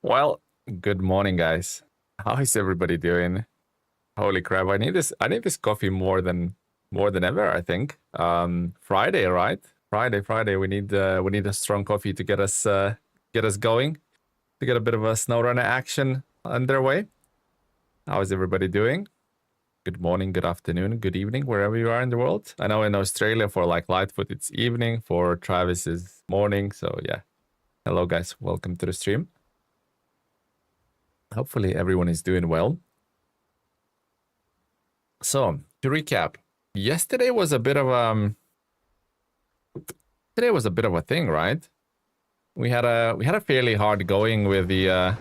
Well, good morning, guys. How is everybody doing? Holy crap! I need this. I need this coffee more than ever. I think. Friday, right? Friday. We need a strong coffee to get us going. To get a bit of a SnowRunner action underway. How is everybody doing? Good morning, good afternoon, good evening, wherever you are in the world. I know in Australia for like Lightfoot it's evening. For Travis is morning. So yeah. Hello, guys. Welcome to the stream. Hopefully everyone is doing well. So to recap, yesterday was a bit of a thing, right? We had a fairly hard going with the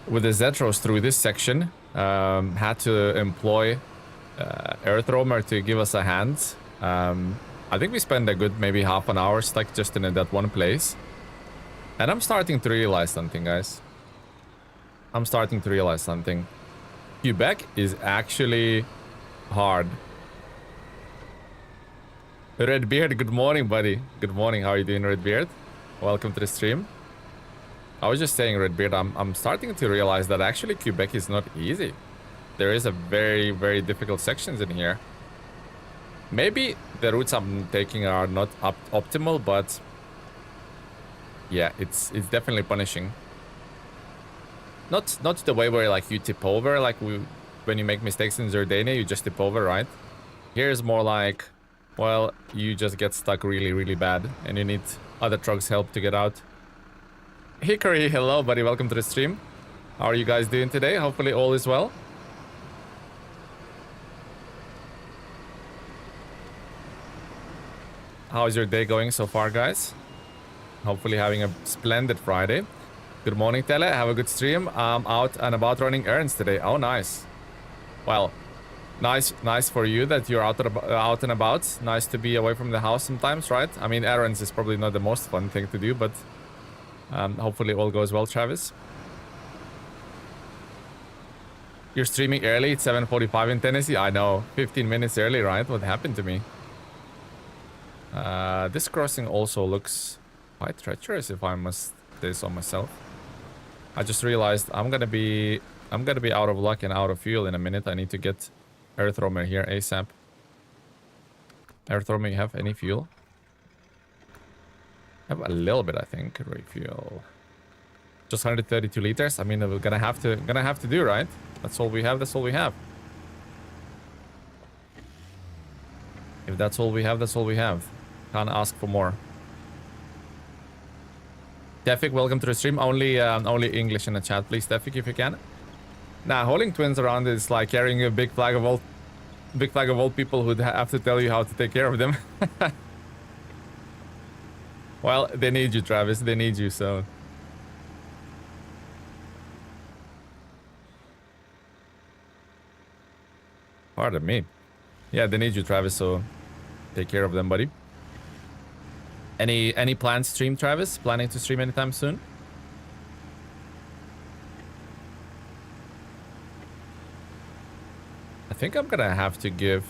Zetros through this section. Had to employ Earth Roamer to give us a hand. I think we spent a good maybe half an hour stuck just in that one place. And I'm starting to realize something, guys. I'm starting to realize something. Quebec is actually hard. Redbeard, good morning, buddy. Good morning. How are you doing, Redbeard? Welcome to the stream. I was just saying, Redbeard, I'm starting to realize that actually Quebec is not easy. There is a very, very difficult sections in here. Maybe the routes I'm taking are not optimal, but yeah, it's definitely punishing. Not the way where like you tip over, like when you make mistakes in Zerdania, you just tip over, right? Here's more like, well, you just get stuck really, really bad, and you need other trucks' help to get out. Hickory, hello, buddy. Welcome to the stream. How are you guys doing today? Hopefully all is well. How's your day going so far, guys? Hopefully having a splendid Friday. Good morning, Tele. Have a good stream. I'm out and about running errands today. Oh, nice. Well, nice for you that you're out and about. Nice to be away from the house sometimes, right? I mean, errands is probably not the most fun thing to do, but hopefully all goes well, Travis. You're streaming early. It's 7:45 in Tennessee. I know. 15 minutes early, right? What happened to me? This crossing also looks quite treacherous, if I must say so myself. I just realized I'm gonna be out of luck and out of fuel in a minute. I need to get Earth Roamer here ASAP. Earth Roamer, you have any fuel? I have a little bit, I think. Refuel. Just 132 liters. I mean, we're gonna have to do, right? That's all we have. That's all we have. If that's all we have, that's all we have. Can't ask for more. Tefik, welcome to the stream. Only English in the chat, please, Tefik, if you can. Nah, hauling twins around is like carrying a big flag of old people who'd have to tell you how to take care of them. Well, they need you, Travis. They need you, so. Pardon me. Yeah, they need you, Travis, so take care of them, buddy. Any planned stream, Travis? Planning to stream anytime soon? I think I'm gonna have to give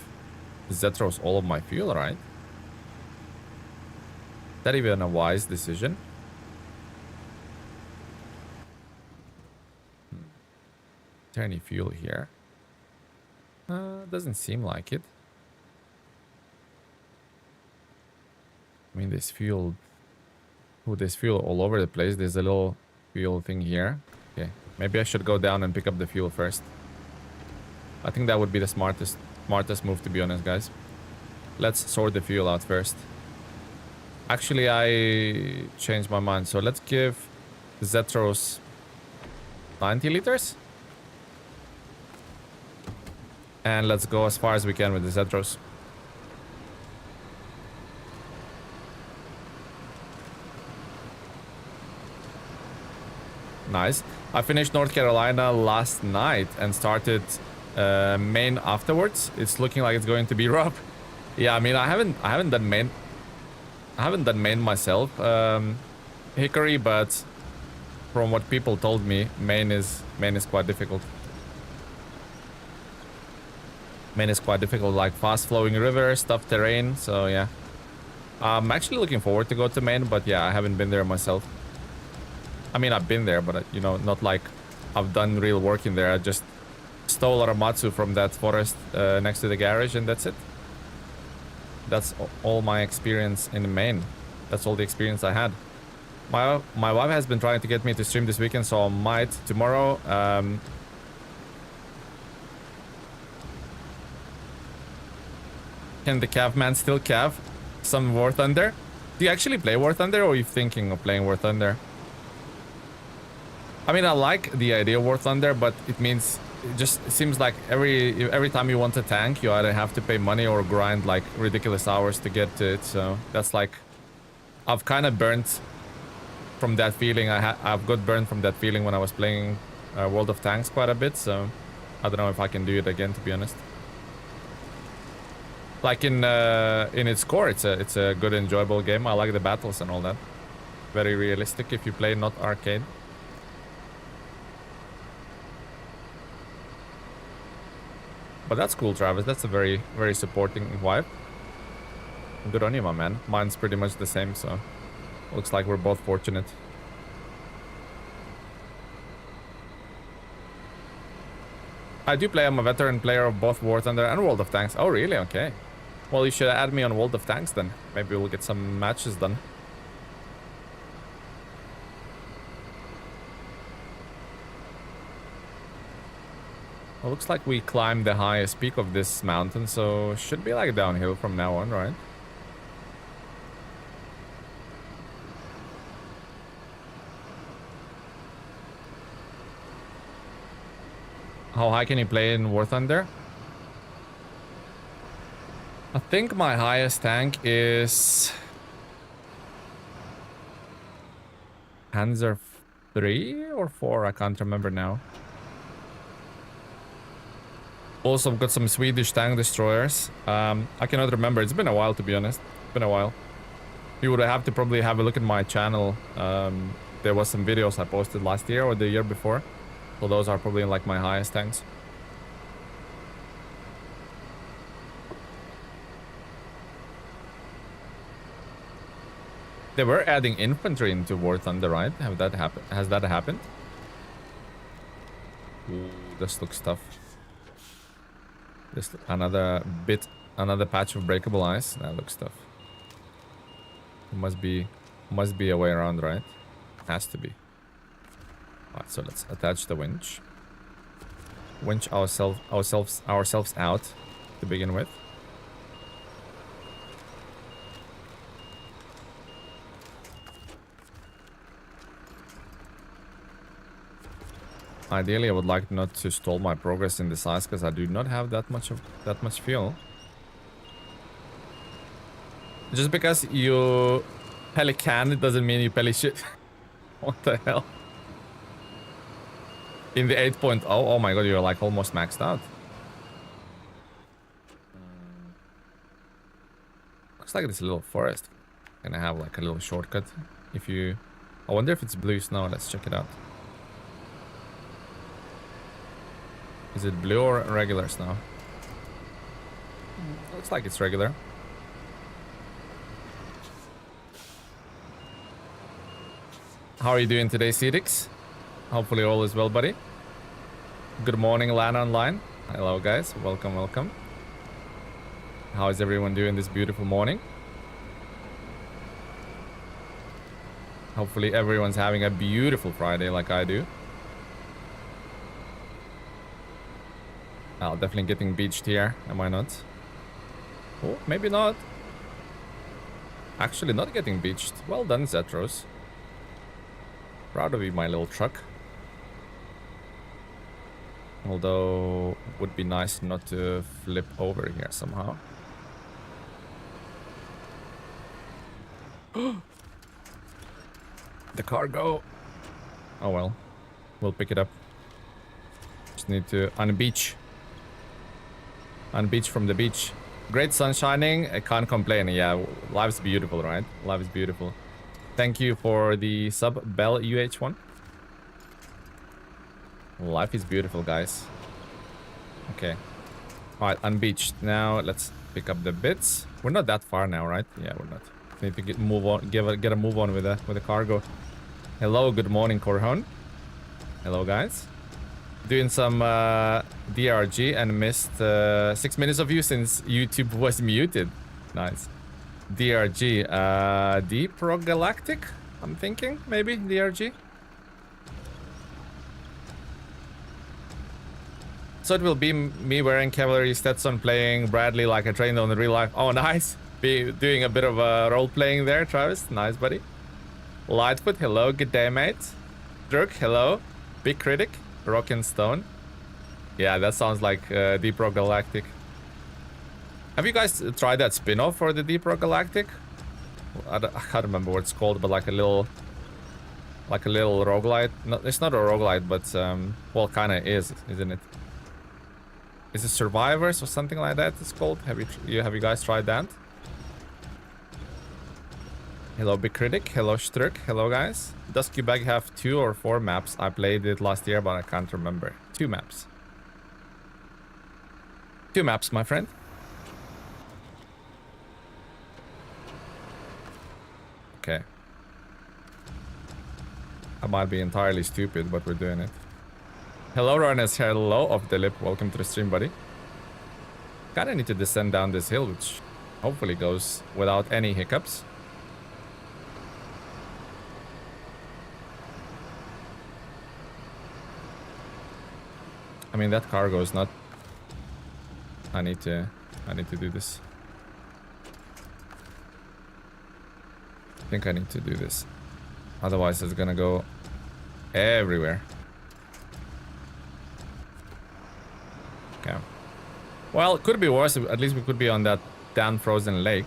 Zetros all of my fuel, right? Is that even a wise decision? Is there any fuel here? Doesn't seem like it. I mean, there's fuel. Oh, there's fuel all over the place. There's a little fuel thing here. Okay, maybe I should go down and pick up the fuel first. I think that would be the smartest move, to be honest, guys. Let's sort the fuel out first. Actually, I changed my mind. So let's give Zetros 90 liters. And let's go as far as we can with the Zetros. Nice. I finished North Carolina last night and started Maine afterwards. It's looking like it's going to be rough. Yeah, I mean, I haven't done Maine. I haven't done Maine myself, Hickory, but from what people told me, Maine is quite difficult. Maine is quite difficult, like fast flowing rivers, tough terrain. So yeah, I'm actually looking forward to go to Maine, but yeah, I haven't been there myself. I mean, I've been there, but you know, not like I've done real work in there. I just stole Aramatsu from that forest next to the garage, and that's it. That's all my experience in Maine. That's all the experience I had. My wife has been trying to get me to stream this weekend, so I might tomorrow. Can the Cav man still Cav some War Thunder? Do you actually play War Thunder, or are you thinking of playing War Thunder? I mean, I like the idea of War Thunder, but it means it just seems like every time you want a tank, you either have to pay money or grind like ridiculous hours to get to it. So that's like, I've kind of burnt from that feeling. I've got burned from that feeling when I was playing World of Tanks quite a bit. So I don't know if I can do it again, to be honest. Like in its core, it's a good, enjoyable game. I like the battles and all that. Very realistic if you play not arcade. But that's cool, Travis. That's a very, very supporting wife. Good on you, my man. Mine's pretty much the same, so looks like we're both fortunate. I do play. I'm a veteran player of both War Thunder and World of Tanks. Oh, really? Okay. Well, you should add me on World of Tanks then. Maybe we'll get some matches done. Well, looks like we climbed the highest peak of this mountain, so should be like downhill from now on, right? How high can you play in War Thunder? I think my highest tank is Panzer 3 or 4, I can't remember now. Also, I've got some Swedish tank destroyers. I cannot remember. It's been a while, to be honest. It's been a while. You would have to probably have a look at my channel. There was some videos I posted last year or the year before. So those are probably like my highest tanks. They were adding infantry into War Thunder, right? Has that happened? Ooh, this looks tough. This another patch of breakable ice. That looks tough. Must be a way around, right? Has to be. Alright, so let's attach the winch. Winch ourselves out to begin with. Ideally, I would like not to stall my progress in this ice because I do not have that much fuel. Just because you pelican, it doesn't mean you peli shit. What the hell? In the 8.0, oh my god, you're like almost maxed out. Looks like this little forest. Gonna have like a little shortcut. If you, I wonder if it's blue snow. Let's check it out. Is it blue or regular snow? Looks like it's regular. How are you doing today, Cedix? Hopefully all is well, buddy. Good morning, Lana Online. Hello, guys. Welcome, welcome. How is everyone doing this beautiful morning? Hopefully everyone's having a beautiful Friday like I do. Oh, definitely getting beached here. Am I not? Oh, maybe not. Actually not getting beached. Well done, Zetros. Proud of you, my little truck. Although, would be nice not to flip over here somehow. The cargo. Oh well. We'll pick it up. Just need to unbeach. Unbeach from the beach. Great sun shining. I can't complain. Yeah, life's beautiful, right? Life is beautiful. Thank you for the sub, Bell UH1. Life is beautiful, guys. Okay. Alright, unbeached. Now let's pick up the bits. We're not that far now, right? Yeah, we're not. Need to move on. Get a move on with the cargo. Hello, good morning, Korhon. Hello, guys. Doing some DRG and missed 6 minutes of you since YouTube was muted. Nice. DRG, Deep Rock Galactic? I'm thinking, maybe, DRG? So it will be me wearing cavalry Stetson playing Bradley like I trained on the real life. Oh, nice. Be doing a bit of role-playing there, Travis. Nice, buddy. Lightfoot, hello. Good day, mate. Dirk, hello. Big Critic, Rock and Stone. Yeah, that sounds like Deep Rock Galactic. Have you guys tried that spin-off for the Deep Rock Galactic? I can't remember what it's called, but like a little roguelite. No, it's not a roguelite, but well, kind of is, isn't it? Is it Survivors or something like that? It's called. Have you guys tried that? Hello, Big Critic. Hello, Struk. Hello, guys. Does Quebec have 2 or 4 maps? I played it last year, but I can't remember. 2 maps. 2 maps, my friend. Okay. I might be entirely stupid, but we're doing it. Hello, runners. Hello, off the lip. Welcome to the stream, buddy. Kinda need to descend down this hill, which hopefully goes without any hiccups. I mean, that cargo is not... I need to do this. I think I need to do this. Otherwise, it's gonna go everywhere. Okay. Well, it could be worse. At least we could be on that damn frozen lake.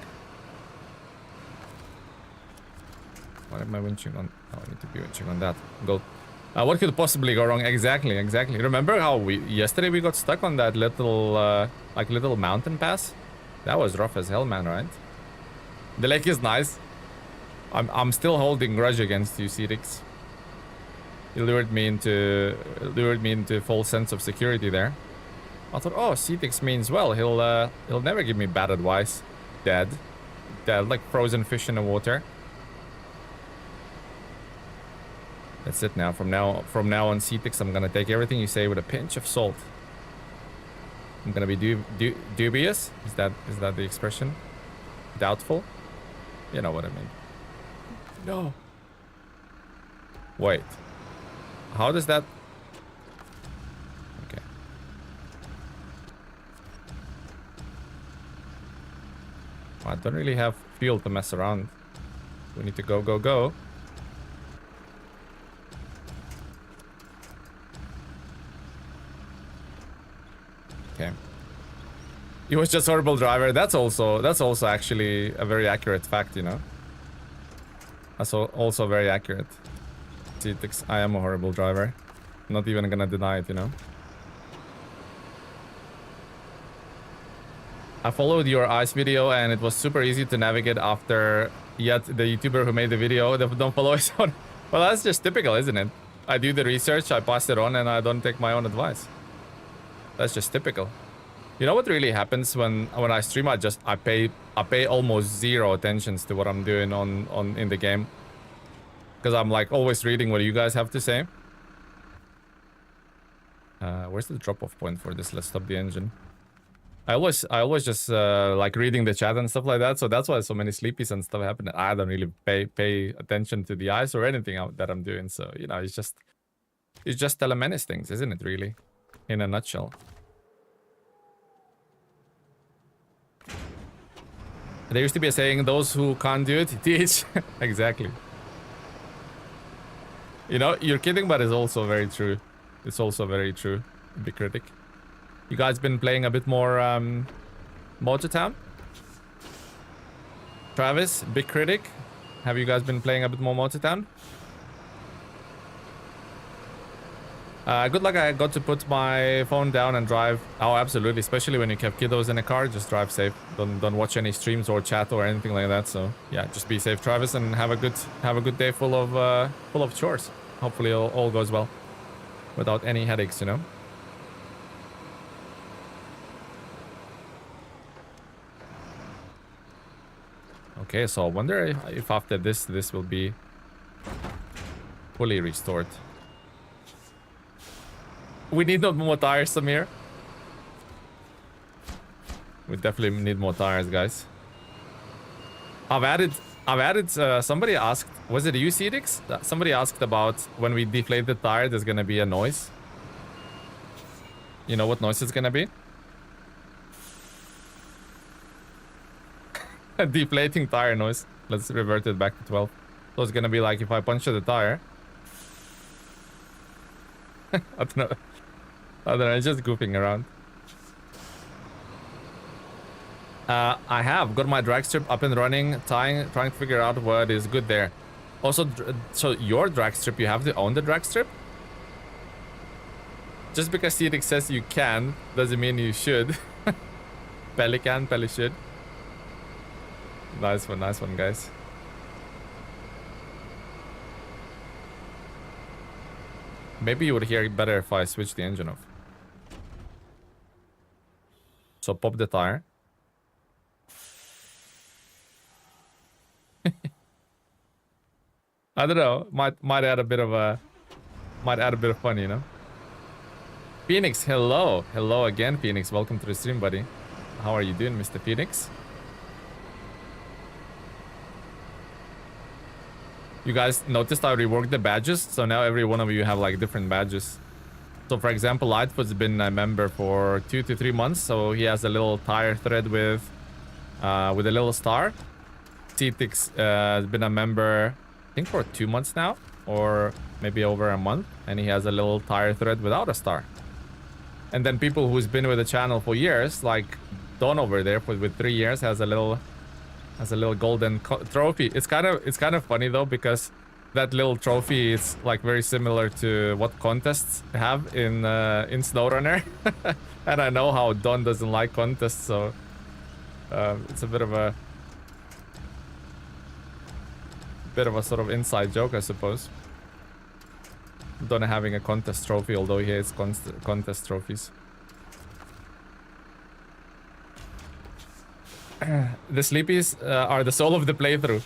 What am I winching on? Oh, I need to be winching on that. Go. What could possibly go wrong? Exactly. Remember how yesterday we got stuck on that little little mountain pass? That was rough as hell, man, right? The lake is nice. I'm still holding grudge against you, Cedix. You lured me into false sense of security there. I thought, oh, Cedix means well. He'll never give me bad advice. Dead, like frozen fish in the water. That's it now. From now on, Cetix, I'm gonna take everything you say with a pinch of salt. I'm gonna be dubious. Is that the expression? Doubtful? You know what I mean. No. Wait. How does that... Okay. I don't really have fuel to mess around. We need to go. Okay. He was just a horrible driver. That's also actually a very accurate fact, you know. That's also very accurate. I am a horrible driver. Not even gonna deny it, you know. I followed your ice video and it was super easy to navigate after, yet the YouTuber who made the video don't follow his own. Well, that's just typical, isn't it? I do the research, I pass it on, and I don't take my own advice. That's just typical. You know what really happens when I stream? I pay almost zero attention to what I'm doing in the game, because I'm like always reading what you guys have to say. Where's the drop-off point for this? Let's stop the engine. I always just like reading the chat and stuff like that, so that's why so many sleepies and stuff happen. I don't really pay attention to the ice or anything that I'm doing, so you know, it's just telemenace things, isn't it, really? In a nutshell. There used to be a saying, those who can't do it, teach. Exactly. You know, you're kidding, but it's also very true. It's also very true. Big Critic. You guys been playing a bit more Motortown? Travis, Big Critic, have you guys been playing a bit more Motortown? Good luck. I got to put my phone down and drive. Oh, absolutely. Especially when you have kiddos in a car, just drive safe. Don't watch any streams or chat or anything like that. So yeah, just be safe, Travis, and have a good day full of chores. Hopefully all goes well, without any headaches, you know. Okay, so I wonder if after this will be fully restored. We need no more tires, Samir. We definitely need more tires, guys. I've added, somebody asked, was it you, Cedix? Somebody asked about when we deflate the tire, there's gonna be a noise. You know what noise it's gonna be? A deflating tire noise. Let's revert it back to 12. So it's gonna be like if I puncture the tire. I don't know. I don't know, it's just goofing around. I have got my drag strip up and running, trying to figure out what is good there. Also, so your drag strip, you have to own the drag strip? Just because Cedric says you can, doesn't mean you should. Pelican, Peli should. Nice one, guys. Maybe you would hear it better if I switch the engine off. So pop the tire. I don't know. Might add a bit of fun, you know. Phoenix, hello again, Phoenix. Welcome to the stream, buddy. How are you doing, Mr. Phoenix? You guys noticed I reworked the badges, so now every one of you have like different badges. So for example, Lightfoot's been a member for 2 to 3 months, so he has a little tire thread with a little star. Cetix has been a member, I think, for 2 months now, or maybe over a month, and he has a little tire thread without a star. And then people who's been with the channel for years, like Don over there with 3 years, has a little golden trophy. It's kind of funny though, because that little trophy is like very similar to what contests have in SnowRunner. And I know how Don doesn't like contests, so it's a bit of a sort of inside joke, I suppose. Don having a contest trophy, although he hates contest trophies. The sleepies are the soul of the playthrough.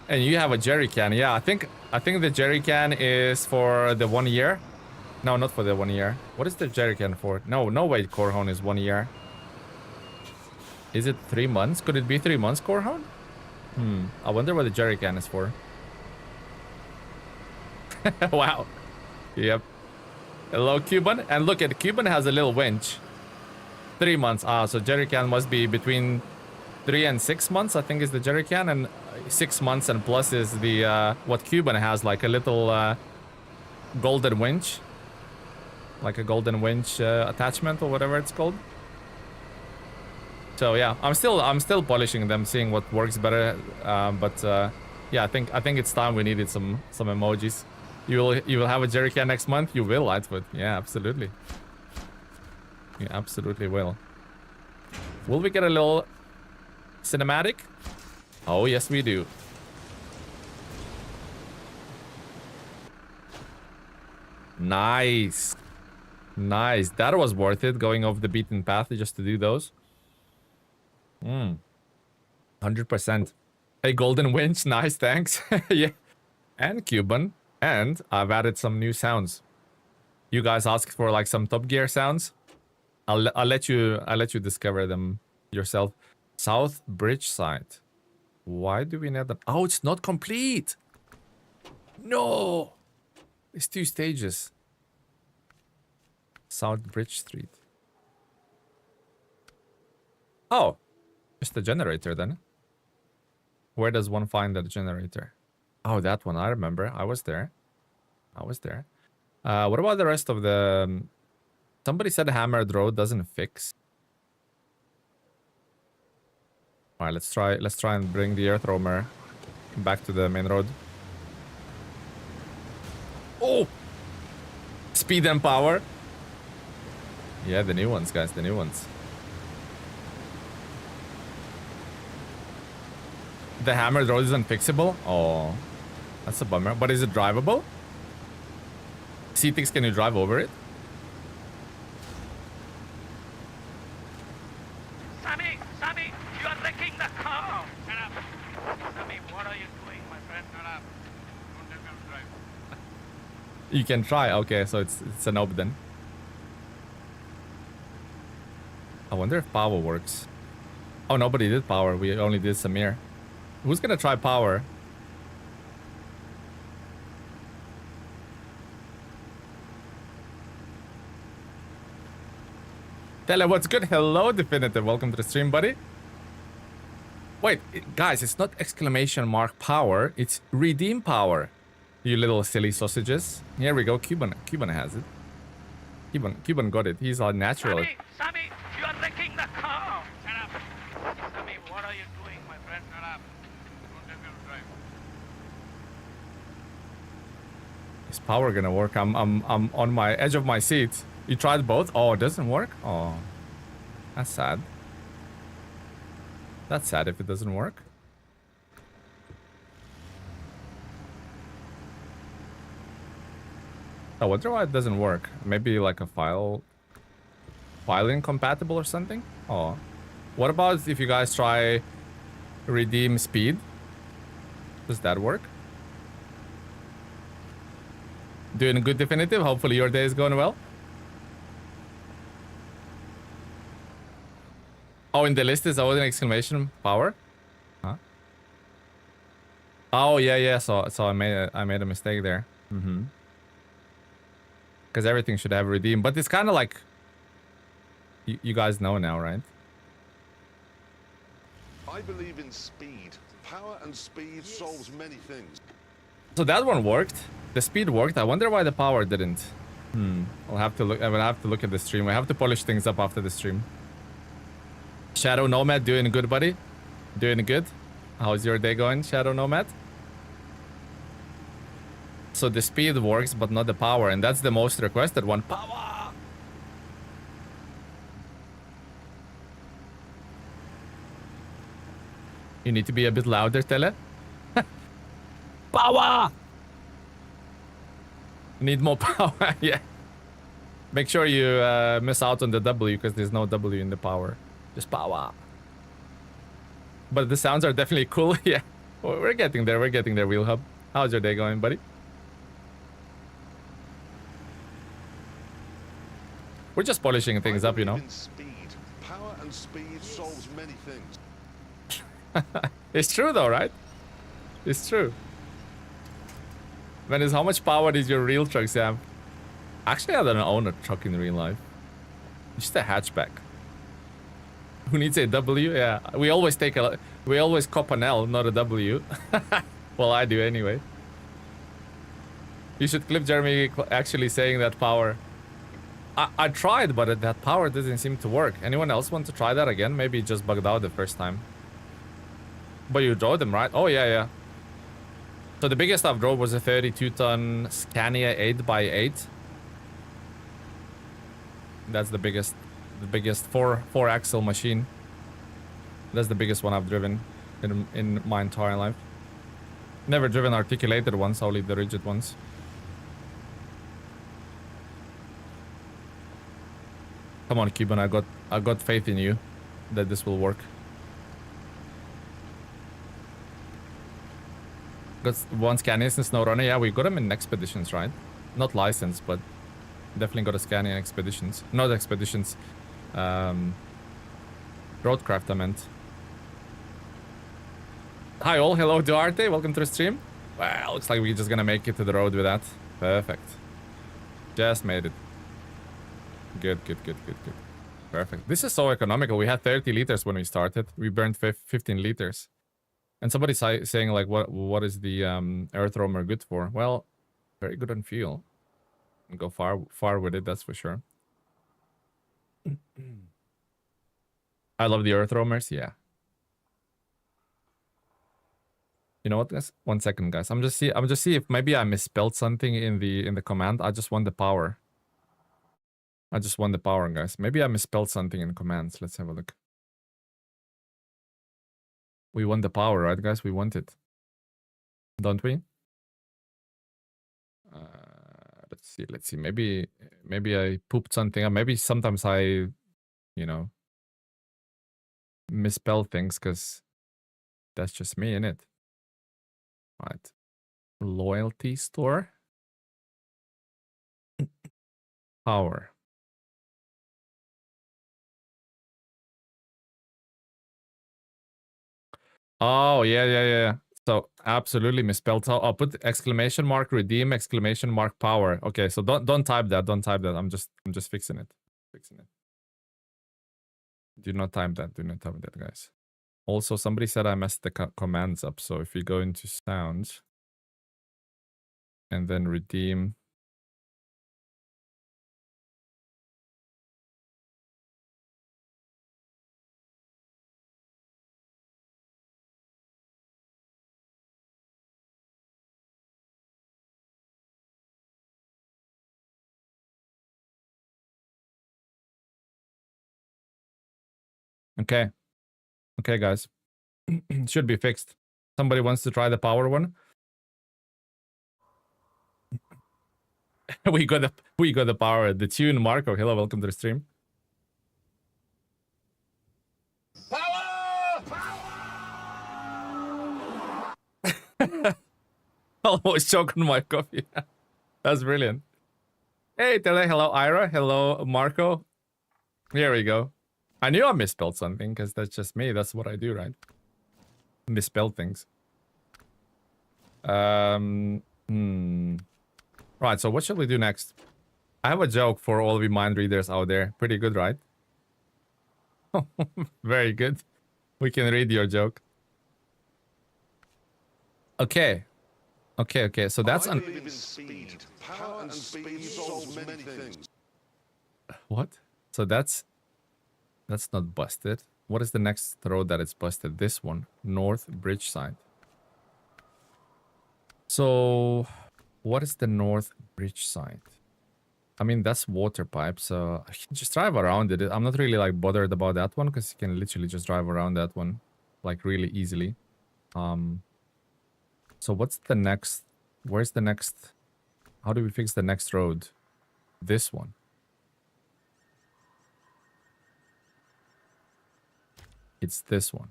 And you have a jerry can. Yeah, I think the jerry can is for the 1 year. No, not for the 1 year. What is the jerry can for? No way, Corhone is 1 year. Is it 3 months? Could it be 3 months, Corhone? I wonder what the jerry can is for. Wow. Yep. Hello, Cuban. And look at Cuban has a little winch. 3 months. So jerry can must be between 3 and 6 months, I think, is the jerry can, and 6 months and plus is the what Cuban has, like a little golden winch, like a golden winch attachment or whatever it's called. So yeah, I'm still polishing them, seeing what works better. But yeah, I think it's time we needed some emojis. You will have a jerry can next month. You will, Lightfoot. Yeah, absolutely. You absolutely will. Will we get a little cinematic? Oh, yes, we do. Nice. Nice. That was worth it, going off the beaten path just to do those. 100%. Hey, golden winch. Nice, thanks. Yeah. And Cuban. And I've added some new sounds. You guys asked for like some Top Gear sounds. I'll let you discover them yourself. South Bridge side. Why do we need that? Oh, it's not complete. No. It's 2 stages. South Bridge Street. Oh, just the generator then. Where does one find that generator? Oh, that one. I remember. I was there. What about the rest of the... Somebody said Hammered Road doesn't fix. All right, let's try and bring the Earth Roamer back to the main road. Oh! Speed and power. Yeah, the new ones, guys, the new ones. The Hammered Road isn't fixable? Oh, that's a bummer. But is it drivable? C-Tix, can you drive over it? Sammy, you are wrecking the car. Shut up. Sammy, what are you doing, my friend? You can try. Okay, so it's a nope then. I wonder if power works. Oh, nobody did power. We only did Samir. Who's gonna try power? Tell her what's good. Hello, Definitive. Welcome to the stream, buddy. Wait, guys, it's not exclamation mark power. It's redeem power. You little silly sausages. Here we go. Cuban has it. Cuban got it. He's a natural. Sammy, you are wrecking the car. Shut up. Sammy, what are you doing, my friend? Shut up. Don't tell me to drive. Is power gonna work? I'm on my edge of my seat. You tried both? Oh, it doesn't work? Oh. That's sad. That's sad if it doesn't work. I wonder why it doesn't work. Maybe like a file incompatible or something? Oh. What about if you guys try redeem speed? Does that work? Doing a good, Definitive? Hopefully your day is going well. Oh, in the list is always an exclamation power? Huh? Oh yeah. So I made a mistake there. Mm-hmm. Because everything should have redeem, but it's kind of like you guys know now, right? I believe in speed. Power and speed solves many things. So that one worked. The speed worked. I wonder why the power didn't. I'll have to look. I will have to look at the stream. I have to polish things up after the stream. Shadow Nomad, doing good, buddy. Doing good. How's your day going, Shadow Nomad? So the speed works, but not the power, and that's the most requested one. Power! You need to be a bit louder, Tele. Power! Need more power, yeah. Make sure you miss out on the W, because there's no W in the power. Just power. But the sounds are definitely cool, yeah. We're getting there, Wheel Hub. How's your day going, buddy? We're just polishing things up, you know. Speed. Power and speed solves many things. It's true though, right? It's true. Venice, how much power does your real trucks have? Actually, I don't own a truck in real life. It's just a hatchback. Who needs a W? Yeah, we always cop an L, not a W. Well, I do anyway. You should clip Jeremy actually saying that power. I tried, but that power doesn't seem to work. Anyone else want to try that again? Maybe it just bugged out the first time. But you drove them, right? Oh, yeah. So the biggest I've drove was a 32-ton Scania 8x8. That's the biggest four-axle machine. That's the biggest one I've driven in my entire life. Never driven articulated ones, only the rigid ones. Come on, Cuban, I got faith in you that this will work. Got one Scania and SnowRunner. Yeah, we got them in expeditions, right? Not licensed, but definitely got a Scania in expeditions. Not expeditions. Roadcraft, I meant. Hi all, hello Duarte, welcome to the stream. Well, looks like we're just gonna make it to the road with that. Perfect. Just made it. Good. Perfect. This is so economical. We had 30 liters when we started. We burned 15 liters. And somebody's saying like, what is the earth roamer good for? Well, very good on fuel. Go far with it, that's for sure. I love the earth roamers, yeah. You know what, guys? 1 second, guys. I'm just see if maybe I misspelled something in the command. I just want the power. Guys. Maybe I misspelled something in commands. Let's have a look. We want the power, right, guys? We want it. Don't we? Let's see. Maybe I pooped something up. Maybe sometimes I, you know, misspell things because that's just me, innit? Right. Loyalty store. power. Oh, yeah. So absolutely misspelled. So I'll put exclamation mark redeem exclamation mark power. Okay, so don't type that. Don't type that. I'm just fixing it. Do not type that. Do not type that, guys. Also, somebody said I messed the commands up. So if you go into sounds and then redeem. Okay. Okay, guys. Should be fixed. Somebody wants to try the power one? we got the power. The tune, Marco. Hello, welcome to the stream. Almost choking my coffee. That's brilliant. Hey, Tele. Hello, Ira. Hello, Marco. Here we go. I knew I misspelled something because that's just me. That's what I do, right? Misspell things. Right, so what shall we do next? I have a joke for all the mind readers out there. Pretty good, right? Very good. We can read your joke. Okay. So that's I believe in speed. Power and speed solves many things. What? So that's not busted. What is the next road that is busted? This one, North Bridge side. So what is the North Bridge side? I mean, that's water pipe, so I can just drive around it. I'm not really like bothered about that one because you can literally just drive around that one like really easily. So what's the next? Where's the next? How do we fix the next road? This one. It's this one.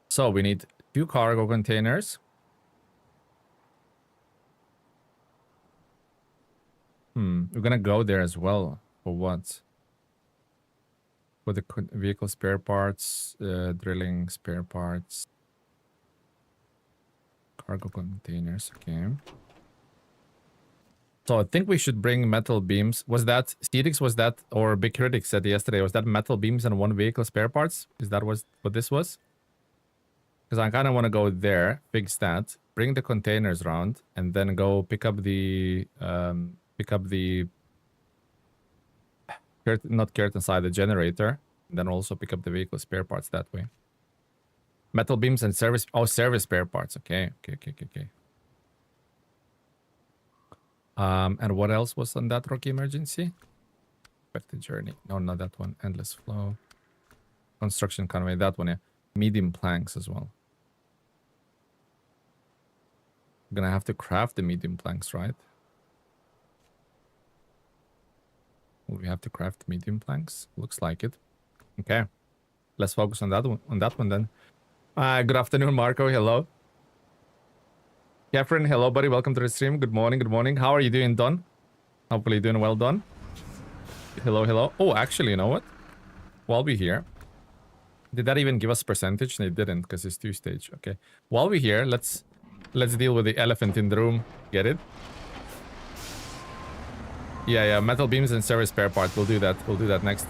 So we need 2 cargo containers. We're gonna go there as well. For what? For the vehicle spare parts, drilling spare parts. Cargo containers, okay. So I think we should bring metal beams. Was that Cedix? Was that, or Big Critic said yesterday, was that metal beams and 1 vehicle spare parts? Is that what this was? Because I kind of want to go there, fix that, bring the containers around, and then go pick up the not curtain side, the generator, and then also pick up the vehicle spare parts that way. Metal beams and service. Oh, service spare parts. Okay. And what else was on that rocky emergency? Expected journey. No, not that one. Endless flow. Construction convoy. That one, yeah. Medium planks as well. I'm gonna have to craft the medium planks, right? Will we have to craft medium planks? Looks like it. Okay. Let's focus on that one then. Good afternoon, Marco. Hello. Catherine, hello, buddy. Welcome to the stream. Good morning. How are you doing, Don? Hopefully doing well, Don. Hello. Oh, actually, you know what? While we're here, did that even give us percentage? No, it didn't, because it's 2-stage. Okay. While we're here, let's deal with the elephant in the room. Get it? Yeah. Metal beams and service spare parts. We'll do that next.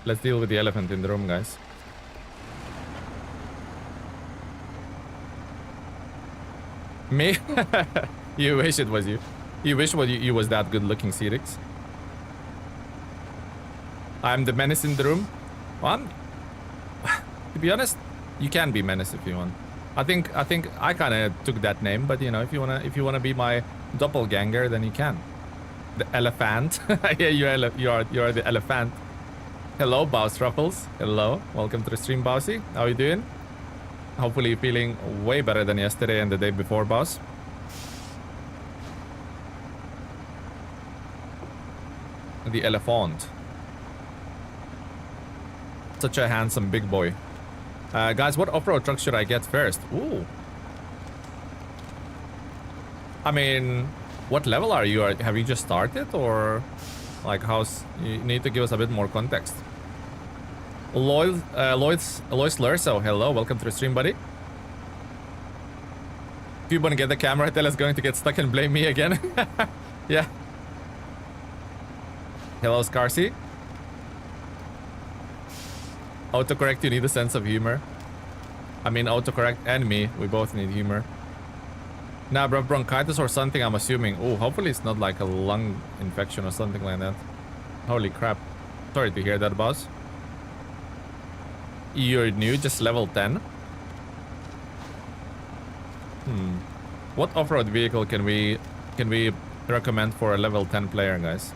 Let's deal with the elephant in the room, guys. Me? You wish it was you. You wish you was that good looking, Cedix. I'm the menace in the room. Well, to be honest, you can be menace if you want. I think I kind of took that name, but you know, if you wanna be my doppelganger, then you can. The elephant. Yeah, you're the elephant. Hello, Bouse Ruffles. Hello, welcome to the stream, Bousey. How you doing? Hopefully you're feeling way better than yesterday and the day before, boss. The elephant. Such a handsome big boy. Guys, what off-road truck should I get first? Ooh. I mean, What level are you? Have you just started, or like how's? You need to give us a bit more context. Lois Lurso, hello, welcome to the stream, buddy. If you want to get the camera, tell us going to get stuck and blame me again. Yeah. Hello, Scarsy. Autocorrect, you need a sense of humor. I mean, autocorrect and me, we both need humor. Nah, bro, bronchitis or something, I'm assuming. Oh, hopefully it's not like a lung infection or something like that. Holy crap. Sorry to hear that, boss. You're new, just level 10. What off-road vehicle can we recommend for a level 10 player, guys?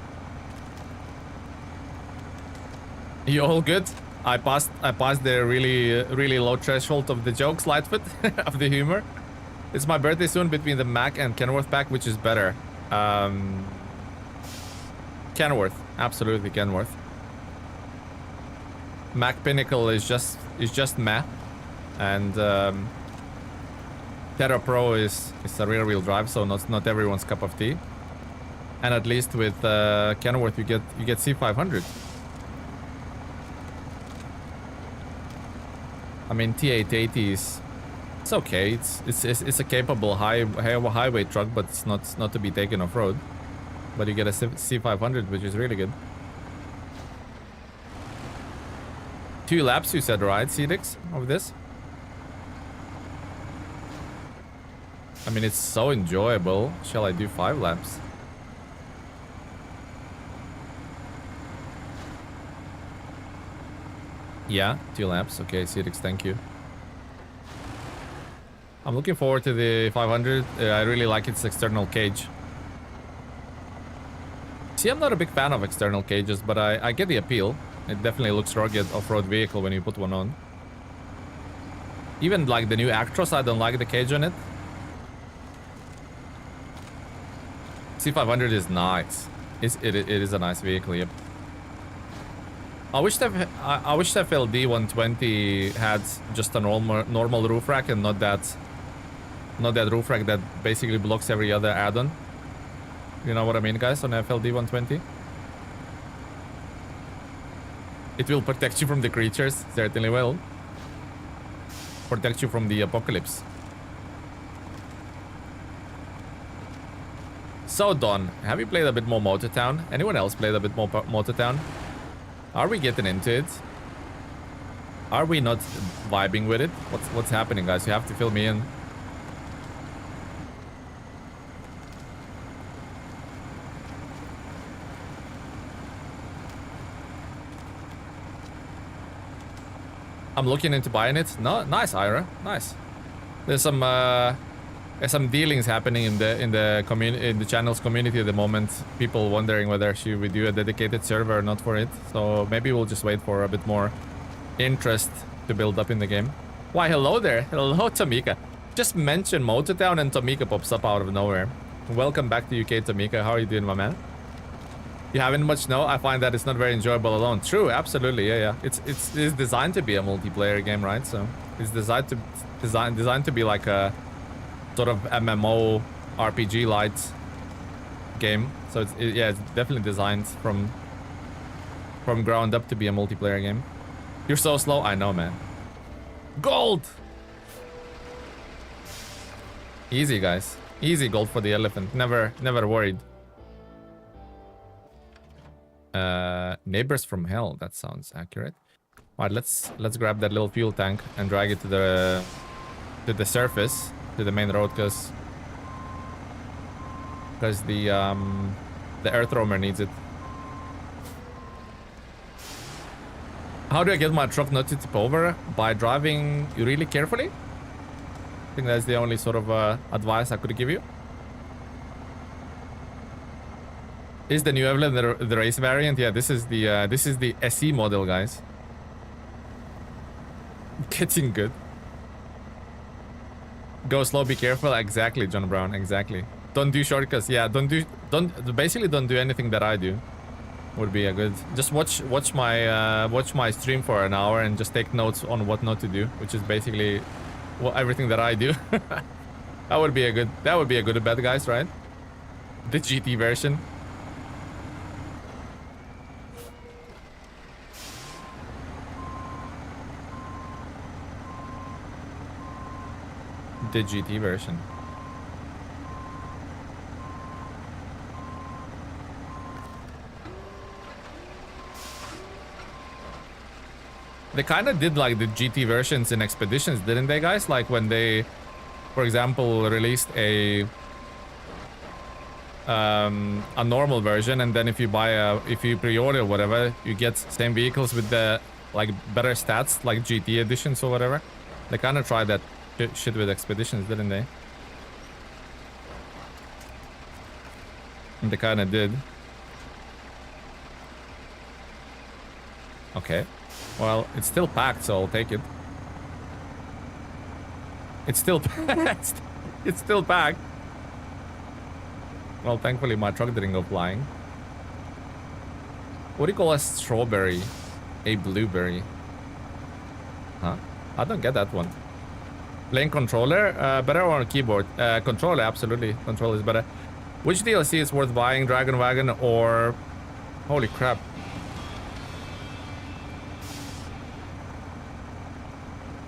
You all good? I passed the really low threshold of the jokes, Lightfoot, of the humor. It's my birthday soon. Between the Mac and Kenworth pack, which is better? Kenworth, absolutely Kenworth. Mac Pinnacle is just meh, and Terra Pro is a rear-wheel drive, so not everyone's cup of tea. And at least with Kenworth, you get C500. I mean, T880 is it's okay. It's a capable highway truck, but it's not to be taken off road. But you get a C500, which is really good. 2 laps, you said, right, Cedix, of this? I mean, it's so enjoyable. Shall I do 5 laps? Yeah, 2 laps. Okay, Cedix, thank you. I'm looking forward to the 500. I really like its external cage. See, I'm not a big fan of external cages, but I get the appeal. It definitely looks rugged off-road vehicle when you put one on. Even like the new Actros, I don't like the cage on it. C500 is nice. It is a nice vehicle, yep. I wish the FLD 120 had just a normal roof rack and not that roof rack that basically blocks every other add-on. You know what I mean, guys, on FLD 120? It will protect you from the creatures, certainly will. Protect you from the apocalypse. So, Don, have you played a bit more Motortown? Anyone else played a bit more Motortown? Are we getting into it? Are we not vibing with it? What's happening, guys? You have to fill me in. I'm looking into buying it. No, nice, Ira. Nice. There's some dealings happening in the channel's community at the moment. People wondering whether should we do a dedicated server or not for it. So maybe we'll just wait for a bit more interest to build up in the game. Why, hello there. Hello, Tamika. Just mention Motortown and Tamika pops up out of nowhere. Welcome back to UK, Tamika. How are you doing, my man? You haven't much snow? I find that it's not very enjoyable alone. True, absolutely, yeah. It's designed to be a multiplayer game, right? So it's designed to be like a sort of MMO RPG light game. So it's definitely designed from ground up to be a multiplayer game. You're so slow. I know, man. Gold. Easy, guys. Easy gold for the elephant. Never worried. Neighbors from hell. That sounds accurate. All right, let's grab that little fuel tank and drag it to the surface, to the main road, because the earth roamer needs it. How do I get my truck not to tip over? By driving really carefully. I think that's the only sort of advice I could give you. Is the new Evelyn the race variant? Yeah, this is the SE model, guys. Getting good. Go slow, be careful. Exactly, John Brown. Exactly. Don't do shortcuts. Yeah, basically don't do anything that I do. Would be a good. Just watch my stream for an hour and just take notes on what not to do, which is basically everything that I do. That would be a good bet, guys, right? The GT version. The GT version. They kind of did like the GT versions in Expeditions, didn't they, guys? Like when they, for example, released a normal version, and then if you buy if you pre-order whatever, you get same vehicles with the like better stats, like GT editions or whatever. They kind of tried that shit with Expeditions, didn't they? And they kind of did. Okay. Well, it's still packed, so I'll take it. It's still packed. It's still packed. Well, thankfully my truck didn't go flying. What do you call a strawberry? A blueberry? Huh? I don't get that one. Playing controller? Better on a keyboard. Controller, absolutely. Controller is better. Which DLC is worth buying? Dragon Wagon or... Holy crap.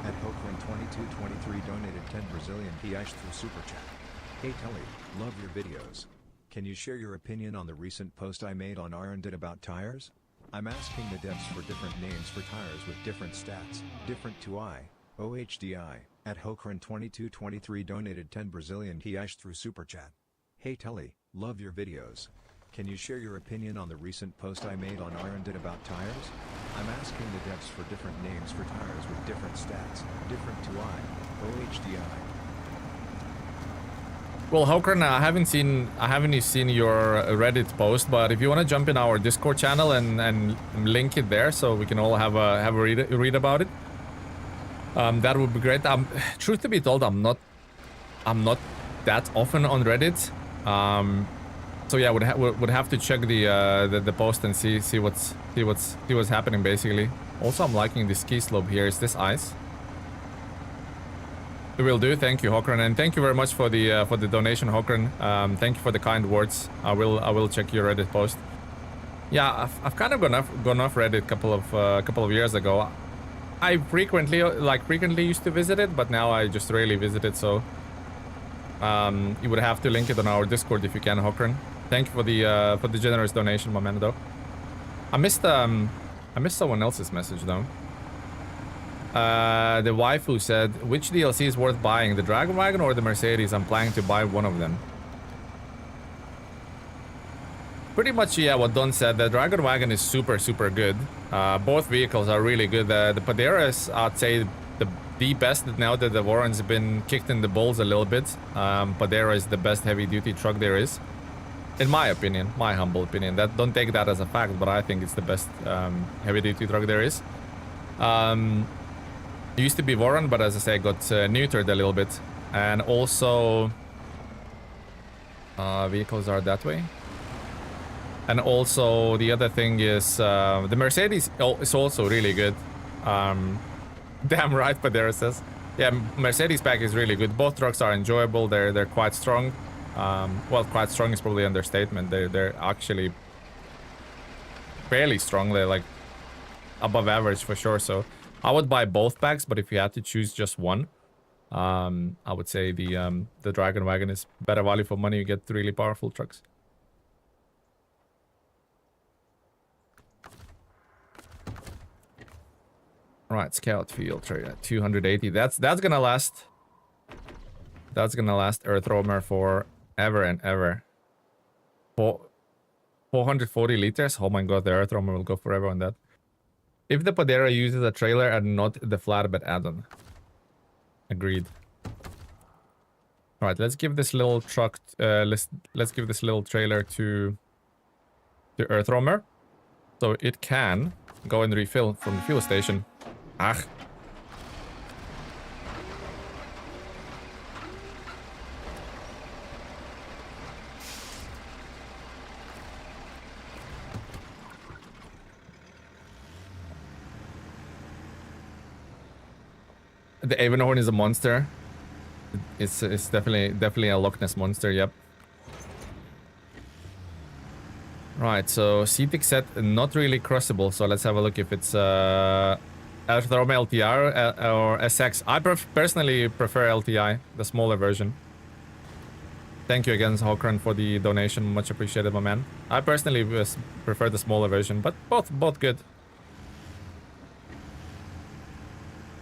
At Hokerin2223 donated 10 Brazilian reais through Super Chat. Hey Telly, love your videos. Can you share your opinion on the recent post I made on R&D about tires? I'm asking the devs for different names for tires with different stats, different to OHDI. At Hokerin2223 donated 10 Brazilian reais through Super Chat. Hey Telly, love your videos. Can you share your opinion on the recent post I made on R&D about tires? I'm asking the devs for different names for tires with different stats, different to OHDI. Well, Hokran, I haven't seen your Reddit post, but if you want to jump in our Discord channel and link it there, so we can all have a read about it, that would be great. Truth to be told, I'm not that often on Reddit, so yeah, would have to check the post and see what's happening basically. Also, I'm liking the ski slope here. Is this ice? It will do. Thank you, Hokran, and thank you very much for the donation, Hokran. Thank you for the kind words. I will check your Reddit post. Yeah, I've kind of gone off Reddit a couple of years ago. I frequently used to visit it, but now I just rarely visit it. So you would have to link it on our Discord if you can, Hokran. Thank you for the generous donation, my man. Though I missed someone else's message though. The waifu said, which DLC is worth buying, the Dragon Wagon or the Mercedes? I'm planning to buy one of them. Pretty much, yeah, what Don said. The Dragon Wagon is super good. Both vehicles are really good. The Pedro is, I'd say, the best now that the Warren's been kicked in the balls a little bit. Pedro is the best heavy-duty truck there is. In my opinion, my humble opinion. Don't take that as a fact, but I think it's the best heavy-duty truck there is. It used to be Warren, but as I say, got neutered a little bit. And also, vehicles are that way. And also, the other thing is, the Mercedes is also really good. Damn right, Pedro says. Yeah, Mercedes pack is really good. Both trucks are enjoyable. They're quite strong. Well, quite strong is probably an understatement. They're actually fairly strong. They're like above average for sure. So I would buy both packs, but if you had to choose just one, I would say the Dragon Wagon is better value for money. You get really powerful trucks. Right, Scout Field trade at 280. That's gonna last. That's gonna last Earth Roamer for ever and ever. 440 liters. Oh my god, the Earth Roamer will go forever on that. If the Pedro uses a trailer and not the flatbed add-on. Agreed. All right, let's give this little truck. Let's give this little trailer to the Earth Roamer, so it can go and refill from the fuel station. Ah. The Avonhorn is a monster. It's definitely a Loch Ness monster. Yep. Right, so CTIC set not really crossable. So let's have a look if it's Thermal LTI or SX. I personally prefer LTI, the smaller version. Thank you again, Hokran, for the donation. Much appreciated, my man. I personally prefer the smaller version, but both good.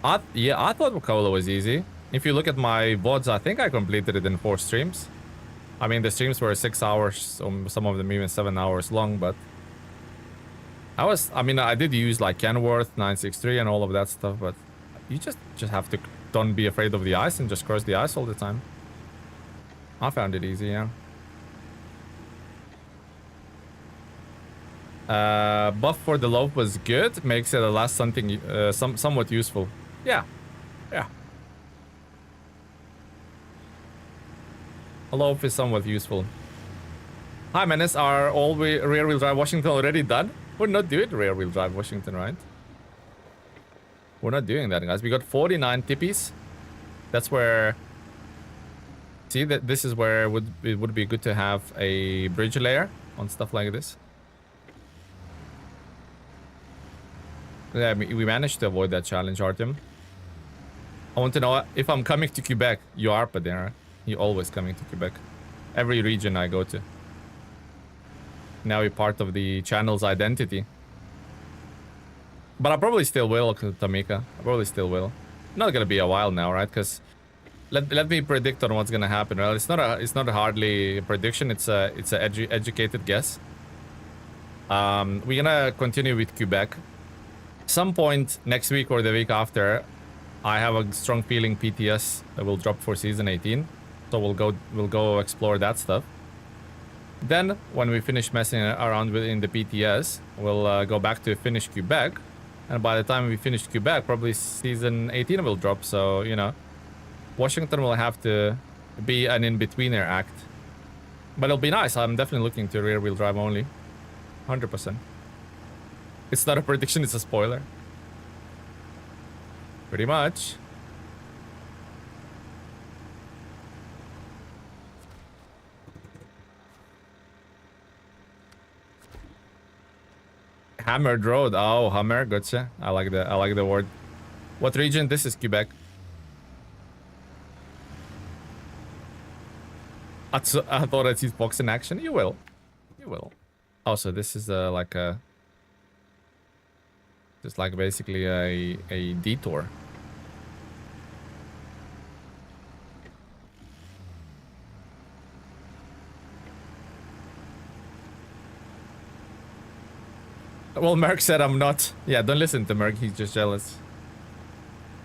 I thought Wakola was easy. If you look at my VODs, I think I completed it in 4 streams. I mean, the streams were 6 hours, some of them even 7 hours long, but I mean, I did use like Kenworth, 963 and all of that stuff, but you just have to don't be afraid of the ice and just cross the ice all the time. I found it easy, yeah. Buff for the loaf was good. Makes it a last something somewhat useful. Yeah. Yeah. A loaf is somewhat useful. Hi, Menace. Are all rear-wheel drive Washington already done? We're not doing rear-wheel drive Washington, right? We're not doing that, guys. We got 49 tippies. That's where... See, that this is where it would be good to have a bridge layer on stuff like this. Yeah, we managed to avoid that challenge, Artem. I want to know if I'm coming to Quebec. You are, Pedro. You're always coming to Quebec. Every region I go to. Now you're part of the channel's identity. But I probably still will, Tamika. I probably still will. Not gonna be a while now, right? Because let me predict on what's gonna happen. Well, it's not a hardly prediction. It's a educated guess. We're gonna continue with Quebec. Some point next week or the week after, I have a strong feeling PTS will drop for season 18. So we'll go explore that stuff. Then when we finish messing around within the PTS, we'll go back to finish Quebec. And by the time we finish Quebec, probably season 18 will drop. So, you know, Washington will have to be an in-betweener act. But it'll be nice. I'm definitely looking to rear-wheel drive only. 100%. It's not a prediction, it's a spoiler. Pretty much. Hammered Road. Oh, Hammer, gotcha. I like the word. What region? This is Quebec. I thought I'd see Fox in action. You will. You will. Also, this is like a... Just like basically a detour. Well, Merc said I'm not. Yeah, don't listen to Merc. He's just jealous.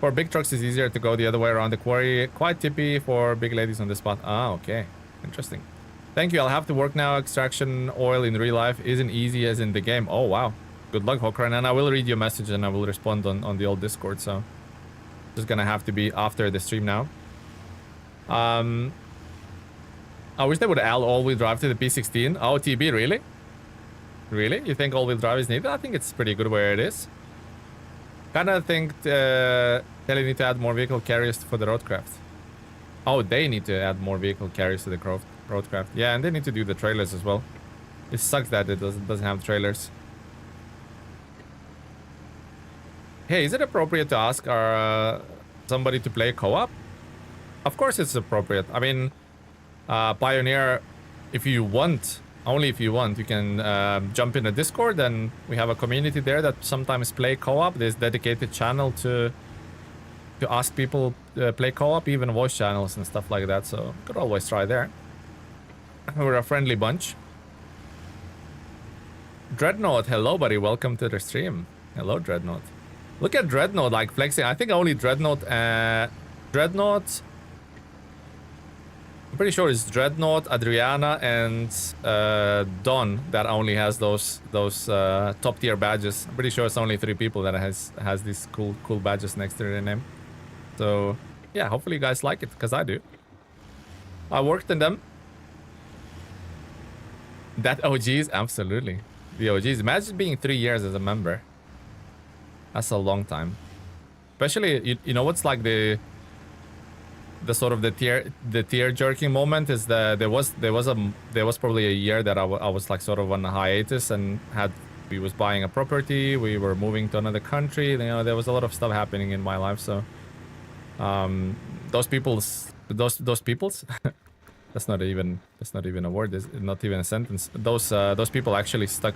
For big trucks, it's easier to go the other way around the quarry. Quite tippy for big ladies on the spot. Ah, okay. Interesting. Thank you. I'll have to work now. Extraction oil in real life isn't easy as in the game. Oh, wow. Good luck, Hokran. And I will read your message and I will respond on the old Discord. So, just gonna have to be after the stream now. I wish they would add all-wheel drive to the P16. Oh, TB, really? Really? You think all-wheel drive is needed? I think it's pretty good where it is. Kinda think they need to add more vehicle carriers for the roadcraft. Oh, they need to add more vehicle carriers to the roadcraft. Yeah, and they need to do the trailers as well. It sucks that it doesn't have trailers. Hey, is it appropriate to ask somebody to play co-op? Of course it's appropriate. I mean, Pioneer, if you want, only if you want, you can jump in the Discord and we have a community there that sometimes play co-op. There's dedicated channel to ask people play co-op, even voice channels and stuff like that. So you could always try there. We're a friendly bunch. Dreadnought, hello buddy, welcome to the stream. Hello Dreadnought. Look at Dreadnought like flexing. I think only Dreadnought, I'm pretty sure it's Dreadnought, Adriana, and Don that only has those top tier badges. I'm pretty sure it's only 3 people that has these cool badges next to their name. So yeah, hopefully you guys like it, because I do. I worked in them. That OGs, absolutely. The OGs. Imagine being 3 years as a member. That's a long time. Especially, you know what's like the the sort of the tear jerking moment is that there was probably a year that I was like sort of on a hiatus and we was buying a property, we were moving to another country, you know, there was a lot of stuff happening in my life. So those people's that's not even a word, it's not even a sentence. Those people actually stuck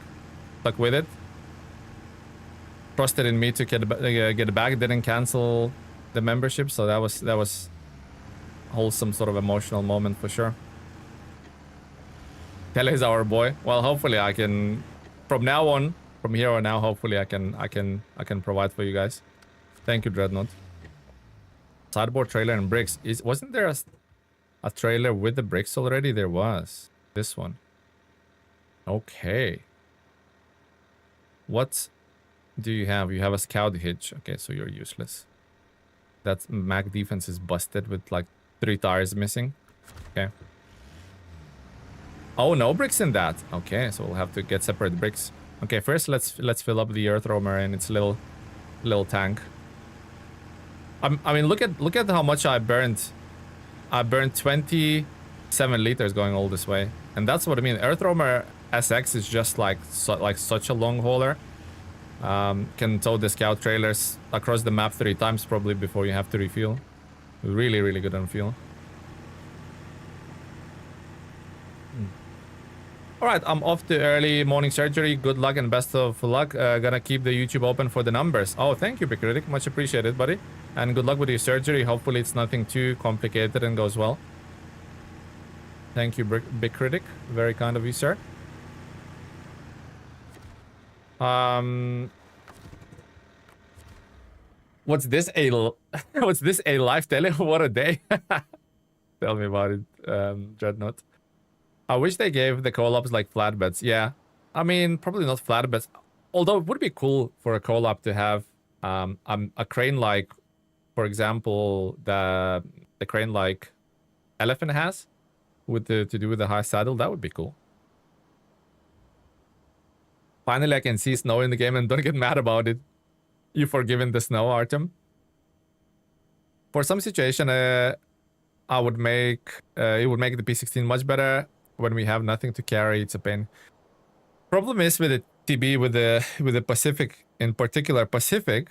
with it, trusted in me to get it back, didn't cancel the membership. So that was wholesome sort of emotional moment for sure. Tele is our boy. Well, hopefully I can from here on now, hopefully I can provide for you guys. Thank you, Dreadnought. Sideboard, trailer, and bricks. Wasn't there a trailer with the bricks already? There was. This one. Okay. What do you have? You have a scout hitch. Okay, so you're useless. That Mac defense is busted with like 3 tires missing. Okay. Oh, no bricks in that. Okay, so we'll have to get separate bricks. Okay, first let's fill up the earth roamer in its little tank. I mean, look at how much I burned. I burned 27 liters going all this way, and that's what I mean. Earth roamer SX is just like such a long hauler. Can tow the scout trailers across the map 3 times probably before you have to refuel. Really good on fuel. Alright, I'm off to early morning surgery. Good luck and best of luck. Gonna keep the YouTube open for the numbers. Oh, thank you, Big Critic. Much appreciated, buddy. And good luck with your surgery. Hopefully it's nothing too complicated and goes well. Thank you, Big Critic. Very kind of you, sir. What's this a live tele? What a day. Tell me about it, Dreadnought. I wish they gave the collabs like flatbeds. Yeah, I mean, probably not flatbeds. Although it would be cool for a collab to have a crane like, for example, the crane like Elephant has, to do with the high saddle. That would be cool. Finally, I can see snow in the game and don't get mad about it. You forgiven the snow, Artem? For some situation, it would make the P16 much better. When we have nothing to carry, it's a pain. Problem is with the TB, with the Pacific, in particular Pacific,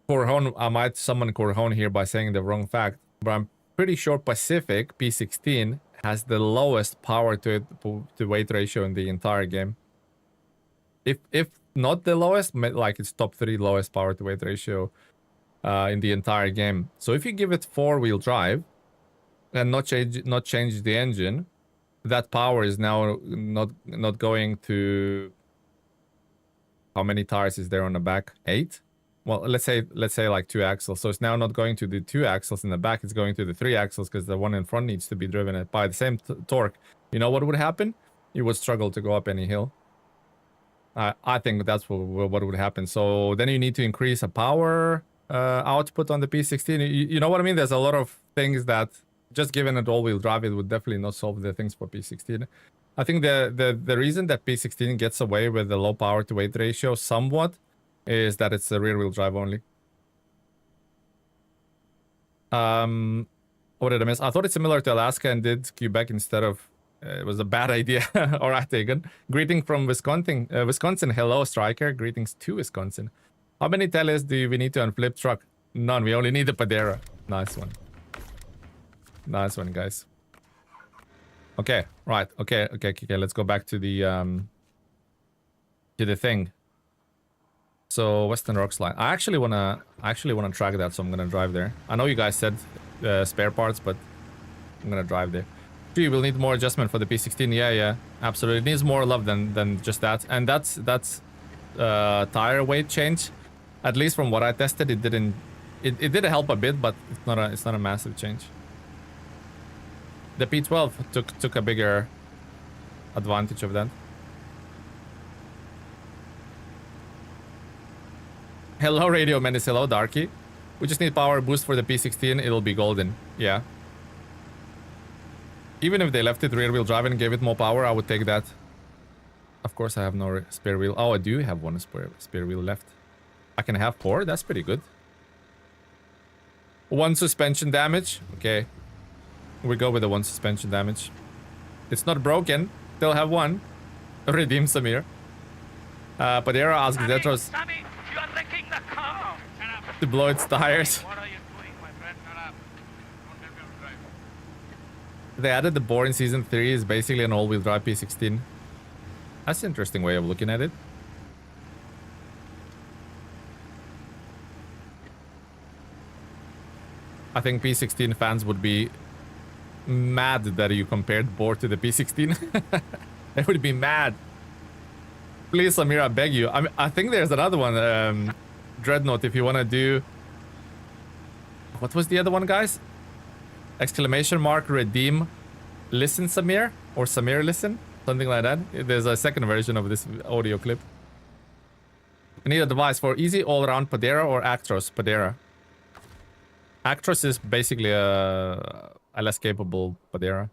Corhon, I might summon Corhon here by saying the wrong fact, but I'm pretty sure Pacific P16 has the lowest power to weight ratio in the entire game. If not the lowest, like it's top 3 lowest power to weight ratio in the entire game. So if you give it 4-wheel drive and not change the engine, that power is now not going to, how many tires is there on the back? 8? Well, let's say like 2 axles. So it's now not going to the 2 axles in the back, it's going to the 3 axles because the one in front needs to be driven by the same torque. You know what would happen? You would struggle to go up any hill. I think that's what would happen. So then you need to increase a power output on the P16. You know what I mean? There's a lot of things that, just given it all-wheel drive, it would definitely not solve the things for P16. I think the reason that P16 gets away with the low power to weight ratio somewhat is that it's a rear-wheel drive only. What did I miss? I thought it's similar to Alaska and did Quebec instead of... it was a bad idea. All right, Tegan. Greeting from Wisconsin. Wisconsin, hello, Striker. Greetings to Wisconsin. How many teles do we need to unflip truck? None. We only need the Pedro. Nice one. Nice one, guys. Okay, right. Okay. Let's go back to the thing. So Western Rocks line. I actually wanna track that, so I'm gonna drive there. I know you guys said spare parts, but I'm gonna drive there. Gee, we'll need more adjustment for the P16. Yeah, absolutely. It needs more love than just that. And that's tire weight change. At least from what I tested, it didn't. It did help a bit, but it's not a massive change. The P12 took a bigger advantage of that. Hello, Radio Menace. Hello, Darky. We just need power boost for the P16. It'll be golden. Yeah. Even if they left it rear-wheel drive and gave it more power, I would take that. Of course, I have no spare wheel. Oh, I do have one spare wheel left. I can have 4. That's pretty good. 1 suspension damage. Okay. We go with the 1 suspension damage. It's not broken. Still have 1. Redeem Samir. Pedro asks Zetros Sammy, you are wrecking the car. Shut up. to blow its tires. What are you doing, my friend? Shut up. Don't tell me how to drive. They added the bore in season 3 is basically an all-wheel drive P16. That's an interesting way of looking at it. I think P16 fans would be mad that you compared bore to the P16. They would be mad. Please, Samir, I beg you. I think there's another one. Dreadnought, if you want to do... What was the other one, guys? Exclamation mark, redeem, listen, Samir? Or Samir, listen? Something like that. There's a second version of this audio clip. I need a device for easy all-around Pedro or Actros Pedro. Actros is basically a less capable Pedro.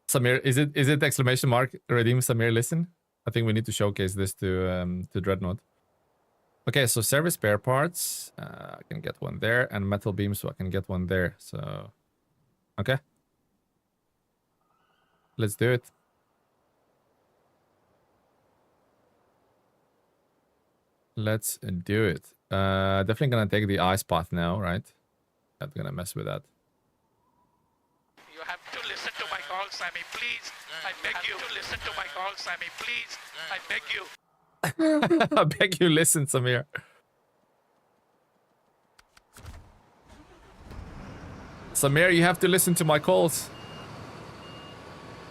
Samir, is it exclamation mark redeem Samir listen? I think we need to showcase this to Dreadnought. Okay, so service spare parts, I can get one there, and metal beams, so I can get one there. So, okay, let's do it. Let's do it. Definitely gonna take the ice path now, right? Not gonna mess with that. You have to listen to my call, Sammy, please. I beg you to listen to my call, Sammy, please. I beg you. I beg you, listen, Samir. Samir, you have to listen to my calls.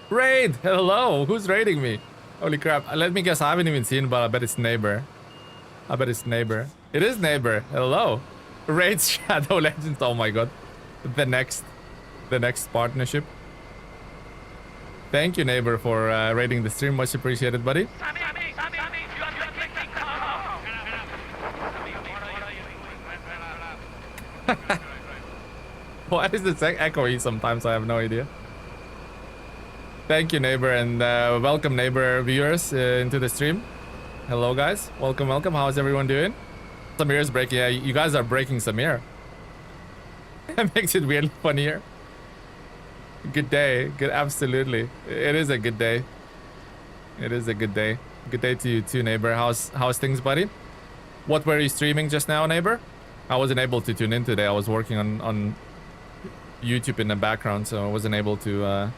Raid! Hello! Who's raiding me? Holy crap. Let me guess, I haven't even seen, but I bet it's neighbor. I bet it's neighbor. It is neighbor. Hello. Raid Shadow Legends. Oh my god. The next partnership. Thank you, neighbor, for raiding the stream. Much appreciated, buddy. Sammy, you are wrecking the car. Sammy, what are you doing? Why is this echoey sometimes? I have no idea. Thank you, neighbor, and welcome, neighbor viewers, into the stream. Hello, guys. Welcome, welcome. How's everyone doing? Samir's breaking. Yeah, you guys are breaking Samir. That makes it really funnier. Good day. Good, absolutely. It is a good day. It is a good day. Good day to you too, neighbor. How's things, buddy? What were you streaming just now, neighbor? I wasn't able to tune in today. I was working on YouTube in the background, so I wasn't able to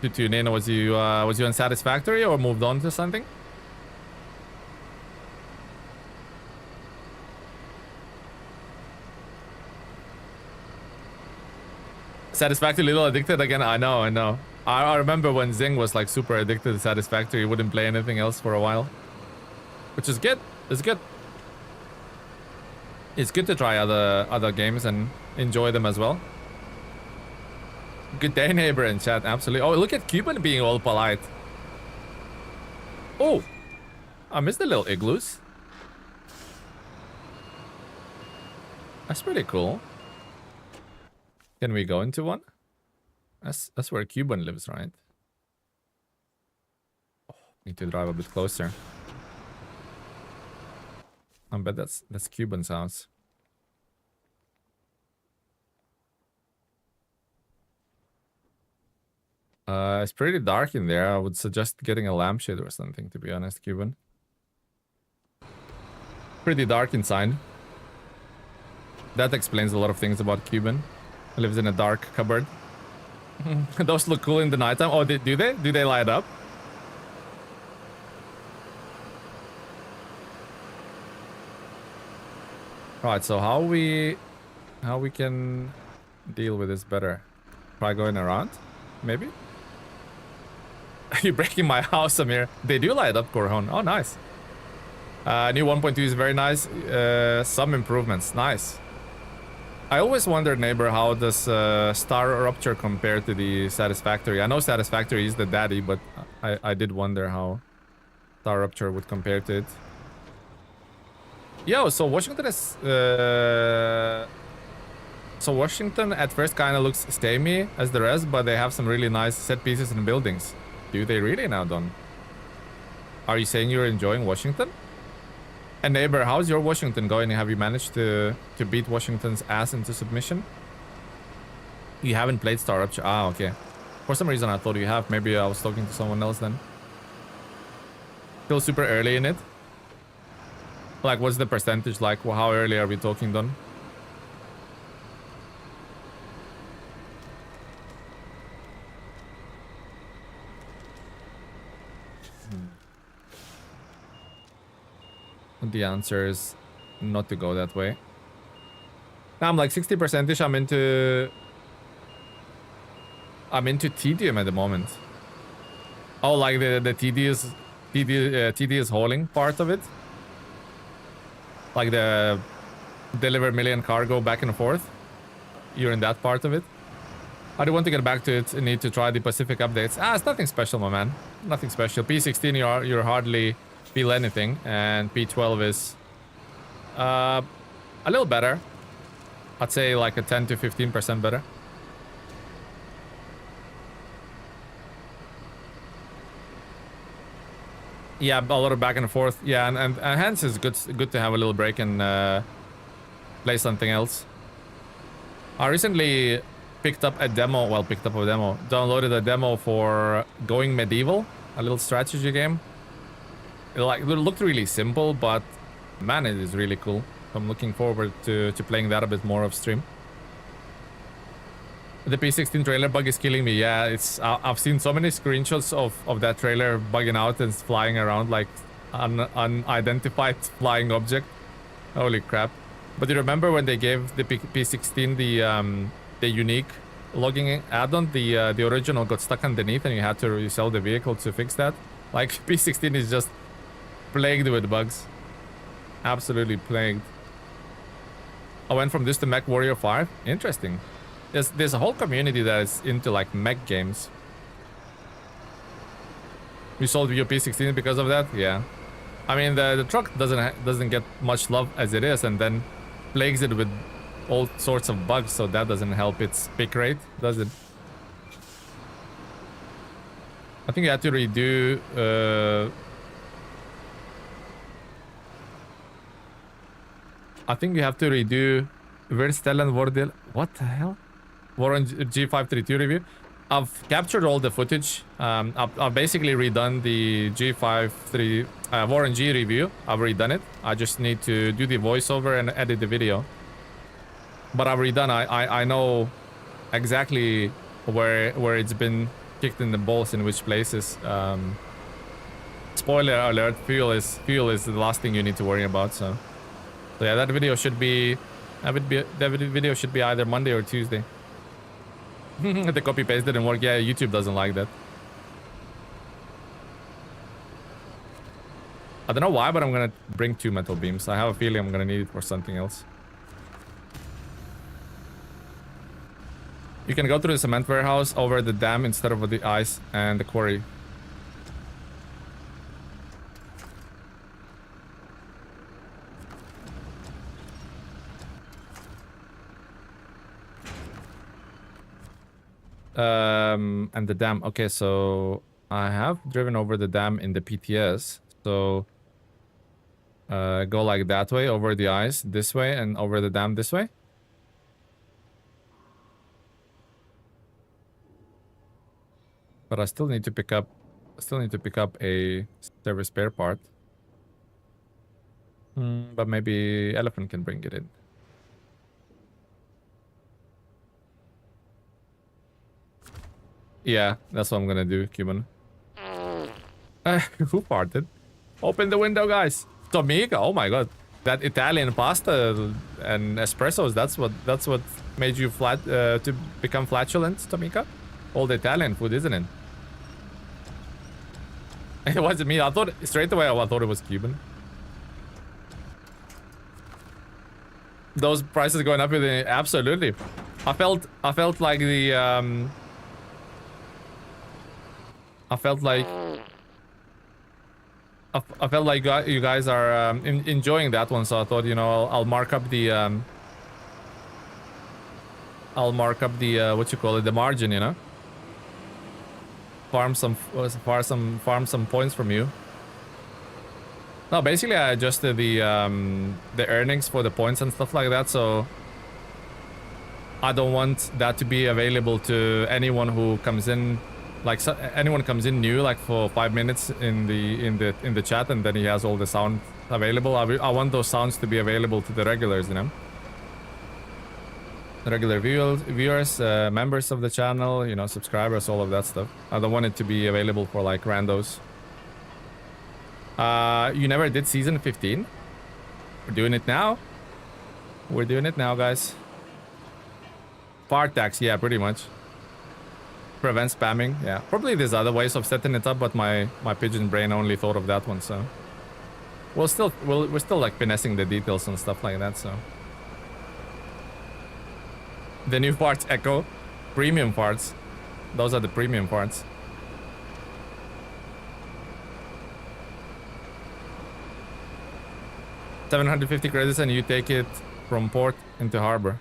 tune in. Was you unsatisfactory or moved on to something? Satisfactory, little addicted again. I know. I remember when Zing was like super addicted to Satisfactory. He wouldn't play anything else for a while, which is good. It's good. It's good to try other games and enjoy them as well. Good day, neighbor in chat. Absolutely. Oh, look at Cuban being all polite. Oh, I missed the little igloos. That's pretty cool. Can we go into one? That's where Cuban lives, right? Oh, need to drive a bit closer. I bet that's Cuban's house. It's pretty dark in there. I would suggest getting a lampshade or something, to be honest, Cuban. Pretty dark inside. That explains a lot of things about Cuban. He lives in a dark cupboard. Those look cool in the nighttime. Oh, do they? Do they light up? Right, so how we can deal with this better? Try going around? Maybe? You're breaking my house, Samir. They do light up, Corjon. Oh, nice. New 1.2 is very nice. Some improvements. Nice. I always wondered, neighbor, how does Star Rupture compare to the Satisfactory? I know Satisfactory is the daddy, but I did wonder how Star Rupture would compare to it. Yo, so Washington is... So Washington at first kind of looks samey as the rest, but they have some really nice set pieces and buildings. Do they really now, Don? Are you saying you're enjoying Washington? And neighbor, how's your Washington going? Have you managed to beat Washington's ass into submission? You haven't played Star Rupture? Ah, okay. For some reason I thought you have. Maybe I was talking to someone else then. Still super early in it? Like, what's the percentage like? Well, how early are we talking, Don? The answer is not to go that way. Now I'm like 60%ish. I'm into tedium at the moment. Oh, like the tedious hauling part of it. Like the deliver million cargo back and forth. You're in that part of it. I do want to get back to it. I need to try the Pacific updates. Ah, it's nothing special, my man. Nothing special. P16, you're hardly feel anything, and P12 is a little better. I'd say like a 10 to 15% better. Yeah, a lot of back and forth. Yeah, and hence it's good to have a little break and play something else. I recently downloaded a demo for Going Medieval, a little strategy game. It looked really simple, but man, it is really cool. I'm looking forward to playing that a bit more off stream. The P16 trailer bug is killing me. Yeah, I've seen so many screenshots of that trailer bugging out and flying around like unidentified flying object. Holy crap. But you remember when they gave the P16 the unique logging add-on? The original got stuck underneath and you had to resell the vehicle to fix that. Like, P16 is just plagued with bugs. Absolutely plagued. I went from this to Mech Warrior 5. Interesting. There's a whole community that is into like mech games. You sold your P16 because of that? Yeah. I mean, the truck doesn't get much love as it is, and then plagues it with all sorts of bugs, so that doesn't help its pick rate, does it? I think you had to redo I think you have to redo Verstellen Vordel. What the hell? Warren G532 review. I've captured all the footage. I've basically redone the Warren G review. I've redone it. I just need to do the voiceover and edit the video. But I've redone. I know exactly where it's been kicked in the balls in which places. Spoiler alert: fuel is the last thing you need to worry about. So yeah, that video should be either Monday or Tuesday. The copy paste didn't work. Yeah, YouTube doesn't like that. I don't know why, but I'm gonna bring 2 metal beams. I have a feeling I'm gonna need it for something else. You can go through the cement warehouse over the dam instead of the ice and the quarry. And the dam. Okay, so I have driven over the dam in the PTS. So go like that way over the ice this way and over the dam this way. But I still need to pick up a service spare part. But maybe Elephant can bring it in. Yeah, that's what I'm gonna do, Cuban. Who farted? Open the window, guys. Tomika, oh my god. That Italian pasta and espressos, that's what made you to become flatulent, Tomika? All the Italian food, isn't it? It wasn't me. I thought straight away I thought it was Cuban. Those prices going up with it, absolutely. I felt like the I felt like you guys are enjoying that one, so I thought, you know, I'll mark up the what you call it, the margin, you know. Farm some points from you. No, basically I adjusted the earnings for the points and stuff like that, so I don't want that to be available to anyone who comes in, like anyone comes in new, like for 5 minutes in the chat, and then he has all the sound available. I want those sounds to be available to the regulars, you know, the regular viewers, members of the channel, you know, subscribers, all of that stuff. I don't want it to be available for like randos. You never did season 15? We're doing it now. We're doing it now, guys. Fart tax, yeah, pretty much. Prevent spamming, yeah. Probably there's other ways of setting it up, but my pigeon brain only thought of that one, so we're still like finessing the details and stuff like that. So the new parts echo, premium parts. Those are the premium parts. $750 credits and you take it from port into harbor.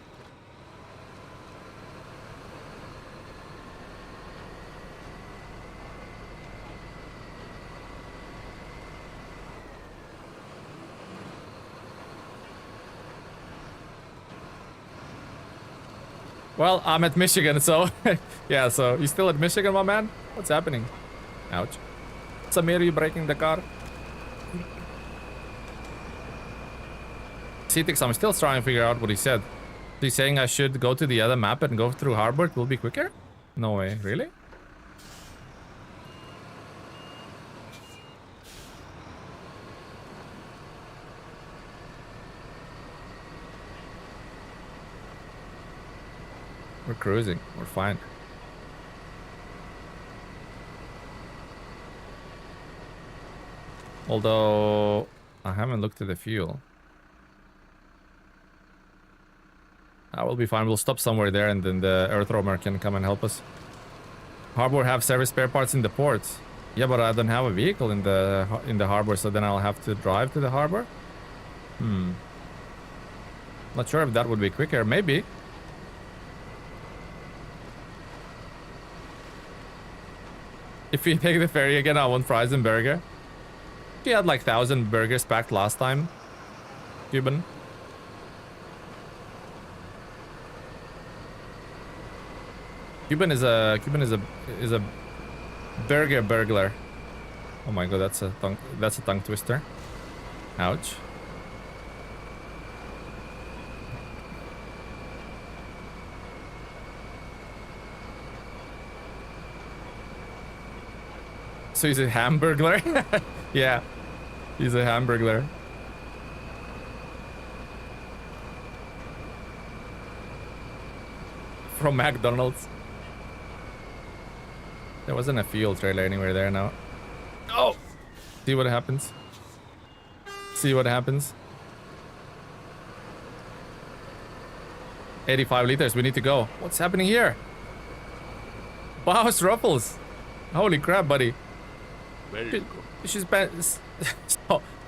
Well, I'm at Michigan, so yeah, so you still at Michigan, my man? What's happening? Ouch. Samir, you breaking the car? Cetix, I'm still trying to figure out what he said. He's saying I should go to the other map and go through harbor. It will be quicker? No way, really? We're cruising, we're fine. Although I haven't looked at the fuel. I will be fine. We'll stop somewhere there and then the earth roamer can come and help us. Harbor have service spare parts in the port. Yeah, but I don't have a vehicle in the harbor, so then I'll have to drive to the harbor. Not sure if that would be quicker. Maybe. If we take the ferry again, I want fries and burger. We had like 1,000 burgers packed last time. Cuban. Cuban is a burger burglar. Oh my god, that's a tongue twister. Ouch. So he's a hamburglar? Yeah, he's a hamburglar. From McDonald's. There wasn't a fuel trailer anywhere there now. Oh! See what happens. See what happens. 85 liters, we need to go. What's happening here? Bows Ruffles. Holy crap, buddy. She's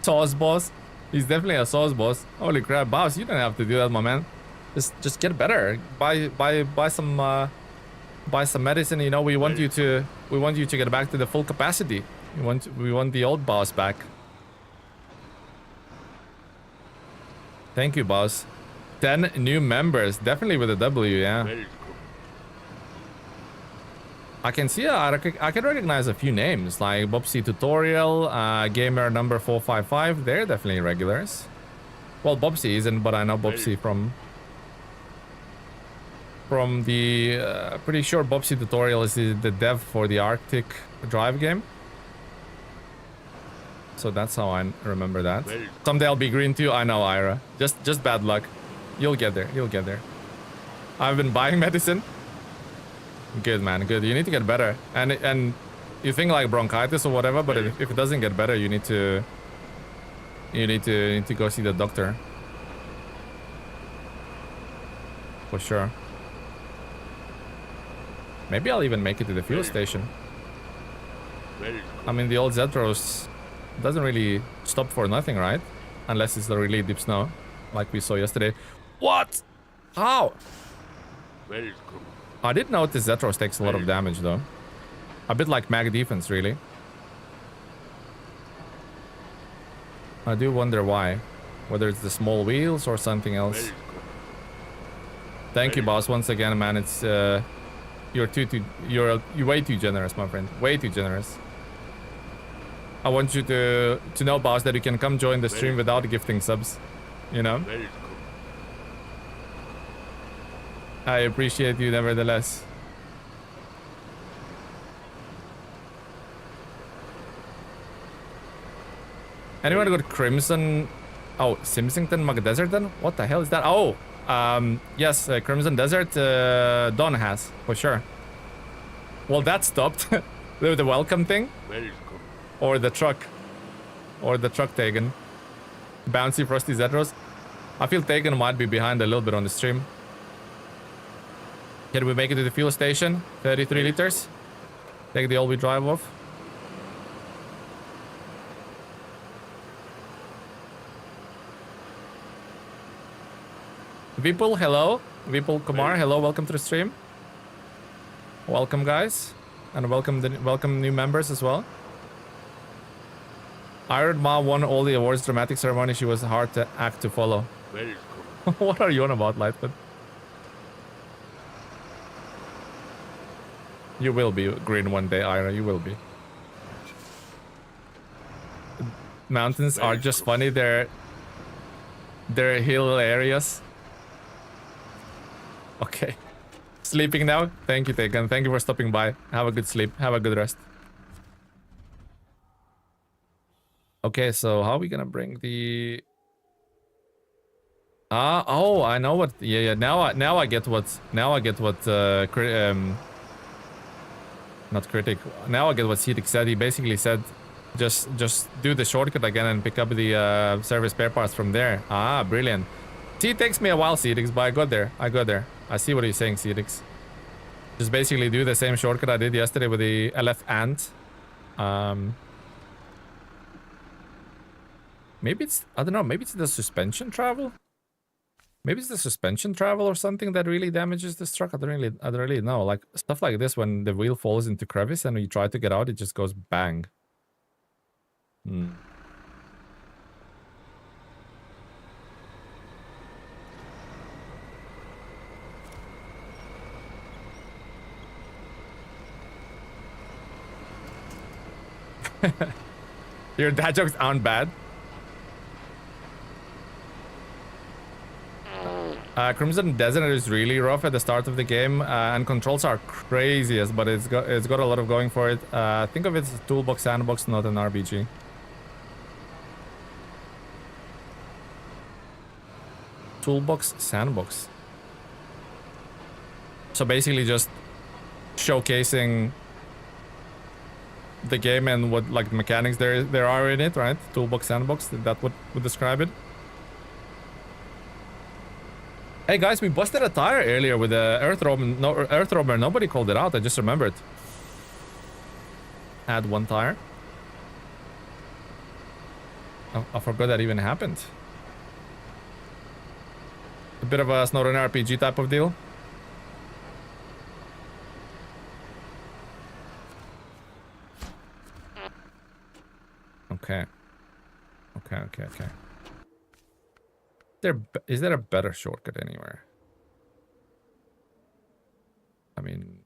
sauce boss. He's definitely a sauce boss. Holy crap, Bows, you don't have to do that, my man. Just get better. Buy some medicine. You know, we want you to get back to the full capacity. We want the old boss back. Thank you, boss. 10 new members, definitely with a W, yeah. I can see, I can recognize a few names, like Bobsy Tutorial, Gamer number 455, they're definitely regulars. Well, Bobsy isn't, but I know Bobsy from the, pretty sure Bobsy Tutorial is the dev for the Arctic Drive game. So that's how I remember that. Someday I'll be green too, I know, Ira. Just bad luck. You'll get there, you'll get there. I've been buying medicine. Good, man, good. You need to get better. And you think like bronchitis or whatever, but if it doesn't get better, you need to go see the doctor. For sure. Maybe I'll even make it to the fuel station. I mean, the old Zetros doesn't really stop for nothing, right? Unless it's the really deep snow, like we saw yesterday. What? How? I did notice Zetros takes a lot of damage, though. A bit like mag defense, really. I do wonder why. Whether it's the small wheels or something else. Thank you, boss, once again, man. It's you're way too generous, my friend. Way too generous. I want you to know, boss, that you can come join the stream without gifting subs. You know? I appreciate you nevertheless. Anyone got Crimson? Oh, Simsington McDeserton? What the hell is that? Oh, yes, Crimson Desert. Don has, for sure. Well, that stopped. The welcome thing? Or the truck. Or the truck taken. Bouncy Frosty Zedros. I feel Taken might be behind a little bit on the stream. Can we make it to the fuel station? 33 liters. Take the all-wheel drive off. Vipul, hello. Vipul Kumar, hello. Welcome to the stream. Welcome, guys, and welcome new members as well. Iron Ma won all the awards. Dramatic ceremony. She was hard to act to follow. What are you on about, Lightfoot? You will be green one day, Ira. You will be. Mountains are just funny. They're hill areas. Okay. Sleeping now? Thank you, Taken. Thank you for stopping by. Have a good sleep. Have a good rest. Okay, so how are we gonna bring the... oh, I know what... Yeah, now I get what... Now I get what... not critic. Now I get what Cetic said. He basically said, just do the shortcut again and pick up the service spare parts from there. Ah, brilliant. See, it takes me a while, Cedix, but I got there. I see what you're saying, Cedix. Just basically do the same shortcut I did yesterday with the LF Ant. Maybe it's... I don't know. Maybe it's the suspension travel? Maybe it's the suspension travel or something that really damages this truck. I don't really know. Like, stuff like this, when the wheel falls into crevice and you try to get out, it just goes bang. Your dad jokes aren't bad. Crimson Desert is really rough at the start of the game, and controls are craziest, but it's got a lot of going for it. Think of it as a toolbox sandbox, not an RPG. Toolbox sandbox. So basically just showcasing the game and what like mechanics there are in it, right? Toolbox sandbox, that would describe it. Hey guys, we busted a tire earlier with the Earth Roamer. Nobody called it out. I just remembered. Add one tire. Oh, I forgot that even happened. A bit of a SnowRunner RPG type of deal. Okay. Is there a better shortcut anywhere? I mean,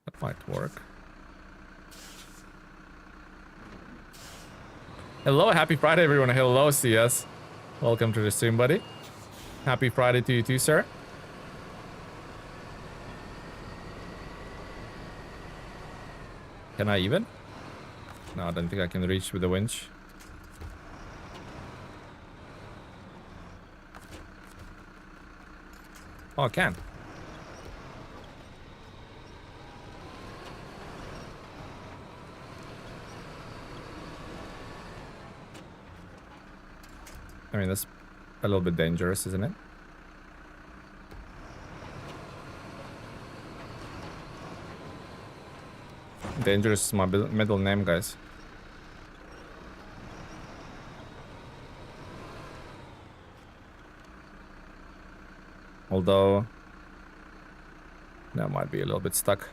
that might work. Hello, happy Friday, everyone. Hello, CS. Welcome to the stream, buddy. Happy Friday to you too, sir. Can I even? No, I don't think I can reach with the winch. Oh, I can. I mean, that's a little bit dangerous, isn't it? Dangerous is my middle name, guys. Although, that might be a little bit stuck.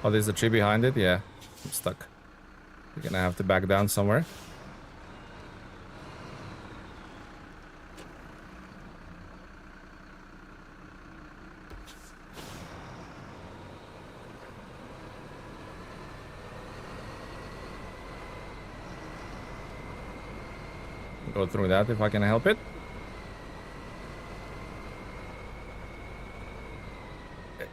Oh, there's a tree behind it? Yeah, I'm stuck. You're gonna have to back down somewhere. Go through that if I can help it.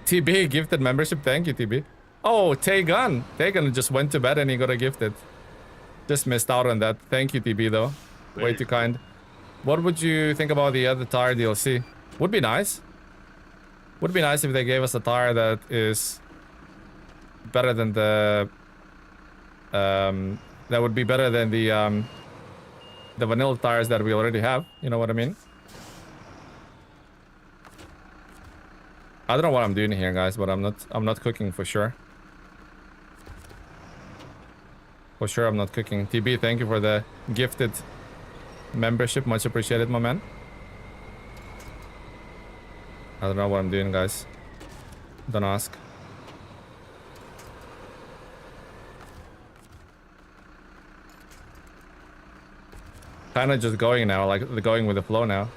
TB gifted membership. Thank you, TB. Oh, Taegun. Taegun just went to bed and he got a gifted. Just missed out on that. Thank you, TB, though. Way too kind. What would you think about the other tire DLC? Would be nice. Would be nice if they gave us a tire that is better than the... that would be better than the vanilla tires that we already have. You know what I mean? I don't know what I'm doing here, guys, but I'm not cooking for sure. For sure, I'm not cooking. TB, thank you for the gifted membership. Much appreciated, my man. I don't know what I'm doing, guys. Don't ask. Kind of just going now, like going with the flow now.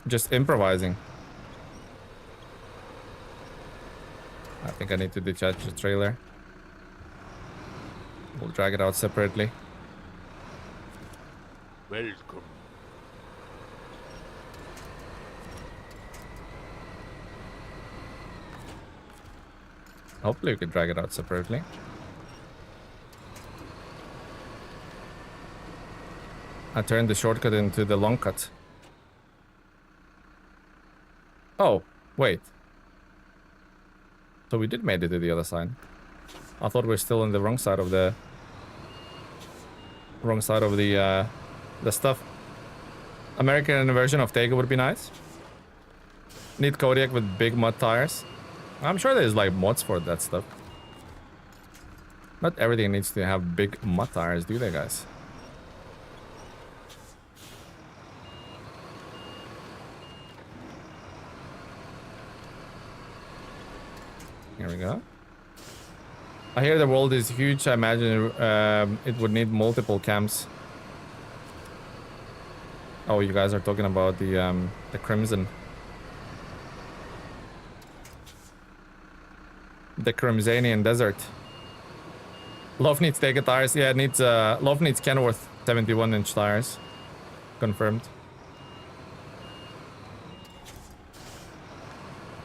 Just improvising. I think I need to detach the trailer. We'll drag it out separately. Welcome. Hopefully we can drag it out separately. I turned the shortcut into the long cut. Oh, wait. So we did made it to the other side. I thought we were still on the wrong side of the... wrong side of the stuff. American version of Tega would be nice. Need Kodiak with big mud tires. I'm sure there's like mods for that stuff. Not everything needs to have big mud tires, do they, guys? Here we go. I hear the world is huge. I imagine it would need multiple camps. Oh, you guys are talking about the Crimson. The Crimsanian Desert. Love needs Tega tires. Yeah, it needs Love needs Kenworth 71-inch tires. Confirmed.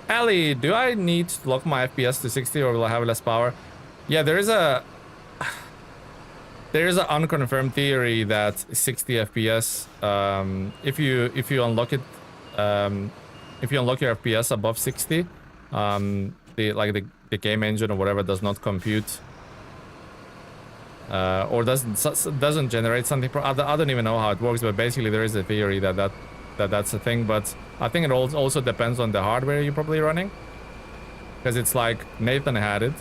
Ali, do I need to lock my FPS to 60 or will I have less power? Yeah, there is an unconfirmed theory that 60 FPS, if you unlock it, if you unlock your FPS above 60, the game engine or whatever does not compute, or doesn't generate something. I don't even know how it works, but basically there is a theory that's a thing. But I think it also depends on the hardware you're probably running, because it's like Nathan had it,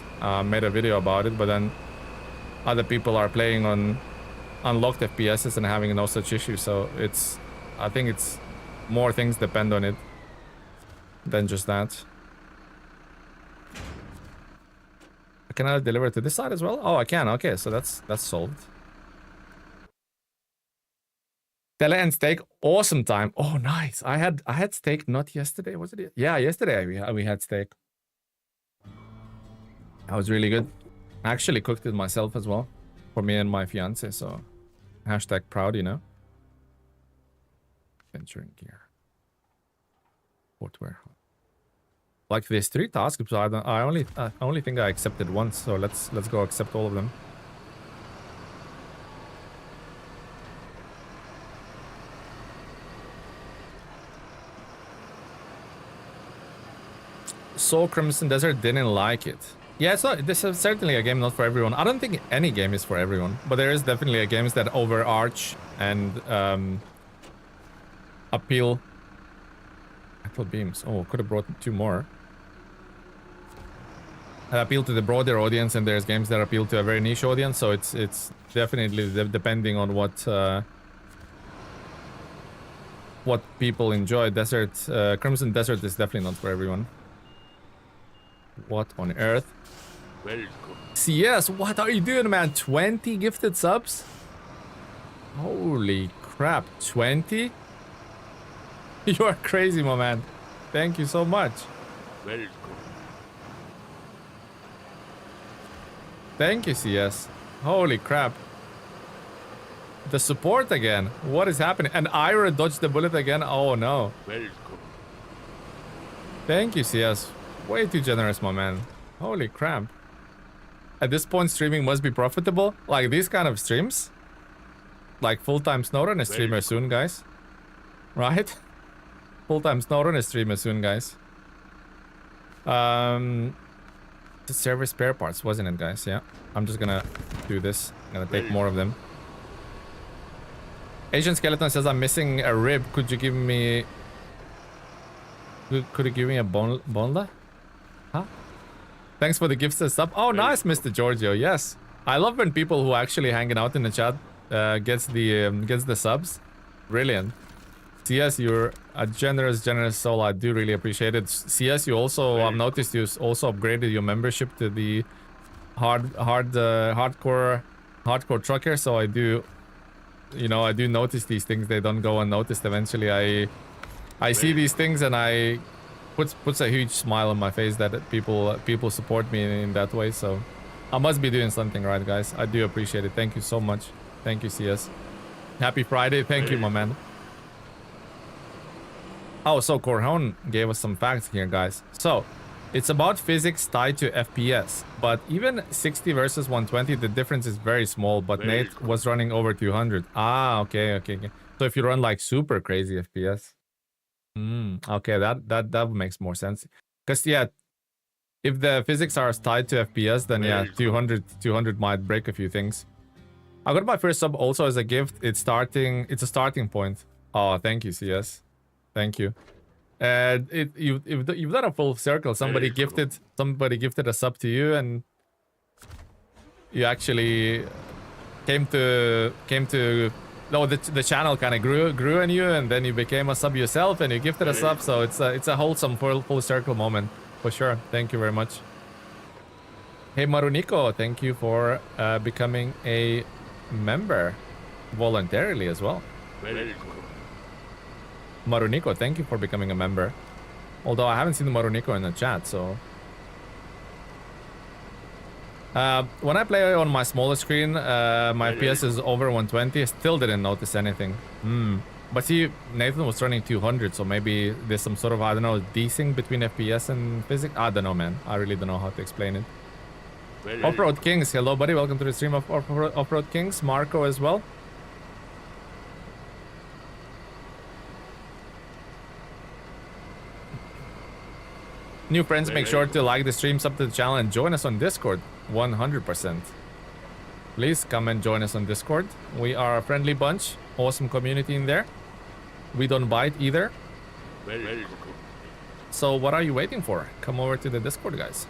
made a video about it, but then other people are playing on unlocked FPSs and having no such issue. So I think it's more things depend on it than just that. Can I deliver to this side as well? Oh, I can. Okay, so that's solved. Tele and steak, awesome time. Oh, nice. I had steak not yesterday, was it? Yeah, yesterday we had steak. That was really good. I actually cooked it myself as well for me and my fiance. So hashtag proud, you know. Venturing gear. Footwear. Like there's 3 tasks, so I only think I accepted once. So let's go accept all of them. So Crimson Desert didn't like it. Yeah, it's not. This is certainly a game not for everyone. I don't think any game is for everyone, but there is definitely a games that overarch and appeal. Apple beams. Oh, could have brought 2 more. Appeal to the broader audience, and there's games that appeal to a very niche audience. So it's definitely depending on what what people enjoy. Desert, Crimson Desert is definitely not for everyone. What on earth? Welcome. CS, what are you doing, man? 20 gifted subs? Holy crap, 20? You are crazy, my man. Thank you so much. Welcome. Thank you, CS. Holy crap. The support again. What is happening? And Ira dodged the bullet again. Oh no. Welcome. Thank you, CS. Way too generous, my man. Holy crap. At this point, streaming must be profitable. Like these kind of streams. Like full-time SnowRunner streamer soon, guys. Right? Full-time SnowRunner streamer soon, guys. The service spare parts, wasn't it, guys? Yeah. I'm just gonna do this. I'm gonna take more of them. Asian Skeleton says I'm missing a rib. Could you give me... Could you give me a bonla? Huh? Thanks for the gifts and stuff. Oh, nice, Mr. Giorgio. Yes. I love when people who actually hanging out in the chat gets the subs. Brilliant. CS, you're a generous soul. I do really appreciate it. CS, you also, I've noticed you also upgraded your membership to the hardcore trucker. So I do, you know, I do notice these things. They don't go unnoticed. Eventually, I see these things and I puts a huge smile on my face that people support me in that way. So I must be doing something right, guys. I do appreciate it. Thank you so much. Thank you, CS. Happy Friday. Thank you, my man. Oh, so Corhon gave us some facts here, guys. So, it's about physics tied to FPS, but even 60 versus 120, the difference is very small, but Nate was running over 200. Ah, okay. So if you run like super crazy FPS. Okay, that makes more sense. Because, yeah, if the physics are tied to FPS, then yeah, 200 might break a few things. I got my first sub also as a gift. It's a starting point. Oh, thank you, CS. Thank you. You've done a full circle. Somebody gifted a sub to you, and you actually came to. No, the channel kind of grew in you, and then you became a sub yourself, and you gifted a sub. So it's a wholesome full circle moment for sure. Thank you very much. Hey Maruniko, thank you for becoming a member voluntarily as well. Maruniko, thank you for becoming a member. Although I haven't seen Maruniko in the chat, so... when I play on my smaller screen, my FPS is over 120. I still didn't notice anything. But see, Nathan was running 200, so maybe there's some sort of, I don't know, desync between FPS and physics. I don't know, man. I really don't know how to explain it. Off-Road Kings, hello, buddy. Welcome to the stream of Off-Road Kings. Marco as well. New friends, make sure to like the stream, sub to the channel, and join us on Discord. 100%. Please come and join us on Discord. We are a friendly bunch. Awesome community in there. We don't bite either. So what are you waiting for? Come over to the Discord, guys.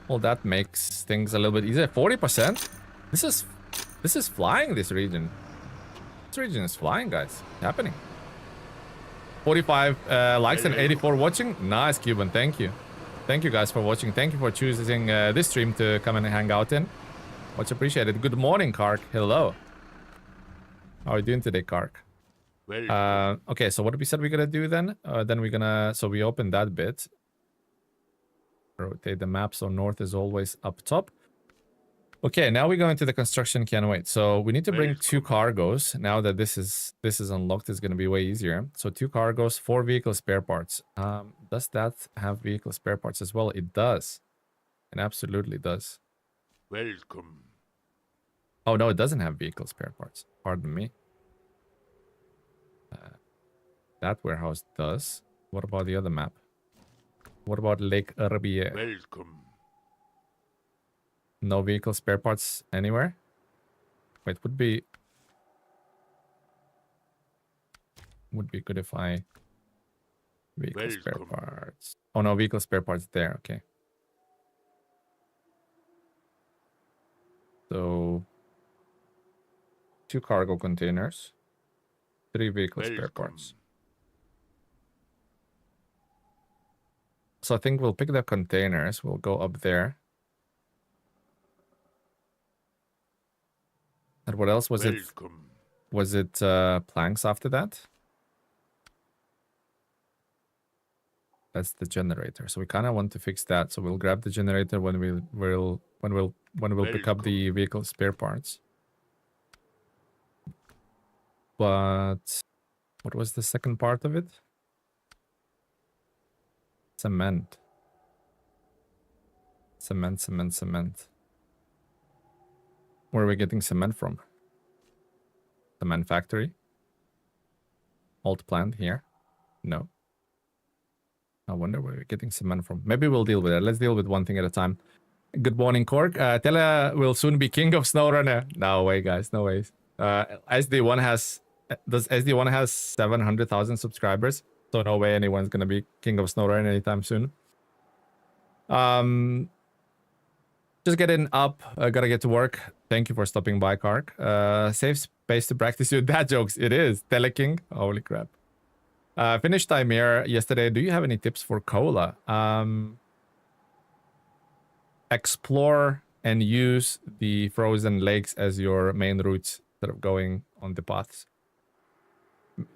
Well, that makes things a little bit easier. 40%? This is flying, this region. This region is flying, guys. It's happening. 45 likes and 84 watching. Nice, Cuban. Thank you. Thank you, guys, for watching. Thank you for choosing this stream to come and hang out in. Much appreciated. Good morning, Kark. Hello. How are you doing today, Kark? Okay, so what we said we're gonna do then? Then we're gonna... So we open that bit. Rotate the map so north is always up top. Okay, now we go into the construction can wait. So we need to bring 2 cargos. Now that this is unlocked, it's going to be way easier. So 2 cargos, 4 vehicle spare parts. Does that have vehicle spare parts as well? It does. It absolutely does. Welcome. Oh, no, it doesn't have vehicle spare parts. Pardon me. That warehouse does. What about the other map? What about Lake Herbier? Welcome. No vehicle spare parts anywhere? Wait, would be good if I... Vehicle spare parts. Oh no, vehicle spare parts there, okay. So 2 cargo containers, 3 vehicle spare parts. So I think we'll pick the containers. We'll go up there. And what else was it? Was it planks after that? That's the generator. So we kind of want to fix that. So we'll grab the generator when we'll pick up the vehicle spare parts. But what was the second part of it? Cement. Cement. Where are we getting cement from? Cement factory? Old plant here? No. I wonder where we're getting cement from. Maybe we'll deal with it. Let's deal with one thing at a time. Good morning, Cork. Tele will soon be king of SnowRunner. No way, guys. No ways. SD1 has... Does SD1 has 700,000 subscribers? So no way anyone's gonna be king of SnowRunner anytime soon. Just getting up. Gotta get to work. Thank you for stopping by, Kark. Safe space to practice your dad jokes. It is. Teleking. Holy crap. Finished Timir yesterday. Do you have any tips for cola? Explore and use the frozen lakes as your main routes instead of going on the paths.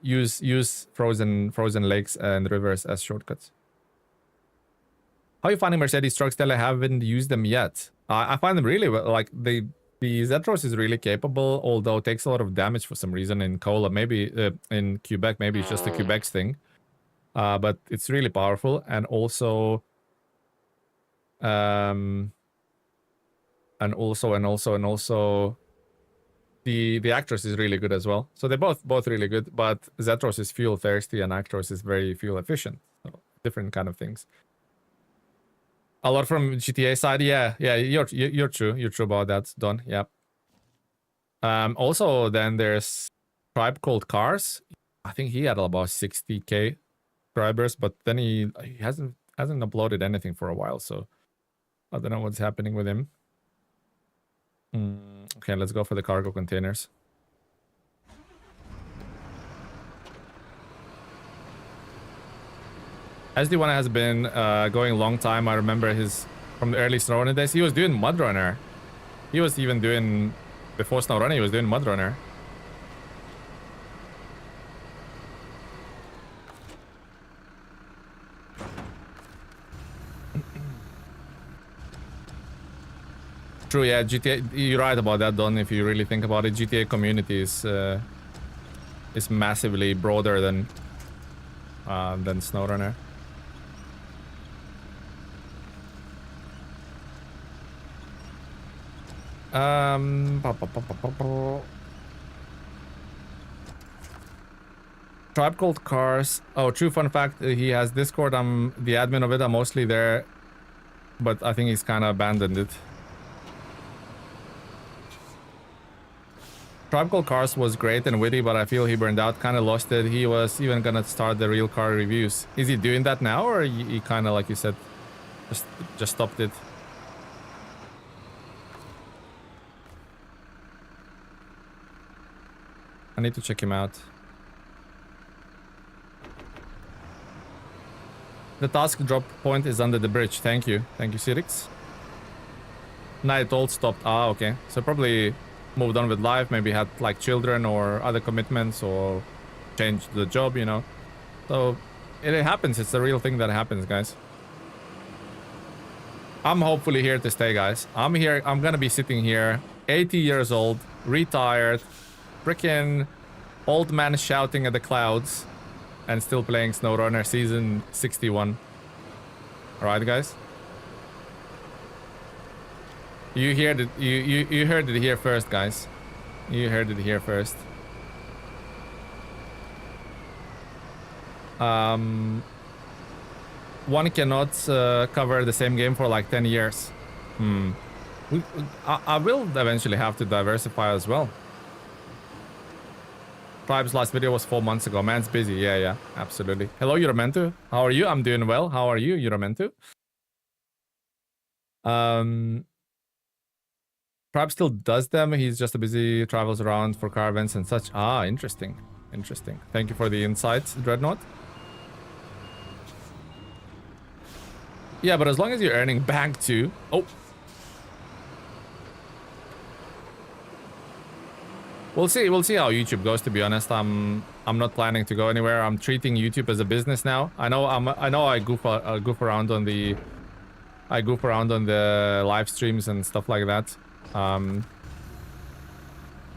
Use frozen lakes and rivers as shortcuts. How are you finding Mercedes trucks? Tell I haven't used them yet. I find them really well. Like the Zetros is really capable, although it takes a lot of damage for some reason in Cola. Maybe in Quebec, maybe it's just a Quebec thing. But it's really powerful, and also the Actros is really good as well. So they're both really good, but Zetros is fuel thirsty and Actros is very fuel efficient. So different kind of things. A lot from GTA side, yeah, you're true. You're true about that, Don. Yeah. Also, then there's Tribe called Cars. I think he had about 60k subscribers, but then he hasn't uploaded anything for a while, so I don't know what's happening with him. Okay, let's go for the cargo containers. SD1 has been going a long time. I remember from the early SnowRunner days. He was doing MudRunner. He was even doing, before SnowRunner, he was doing MudRunner. True, yeah, GTA, you're right about that, Don, if you really think about it. GTA community is massively broader than SnowRunner. Tribe called Cars. Oh, true fun fact, he has Discord. I'm the admin of it. I'm mostly there, but I think he's kind of abandoned it. Tribe called Cars was great and witty, but I feel he burned out, kind of lost it. He was even gonna start the real car reviews. Is he doing that now, or he kind of, like you said, just stopped it? I need to check him out. The task drop point is under the bridge. Thank you. Thank you, Sirix. Night all stopped. Ah, okay. So probably moved on with life. Maybe had like children or other commitments or changed the job, you know. So it happens. It's a real thing that happens, guys. I'm hopefully here to stay, guys. I'm here. I'm gonna be sitting here, 80 years old, retired, freaking old man shouting at the clouds, and still playing SnowRunner season 61. Alright, guys? You heard it. You heard it here first, guys. You heard it here first. One cannot cover the same game for like 10 years. I will eventually have to diversify as well. Tribe's last video was 4 months ago. Man's busy. Yeah, absolutely. Hello, Euromentu. How are you? I'm doing well. How are you, Euromentu? Tribe still does them. He's just a busy, travels around for car events and such. Ah, interesting. Interesting. Thank you for the insights, Dreadnought. Yeah, but as long as you're earning bank too. Oh. We'll see how YouTube goes, to be honest. I'm not planning to go anywhere. I'm treating YouTube as a business now. I know I goof around on the live streams and stuff like that.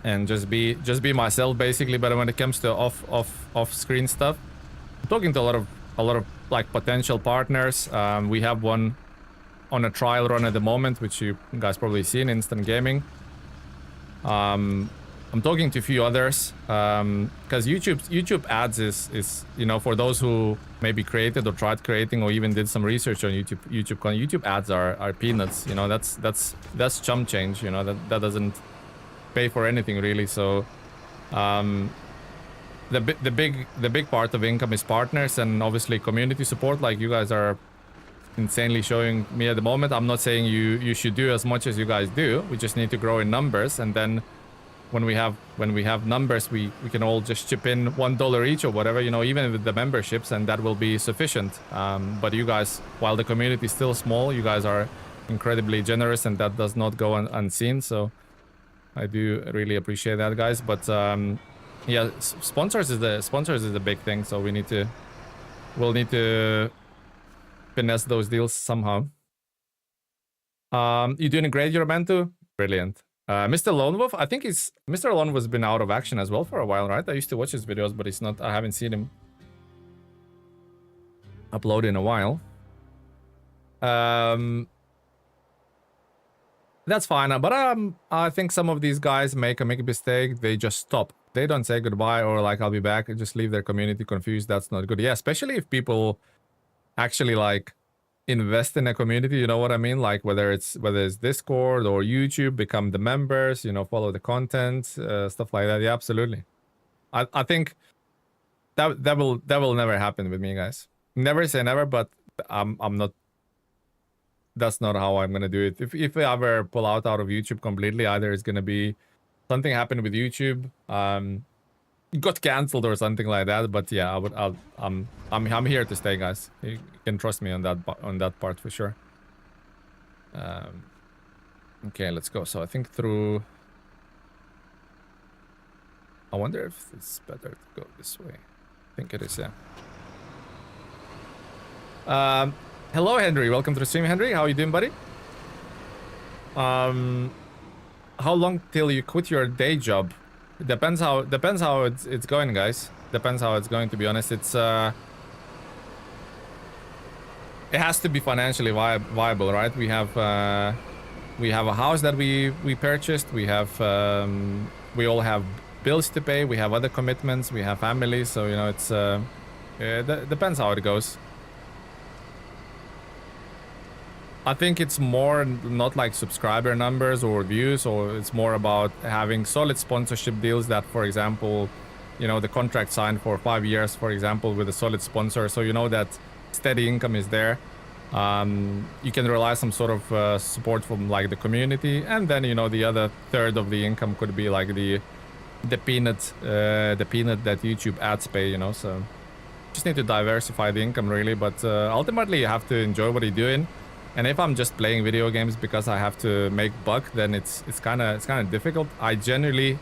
And just be myself basically, but when it comes to off screen stuff, I'm talking to a lot of like potential partners. We have one on a trial run at the moment, which you guys probably seen, Instant Gaming. I'm talking to a few others, because YouTube ads is, you know, for those who maybe created or tried creating or even did some research on YouTube ads are peanuts. You know, that's chump change. You know, that doesn't pay for anything really. So the big part of income is partners and obviously community support, like you guys are insanely showing me at the moment. I'm not saying you should do as much as you guys do. We just need to grow in numbers, and then when we have numbers, we can all just chip in $1 each or whatever, you know, even with the memberships, and that will be sufficient. But you guys, while the community is still small, you guys are incredibly generous, and that does not go unseen. So I do really appreciate that, guys. But yeah, sponsors is the big thing. So we'll need to finesse those deals somehow. You doing great, Euromantu? Brilliant. Mr. Lone Wolf, I think Mr. Lone Wolf's been out of action as well for a while, right? I used to watch his videos, but I haven't seen him upload in a while. That's fine, but I think some of these guys make a mistake. They just stop. They don't say goodbye or like I'll be back and just leave their community confused. That's not good. Yeah, especially if people actually like invest in a community, you know what I mean? Like whether it's Discord or YouTube, become the members, you know, follow the content, stuff like that. Yeah, absolutely. I think that will never happen with me, guys. Never say never, but I'm not. That's not how I'm gonna do it. If I ever pull out of YouTube completely, either it's gonna be something happened with YouTube, it got cancelled or something like that. But yeah, I'm here to stay, guys. You can trust me on that part for sure. Okay, let's go. So I think through. I wonder if it's better to go this way. I think it is, yeah. Hello, Henry. Welcome to the stream, Henry. How are you doing, buddy? How long till you quit your day job? It depends how it's going, guys. Depends how it's going, to be honest. It has to be financially viable, right? We have a house that we purchased. We all have bills to pay. We have other commitments. We have families. So, you know, it depends how it goes. I think it's more not like subscriber numbers or views, or it's more about having solid sponsorship deals that, for example, you know, the contract signed for 5 years, for example, with a solid sponsor. So you know that steady income is there. You can rely some sort of support from like the community, and then, you know, the other third of the income could be like the peanut that YouTube ads pay, you know. So just need to diversify the income really, but ultimately you have to enjoy what you're doing. And if I'm just playing video games because I have to make buck, then it's kind of difficult. I genuinely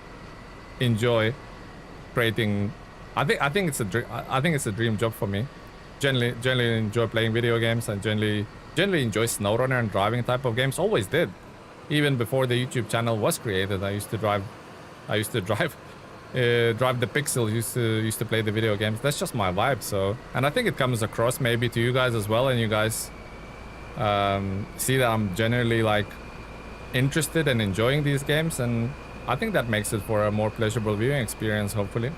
enjoy creating. I think it's a dream job for me. Generally enjoy playing video games, and generally enjoy SnowRunner and driving type of games. Always did, even before the YouTube channel was created. I used to drive the Pixel. Used to play the video games. That's just my vibe. So, and I think it comes across maybe to you guys as well, and you guys see that I'm generally like interested and enjoying these games, and I think that makes it for a more pleasurable viewing experience, hopefully.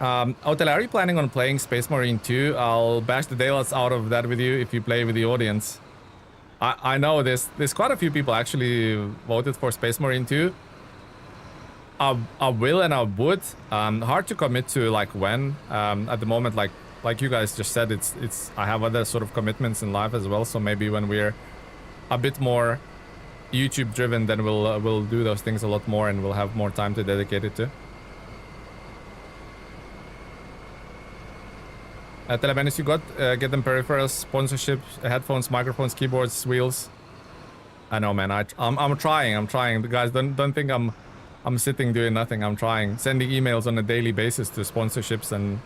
Otel, are you planning on playing Space Marine 2? I'll bash the daylights out of that with you if you play with the audience. I know there's quite a few people actually voted for Space Marine 2. I will and I would. Hard to commit to like when. At the moment, like like you guys just said, it's I have other sort of commitments in life as well. So maybe when we're a bit more YouTube driven, then we'll do those things a lot more, and we'll have more time to dedicate it to. Televenis, you got get them peripherals, sponsorships, headphones, microphones, keyboards, wheels. I know, man. I'm trying. I'm trying. The guys, don't think I'm sitting doing nothing. I'm trying. Sending emails on a daily basis to sponsorships, and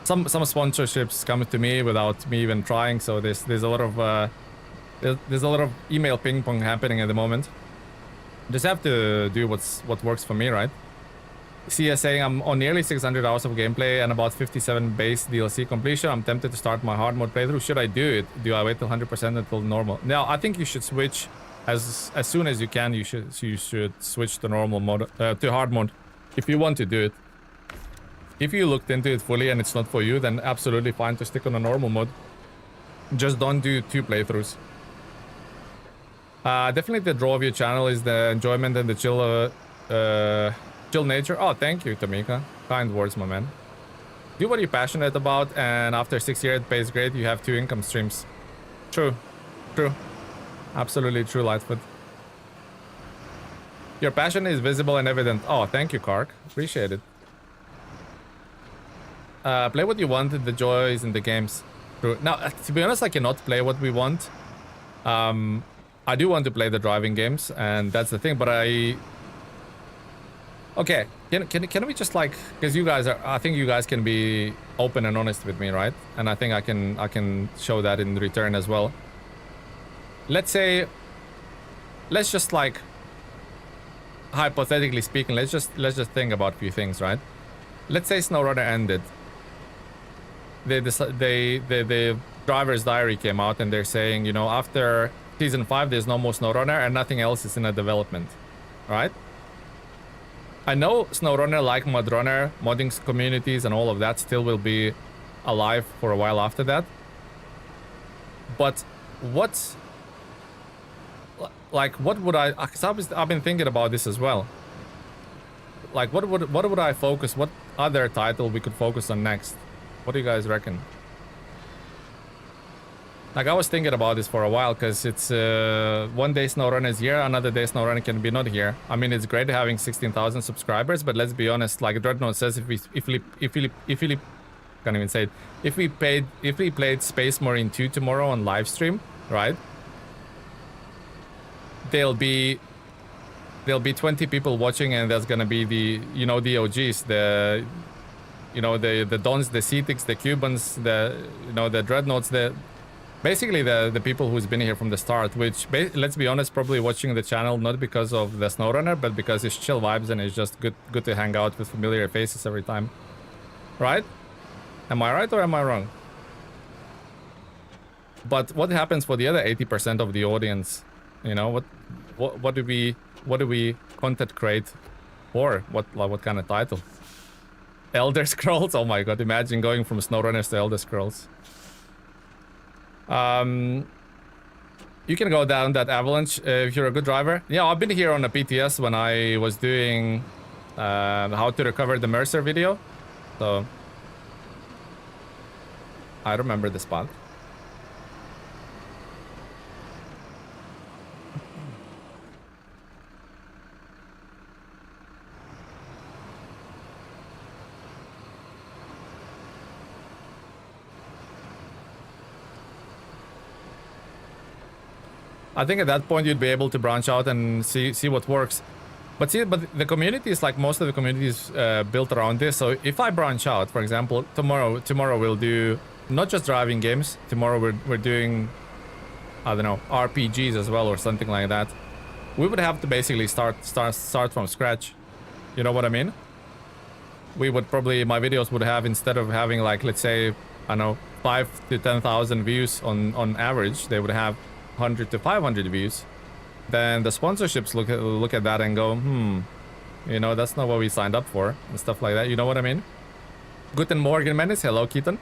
some sponsorships come to me without me even trying. So there's a lot of there's a lot of email ping pong happening at the moment. Just have to do what works for me, right? Sia saying I'm on nearly 600 hours of gameplay and about 57 base DLC completion. I'm tempted to start my hard mode playthrough. Should I do it? Do I wait till 100% until normal? Now I think you should switch as soon as you can. You should switch to normal mode to hard mode if you want to do it. If you looked into it fully and it's not for you, then absolutely fine to stick on a normal mode. Just don't do 2 playthroughs. Definitely the draw of your channel is the enjoyment and the chill nature. Oh, thank you, Tamika. Kind words, my man. Do what you're passionate about, and after 6 years, it pays great. You have 2 income streams. True. True. Absolutely true, Lightfoot. Your passion is visible and evident. Oh, thank you, Kark. Appreciate it. Play what you want. The joy is in the games. True. Now, to be honest, I cannot play what we want. I do want to play the driving games, and that's the thing, but okay, can we just like, because you guys are, I think you guys can be open and honest with me, right? And I think I can show that in return as well. Let's say, let's just like, hypothetically speaking, let's just think about a few things, right? Let's say SnowRunner ended. The driver's diary came out, and they're saying, you know, after season 5 there's no more SnowRunner and nothing else is in a development, right? I know SnowRunner, like MudRunner, modding communities and all of that still will be alive for a while after that. But what would I, because I've been thinking about this as well. Like what would I focus, what other title we could focus on next? What do you guys reckon? Like, I was thinking about this for a while, because it's one day SnowRunner is here, another day SnowRunner can be not here. I mean, it's great having 16,000 subscribers, but let's be honest, like Dreadnought says, if we can't even say it, if we played Space Marine 2 tomorrow on live stream, right? There'll be 20 people watching, and there's gonna be the, you know, the OGs, the, you know, the Dons, the Cetics, the Cubans, the, you know, the Dreadnoughts, basically the people who's been here from the start, which, let's be honest, probably watching the channel not because of the SnowRunner, but because it's chill vibes and it's just good to hang out with familiar faces every time. Right? Am I right or am I wrong? But what happens for the other 80% of the audience? You know, what do we content create for? What kind of title? Elder Scrolls? Oh my god, imagine going from SnowRunners to Elder Scrolls. You can go down that avalanche if you're a good driver. Yeah, I've been here on a PTS when I was doing how to recover the Mercer video. So I remember the spot. I think at that point you'd be able to branch out and see what works. But the community is like, most of the community is built around this. So if I branch out, for example, tomorrow we'll do not just driving games. Tomorrow we're doing, I don't know, RPGs as well or something like that. We would have to basically start from scratch. You know what I mean? We would probably, my videos would have, instead of having like, let's say, I don't know, 5 to 10,000 views on average, they would have 100 to 500 views. Then the sponsorships look at that and go, you know, that's not what we signed up for, and stuff like that. You know what I mean? Guten Morgen, Menace. Hello, Keaton.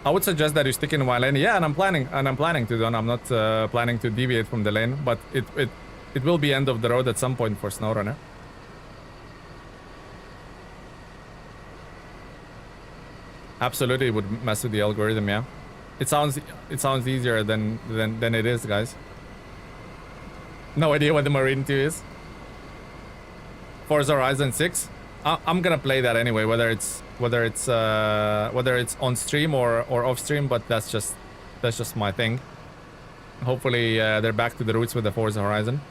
I would suggest that you stick in one lane. Yeah, and I'm planning to do. I'm not planning to deviate from the lane, but it will be end of the road at some point for SnowRunner. Absolutely, it would mess with the algorithm. Yeah, it sounds easier than it is, guys. No idea what the Marine 2 is. Forza Horizon 6. I'm gonna play that anyway, whether it's on stream or off stream. But that's just my thing. Hopefully they're back to the roots with the Forza Horizon.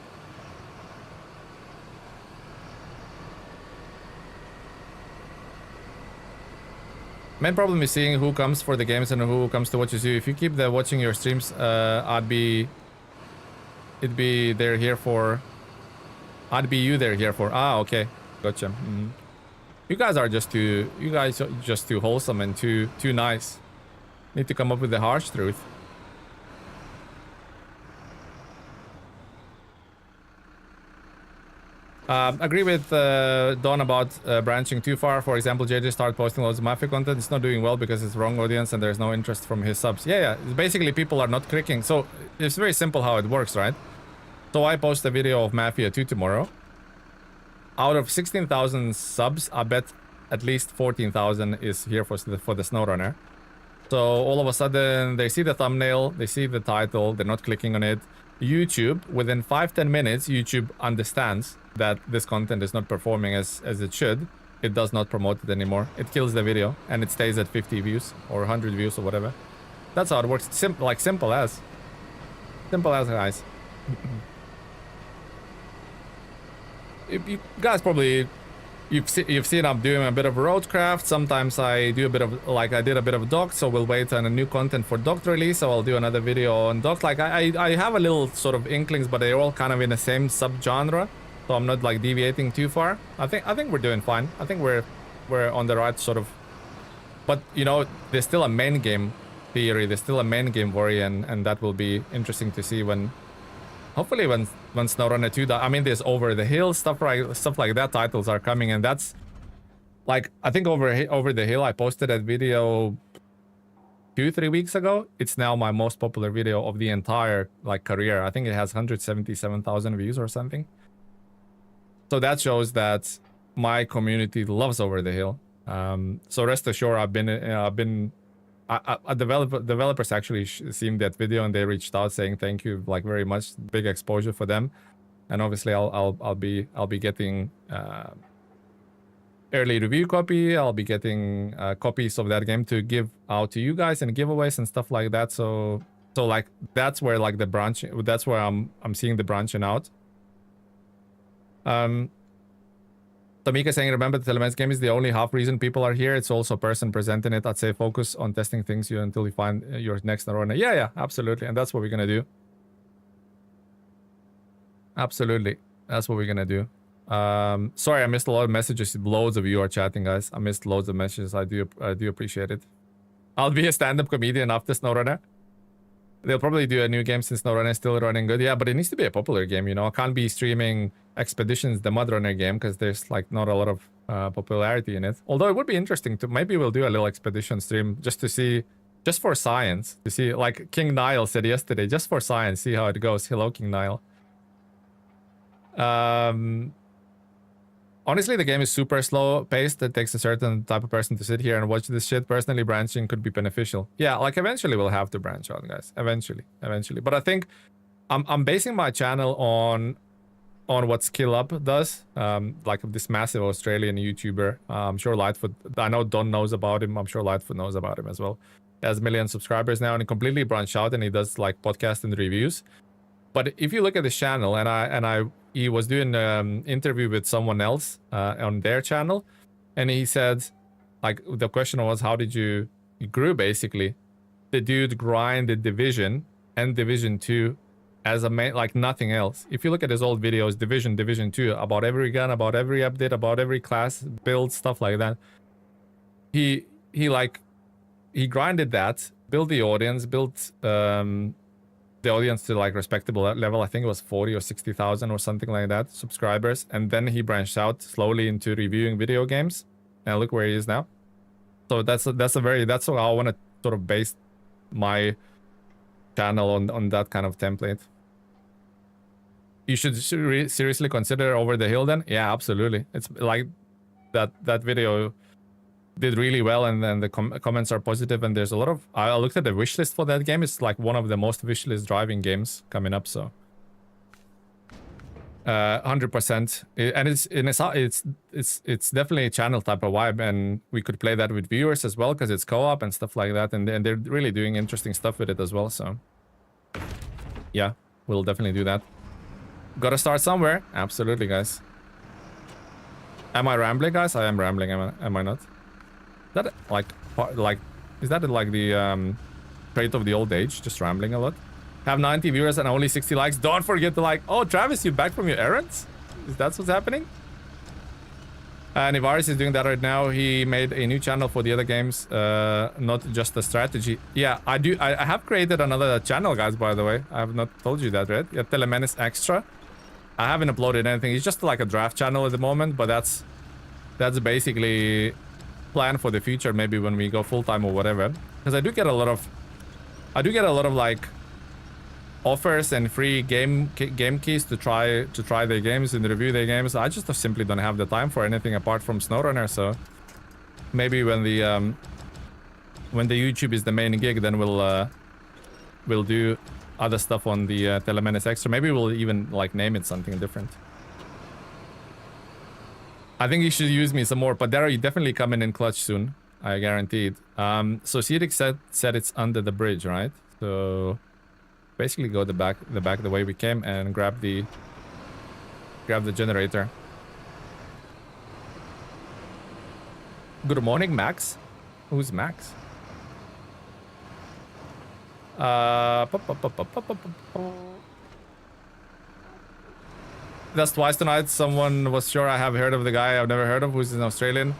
Main problem is seeing who comes for the games and who comes to watch you. If you keep watching your streams, it'd be they're here for. I'd be you they're here for. Ah, okay, gotcha. Mm-hmm. You guys are just too wholesome and too nice. Need to come up with the harsh truth. Agree with Don about branching too far. For example, JJ started posting loads of Mafia content. It's not doing well because it's wrong audience and there's no interest from his subs. Yeah. It's basically, people are not clicking. So it's very simple how it works, right? So I post a video of Mafia 2 tomorrow. Out of 16,000 subs, I bet at least 14,000 is here for the SnowRunner. So all of a sudden, they see the thumbnail, they see the title, they're not clicking on it. YouTube, within 5-10 minutes, YouTube understands that this content is not performing as it should. It does not promote it anymore. It kills the video and it stays at 50 views or 100 views or whatever. That's how it works. Simple as guys. You guys probably you've seen I'm doing a bit of roadcraft. Sometimes I do a bit of I did a bit of docked, so we'll wait on a new content for docked release. So I'll do another video on docked. I have a little sort of inklings, but they're all kind of in the same subgenre. So I'm not deviating too far. I think we're doing fine. I think we're on the right sort of. But you know, there's still a main game theory. There's still a main game worry, and that will be interesting to see when. Hopefully when SnowRunner 2, I mean, there's Over the Hill, stuff like that, titles are coming, and that's I think Over the Hill, I posted that video 2-3 weeks ago. It's now my most popular video of the entire career. I think it has 177,000 views or something. So that shows that my community loves Over the Hill. So rest assured, developers actually seen that video and they reached out saying thank you very much. Big exposure for them, and obviously I'll be getting early review copy. I'll be getting copies of that game to give out to you guys and giveaways and stuff like that. So that's where the branch. That's where I'm seeing the branching out. Tamika saying, remember the Telemens game is the only half reason people are here. It's also a person presenting it. I'd say focus on testing things until you find your next SnowRunner. Yeah, absolutely. And that's what we're going to do. Absolutely. That's what we're going to do. Sorry, I missed a lot of messages. Loads of you are chatting, guys. I missed loads of messages. I do appreciate it. I'll be a stand-up comedian after SnowRunner. They'll probably do a new game since SnowRunner is still running good. Yeah, but it needs to be a popular game, you know. I can't be streaming Expeditions, the Mudrunner game, because there's not a lot of popularity in it. Although it would be interesting to, maybe we'll do a little Expedition stream just to see, just for science, to see, like King Nile said yesterday, just for science, see how it goes. Hello, King Nile. Honestly, the game is super slow paced. It takes a certain type of person to sit here and watch this shit. Personally, branching could be beneficial. Yeah, eventually we'll have to branch out, guys. Eventually. But I think I'm basing my channel on what Skill Up does. This massive Australian YouTuber. I'm sure Lightfoot. I know Don knows about him. I'm sure Lightfoot knows about him as well. He has 1 million subscribers now, and he completely branched out, and he does podcast and reviews. But if you look at his channel, he was doing an interview with someone else on their channel, and he said, the question was, how did you grew, basically. The dude grinded Division and Division 2 as a main, nothing else. If you look at his old videos, Division 2, about every gun, about every update, about every class build, stuff like that. He grinded that, built the audience, built the audience to respectable level. I think it was 40 or 60,000 or something like that subscribers, and then he branched out slowly into reviewing video games, and look where he is now. So that's how I want to sort of base my channel on that kind of template. You should seriously consider Over the Hill then. Yeah, absolutely. It's like that video did really well, and then the comments are positive, and there's a lot of... I looked at the wishlist for that game. It's like one of the most wishlist driving games coming up, so 100%. And it's definitely a channel type of vibe, and we could play that with viewers as well because it's co-op and stuff like that, and they're really doing interesting stuff with it as well. So yeah, we'll definitely do that. Gotta start somewhere. Absolutely, guys. Am I rambling, guys? I am rambling. Am I not? Is that is that like the trait of the old age? Just rambling a lot. Have 90 viewers and only 60 likes. Don't forget to like. Oh, Travis, you back from your errands? Is that what's happening? And Ivaris is doing that right now. He made a new channel for the other games, not just the strategy. Yeah, I do. I have created another channel, guys, by the way. I have not told you that, right? Yeah, Telemenace Extra. I haven't uploaded anything. It's just like a draft channel at the moment, but that's basically plan for the future, maybe when we go full-time or whatever. Because I do get a lot of like offers and free game keys to try their games and review their games. I just simply don't have the time for anything apart from SnowRunner. So maybe when the YouTube is the main gig, then we'll do other stuff on the Telemenace Extra. Maybe we'll even like name it something different. I think you should use me some more. Pedro, you definitely coming in clutch soon. I guarantee it. So Cedic said it's under the bridge, right? So basically go the back the way we came and grab the generator. Good morning, Max. Who's Max? That's twice tonight. Someone was sure I have heard of the guy I've never heard of, who's an Australian.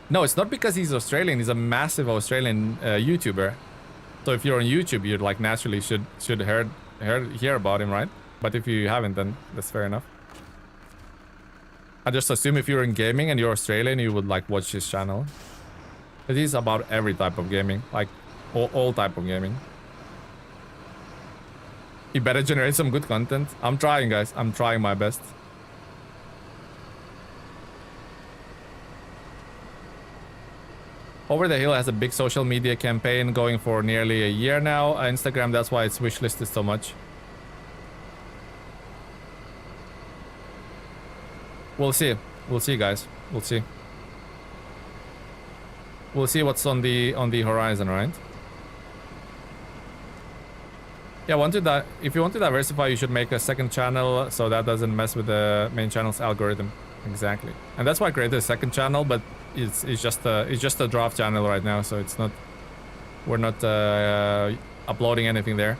No, it's not because he's Australian. He's a massive Australian YouTuber. So if you're on YouTube, you like naturally should hear about him, right? But if you haven't, then that's fair enough. I just assume if you're in gaming and you're Australian, you would like watch his channel. It is about every type of gaming, like all type of gaming. You better generate some good content. I'm trying, guys. I'm trying my best. Over the Hill has a big social media campaign going for nearly a year now. Instagram, that's why it's wishlisted so much. We'll see. We'll see, guys. We'll see. We'll see what's on the horizon, right? Yeah, if you want to diversify, you should make a second channel so that doesn't mess with the main channel's algorithm. Exactly. And that's why I created a second channel, but it's just a draft channel right now, so it's not, we're not uploading anything there.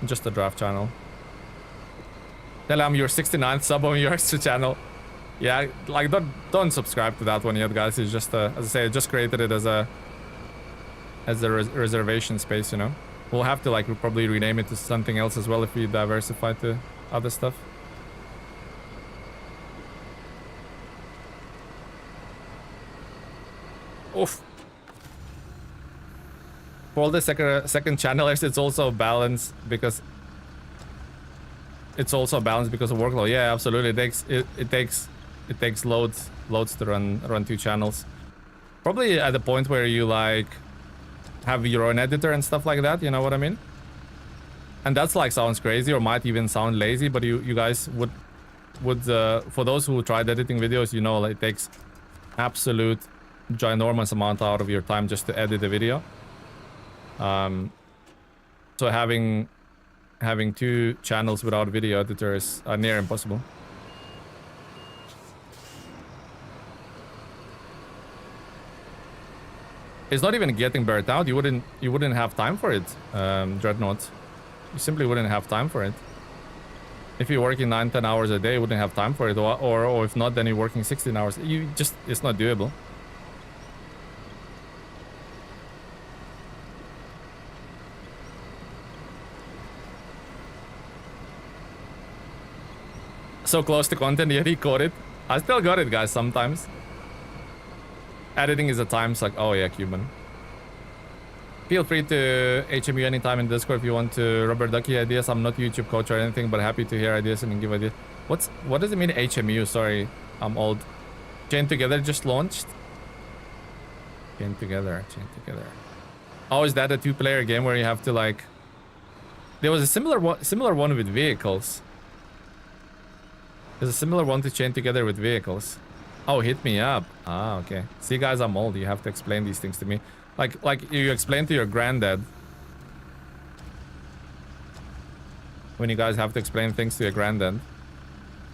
Just a draft channel. Tell him your 69th sub on your extra channel. Yeah, like don't subscribe to that one yet, guys. It's just as I say, I just created it as a reservation space, you know. We'll have to like probably rename it to something else as well if we diversify to other stuff. Oof. For all the second channelers, it's also balanced because of workload. Yeah, absolutely. It takes loads to run two channels. Probably at the point where you like have your own editor and stuff like that, you know what I mean? And that's like sounds crazy or might even sound lazy, but you guys would for those who tried editing videos, you know, like, it takes absolute ginormous amount out of your time just to edit a video. So having two channels without video editors are near impossible. It's not even getting burnt out. You wouldn't have time for it, Dreadnought. You simply wouldn't have time for it. If you're working 9-10 hours a day, you wouldn't have time for it, or if not, then you're working 16 hours. It's not doable. So close to content, yet he caught it. I still got it, guys, sometimes. Editing is at times like, oh yeah, Cuban. Feel free to HMU anytime in Discord if you want to rubber ducky ideas. I'm not YouTube coach or anything, but happy to hear ideas and give ideas. What does it mean HMU? Sorry, I'm old. Chain Together just launched. Chain Together. Oh, is that a 2-player game where you have to like? There was a similar one with vehicles. There's a similar one to Chain Together with vehicles. Oh, hit me up. Ah, okay. See, guys, I'm old. You have to explain these things to me. Like you explain to your granddad. When you guys have to explain things to your granddad.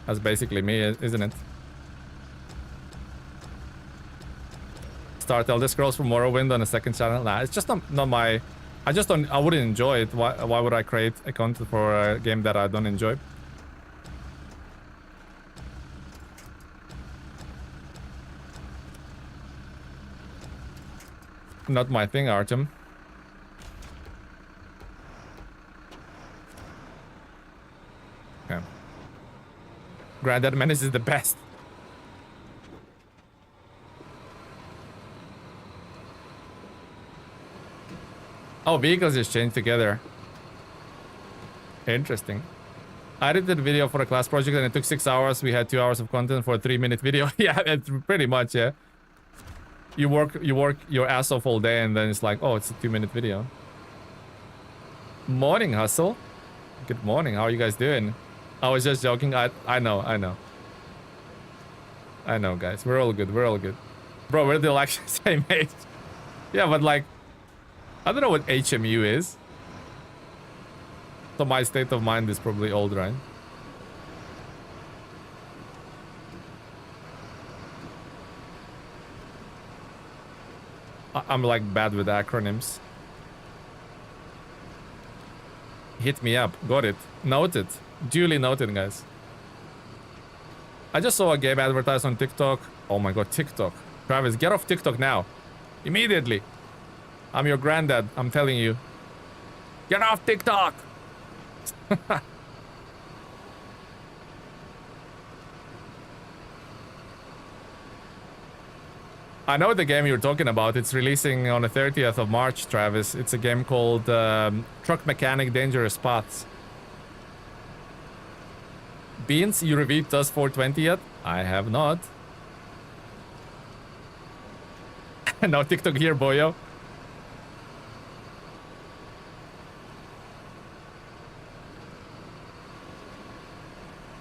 That's basically me, isn't it? Start Elder Scrolls for Morrowind on a second channel. Nah, it's just not my... I wouldn't enjoy it. Why would I create a content for a game that I don't enjoy? Not my thing, Artem. Okay. Granddad Menace is the best. Oh, vehicles is changed together. Interesting. I did the video for a class project and it took 6 hours. We had 2 hours of content for a 3-minute video. Yeah, it's pretty much, yeah. You work your ass off all day and then it's like, oh, it's a 2-minute video. Morning, Hustle. Good morning. How are you guys doing? I was just joking. I know, guys. We're all good. Bro, we're the like same age. Yeah, but like, I don't know what HMU is. So my state of mind is probably old, right? I'm like bad with acronyms. Hit me up. Got it. Noted. Duly noted, guys. I just saw a game advertised on TikTok. Oh my god, TikTok. Travis, get off TikTok now. Immediately. I'm your granddad. I'm telling you. Get off TikTok. I know the game you're talking about. It's releasing on the 30th of March, Travis. It's a game called Truck Mechanic Dangerous Paths. Beans, you reviewed TUS 420 yet? I have not. No TikTok here, boyo.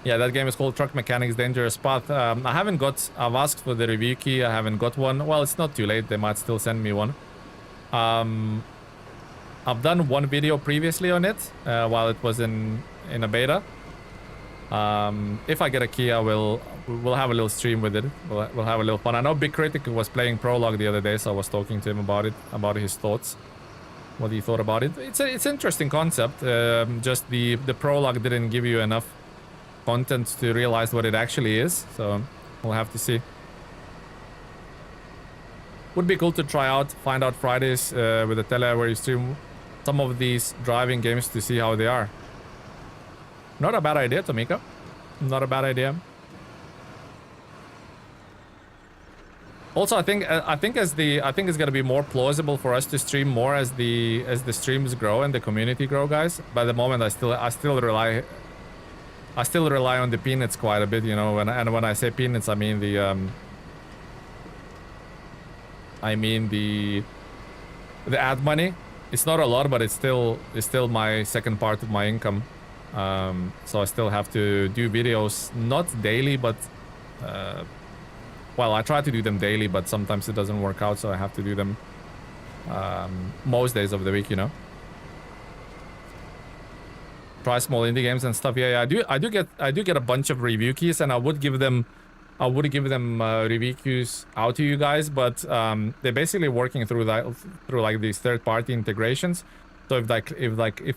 Yeah, that game is called Truck Mechanics Dangerous Path. I've asked for the review key. I haven't got one. Well, it's not too late. They might still send me one. I've done one video previously on it while it was in a beta. If I get a key, we'll have a little stream with it. We'll have a little fun. I know Big Critic was playing Prologue the other day, so I was talking to him about it, about his thoughts, what he thought about it. It's an interesting concept. Just the Prologue didn't give you enough content to realize what it actually is, so we'll have to see. Would be cool to try out, find out Fridays with the tele where you stream some of these driving games to see how they are. Not a bad idea, Tomika. Not a bad idea. Also, I think it's gonna be more plausible for us to stream more as the streams grow and the community grow, guys. By the moment, I still rely on the peanuts quite a bit, you know. And when I say peanuts, I mean the ad money. It's not a lot, but it's still my second part of my income. So I still have to do videos, not daily, but well, I try to do them daily, but sometimes it doesn't work out, so I have to do them most days of the week, you know. Try small indie games and stuff. Yeah, I do get a bunch of review keys, and I would give them review keys out to you guys, but they're basically working through like these third-party integrations. So if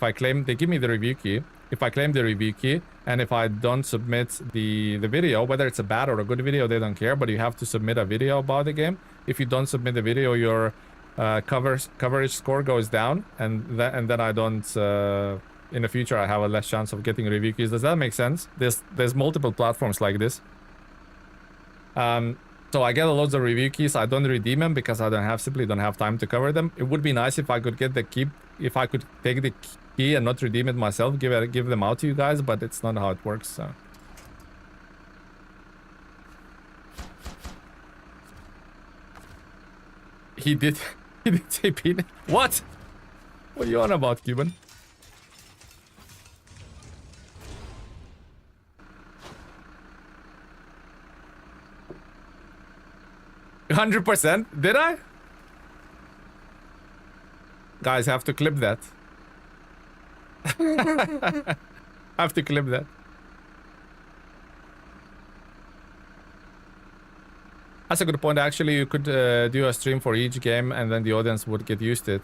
I claim, they give me the review key. If I claim the review key, and if I don't submit the video, whether it's a bad or a good video, they don't care, but you have to submit a video about the game. If you don't submit the video, your coverage score goes down, and then I don't in the future I have a less chance of getting review keys. Does that make sense? There's multiple platforms like this. So I get loads of review keys. I don't redeem them because I simply don't have time to cover them. It would be nice if I could get the key, if I could take the key and not redeem it myself, give them out to you guys, but it's not how it works. So he did say peanut. What? What are you on about, Cuban? %? Did I? Guys, have to clip that. Have to clip that. That's a good point. Actually, you could do a stream for each game and then the audience would get used to it.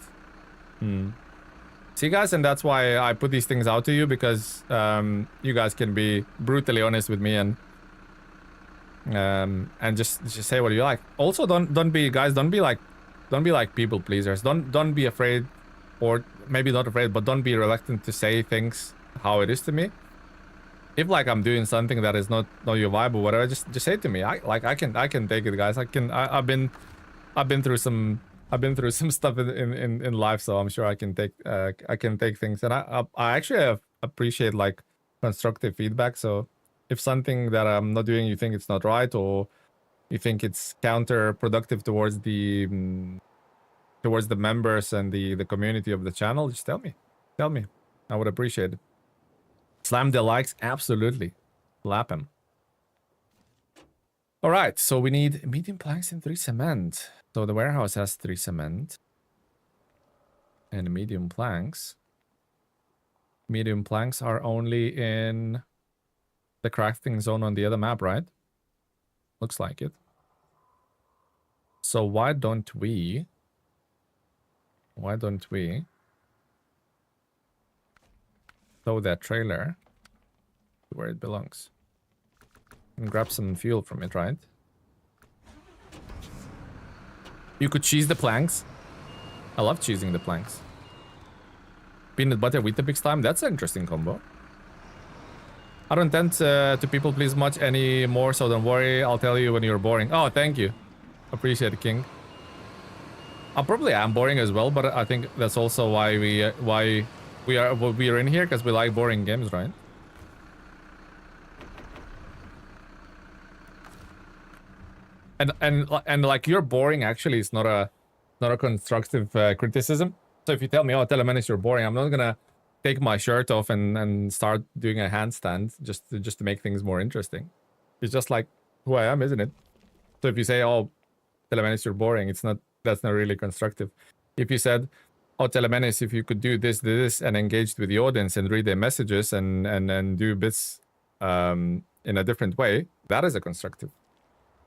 See, guys, and that's why I put these things out to you, because you guys can be brutally honest with me and just say what you like. Also, don't be like people pleasers. Don't be afraid, or maybe not afraid, but don't be reluctant to say things how it is to me. If like I'm doing something that is not your vibe or whatever, just say it to me. I can take it, guys. I've been through some stuff in life, so I'm sure I can take things, and I actually appreciate like constructive feedback. So if something that I'm not doing, you think it's not right, or you think it's counterproductive towards the members and the community of the channel, just tell me. I would appreciate it. Slam the likes, absolutely. Lap them. All right, so we need medium planks and 3 cement. So the warehouse has 3 cement and medium planks. Medium planks are only in the crafting zone on the other map, right? Looks like it. So why don't we tow that trailer to where it belongs and grab some fuel from it, right? You could cheese the planks. I love cheesing the planks. Peanut butter with the big slime. That's an interesting combo. I don't tend to people please much anymore, so don't worry. I'll tell you when you're boring. Oh, thank you. Appreciate it, King. I probably am boring as well, but I think that's also why we are in here, because we like boring games, right? And like, you're boring actually is not a constructive criticism. So if you tell me, oh, Telemenis, you're boring, I'm not gonna take my shirt off and start doing a handstand just to make things more interesting. It's just like who I am, isn't it? So if you say, oh, Telemenis, you're boring, that's not really constructive. If you said, oh, Telemenis, if you could do this, and engage with the audience and read their messages and do bits in a different way, that is a constructive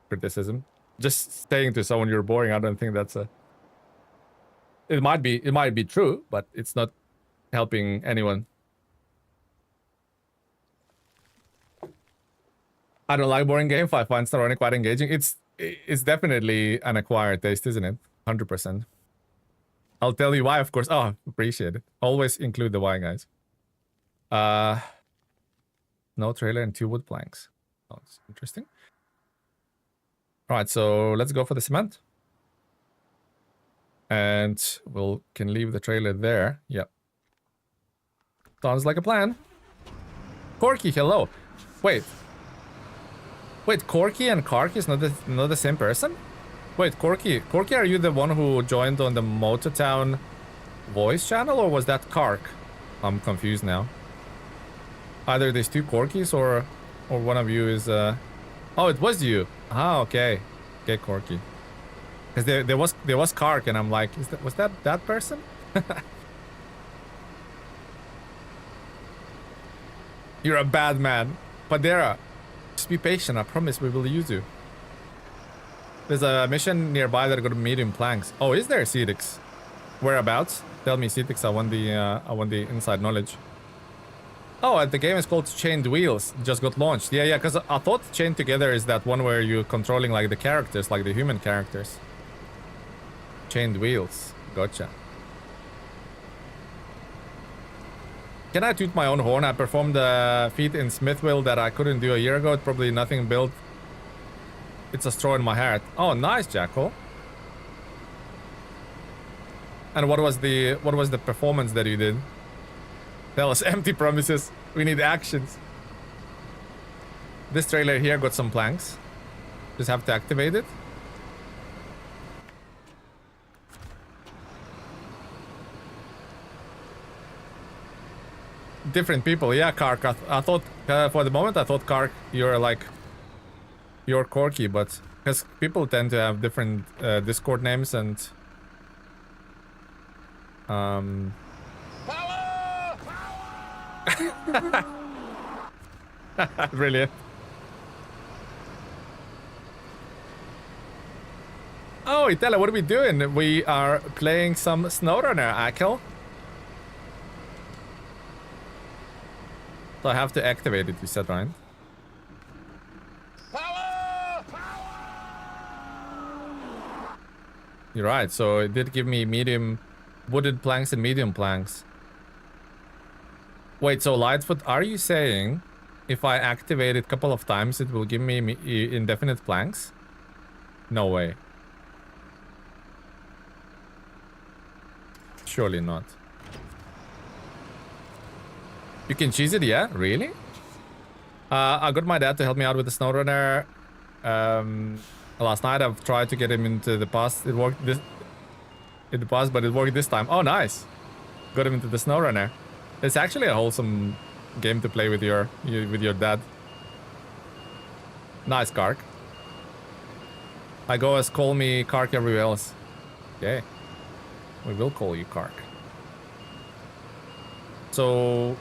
criticism. Just saying to someone you're boring, I don't think that's a... It might be true, but it's not helping anyone. I don't like boring games. I find SnowRunner quite engaging. It's definitely an acquired taste, isn't it? 100%. I'll tell you why, of course. Oh, appreciate it. Always include the why, guys. No trailer and 2 wood planks. Sounds interesting. All right, so let's go for the cement. And can leave the trailer there. Yep. Sounds like a plan. Corky, hello. Wait, Corky and Kark is not the same person? Wait, Corky, are you the one who joined on the Motortown voice channel, or was that Kark? I'm confused now. Either there's 2 Corkys or one of you is Oh, it was you. Ah, okay. Okay, Corky. Because there was Kark, and I'm like, was that person? You're a bad man. Padera, just be patient. I promise we will use you. There's a mission nearby that got medium planks. Oh, is there, Cedix? Whereabouts? Tell me, Cedix. I want the inside knowledge. Oh, the game is called Chained Wheels. Just got launched. Yeah, because I thought Chained Together is that one where you're controlling like the characters, like the human characters. Chained Wheels. Gotcha. Can I toot my own horn? I performed a feat in Smithville that I couldn't do a year ago. It's probably nothing built It's a straw in my heart. Oh, nice, Jackal. And what was the performance that you did? Tell us. Empty promises. We need actions. This trailer here got some planks. Just have to activate it. Different people. Yeah, Kark. I thought for the moment I thought Kark you're like you're Corky, but because people tend to have different Discord names and brilliant. Oh, Itala, what are we doing? We are playing some SnowRunner, Akel. So I have to activate it, you said, right? You're right, so it did give me medium wooded planks and medium planks. Wait, so Lightfoot, are you saying if I activate it a couple of times it will give me indefinite planks? No way. Surely not. You can cheese it, yeah? Really? I got my dad to help me out with the SnowRunner. Last night I've tried to get him into the past. It worked in the past, but it worked this time. Oh, nice. Got him into the SnowRunner. It's actually a wholesome game to play with your dad. Nice, Kark. I go as call me Kark everywhere else. Okay. We will call you Kark. So...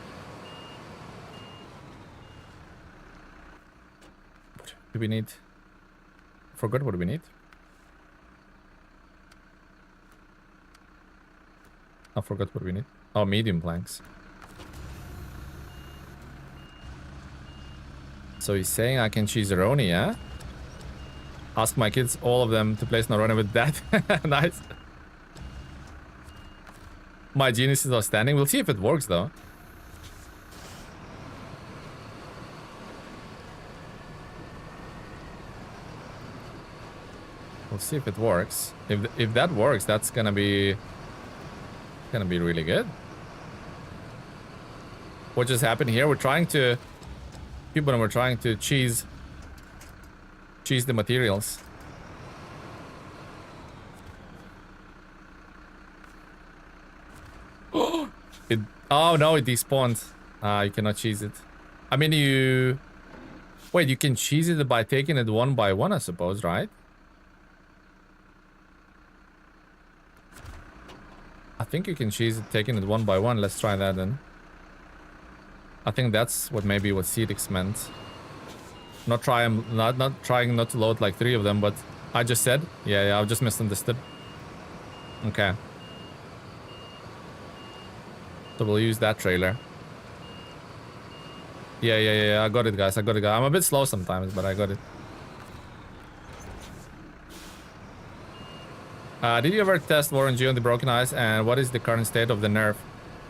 what do we need? Forgot what we need. I forgot what we need. Oh, medium planks. So he's saying I can choose Roni, yeah? Ask my kids, all of them, to play SnowRunner with that. Nice. My genius is outstanding. We'll see if it works, though. We'll see if it works. If that works, that's gonna be really good. What just happened here? We're trying to cheese the materials. Oh no, it despawned. You cannot cheese it. I mean, wait, you can cheese it by taking it one by one, I suppose, right? I think you can cheese it taking it one by one. Let's try that then. I think that's what Cedix meant. Not trying not to load like 3 of them, but I just said, yeah, I just misunderstood. Okay. So we'll use that trailer. Yeah, I got it, guys. I'm a bit slow sometimes, but I got it. Did you ever test Warren G on the broken eyes, and what is the current state of the nerf?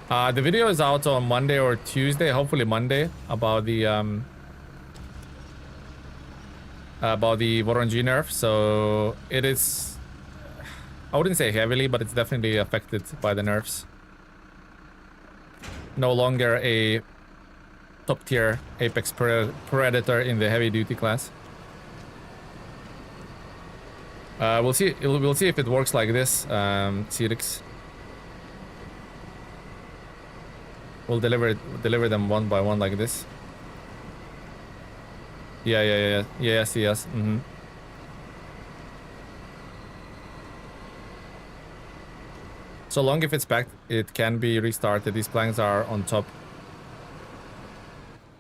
The video is out on Monday or Tuesday, hopefully Monday, about the Warren G nerf. So it is, I wouldn't say heavily, but it's definitely affected by the nerfs. No longer a top tier Apex Predator in the heavy duty class. We'll see. We'll see if it works like this, Cedix. We'll deliver them one by one like this. Yeah. Yes. Mm-hmm. So long if it's packed, it can be restarted. These planks are on top.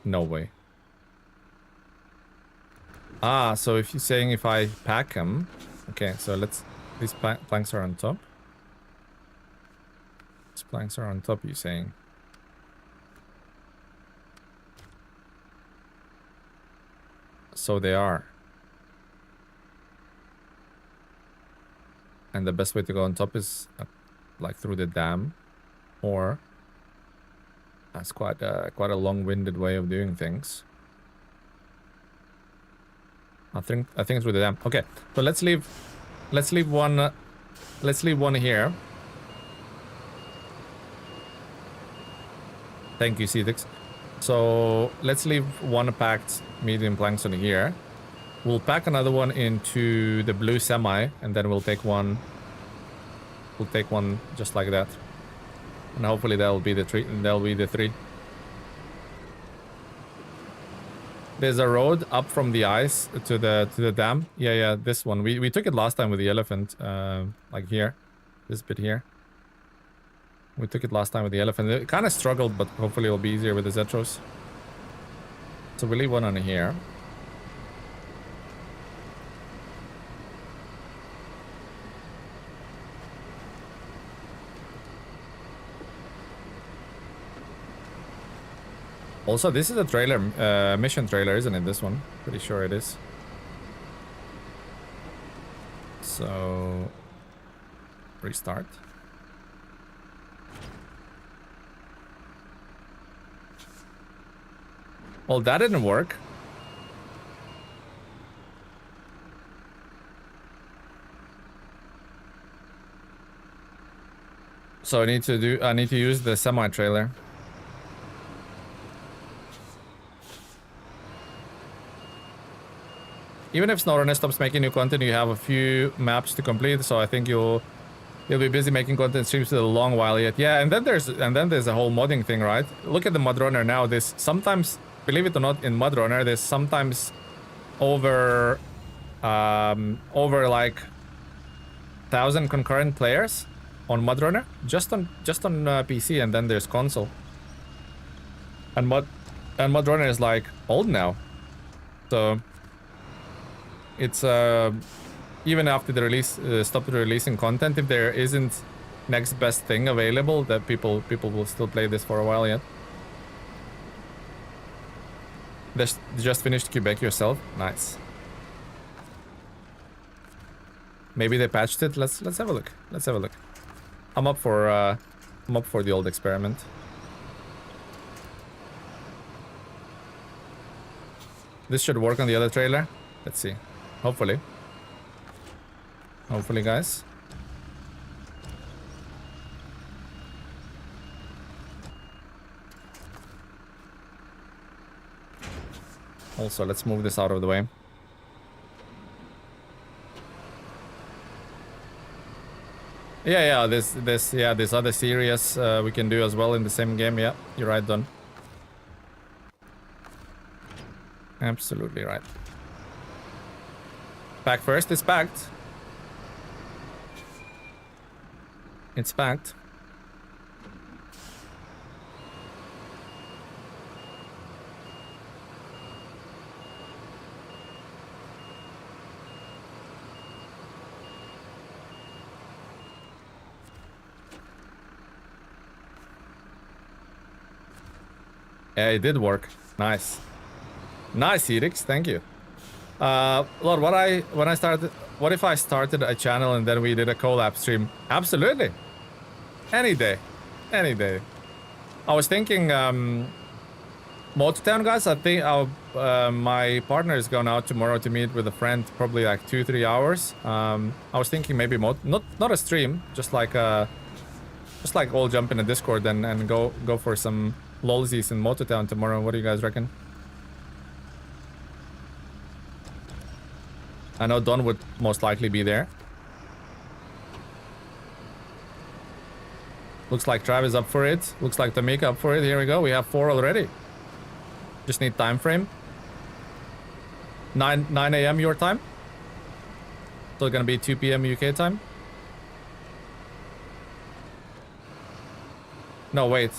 No way. Ah, so if you're saying if I pack them, okay. So these planks are on top. These planks are on top. You're saying. So they are. And the best way to go on top is like through the dam, or that's quite a long-winded way of doing things. I think through the dam. Okay, so let's leave one. Let's leave one here. Thank you, Cedix. So let's leave one packed medium plankton here. We'll pack another one into the blue semi, and then we'll take one. We'll take one just like that, and hopefully that'll be the three. That'll be the three. There's a road up from the ice to the dam. Yeah, this one. We took it last time with the elephant. Like here, this bit here. We took it last time with the elephant. It kind of struggled, but hopefully it'll be easier with the Zetros. So we'll leave one on here. Also, this is a trailer, mission trailer, isn't it? This one. Pretty sure it is. So, restart. Well, that didn't work. So I need to use the semi trailer. Even if SnowRunner stops making new content, you have a few maps to complete, so I think you'll be busy making content streams for a long while yet. Yeah, and then there's a whole modding thing, right? Look at the MudRunner now. There's sometimes, believe it or not, in MudRunner, there's sometimes over like 1,000 concurrent players on MudRunner, just on PC, and then there's console. And MudRunner is like old now, so. It's even after the release, stopped releasing content, if there isn't next best thing available, that people will still play this for a while yet. Just finished Quebec yourself? Nice. Maybe they patched it. Let's have a look. Let's have a look. I'm up for the old experiment. This should work on the other trailer. Let's see. Hopefully. Hopefully, guys. Also, let's move this out of the way. Yeah, this other series we can do as well in the same game. Yeah, you're right, Don. Absolutely right. Pack first, it's packed. It's packed. Yeah, it did work. Nice. Nice, Edix, thank you. Lord, what if I started a channel and then we did a collab stream? Absolutely. Any day. Any day. I was thinking, Motortown, guys, I think my partner is going out tomorrow to meet with a friend, probably like 2-3 hours. I was thinking maybe not a stream, just like all jump in a Discord and go for some lolsies in Motortown tomorrow. What do you guys reckon? I know Don would most likely be there. Looks like Travis up for it. Looks like Tamika up for it. Here we go. We have 4 already. Just need time frame. 9 a.m. your time. So it's gonna be 2 p.m. UK time. No, wait.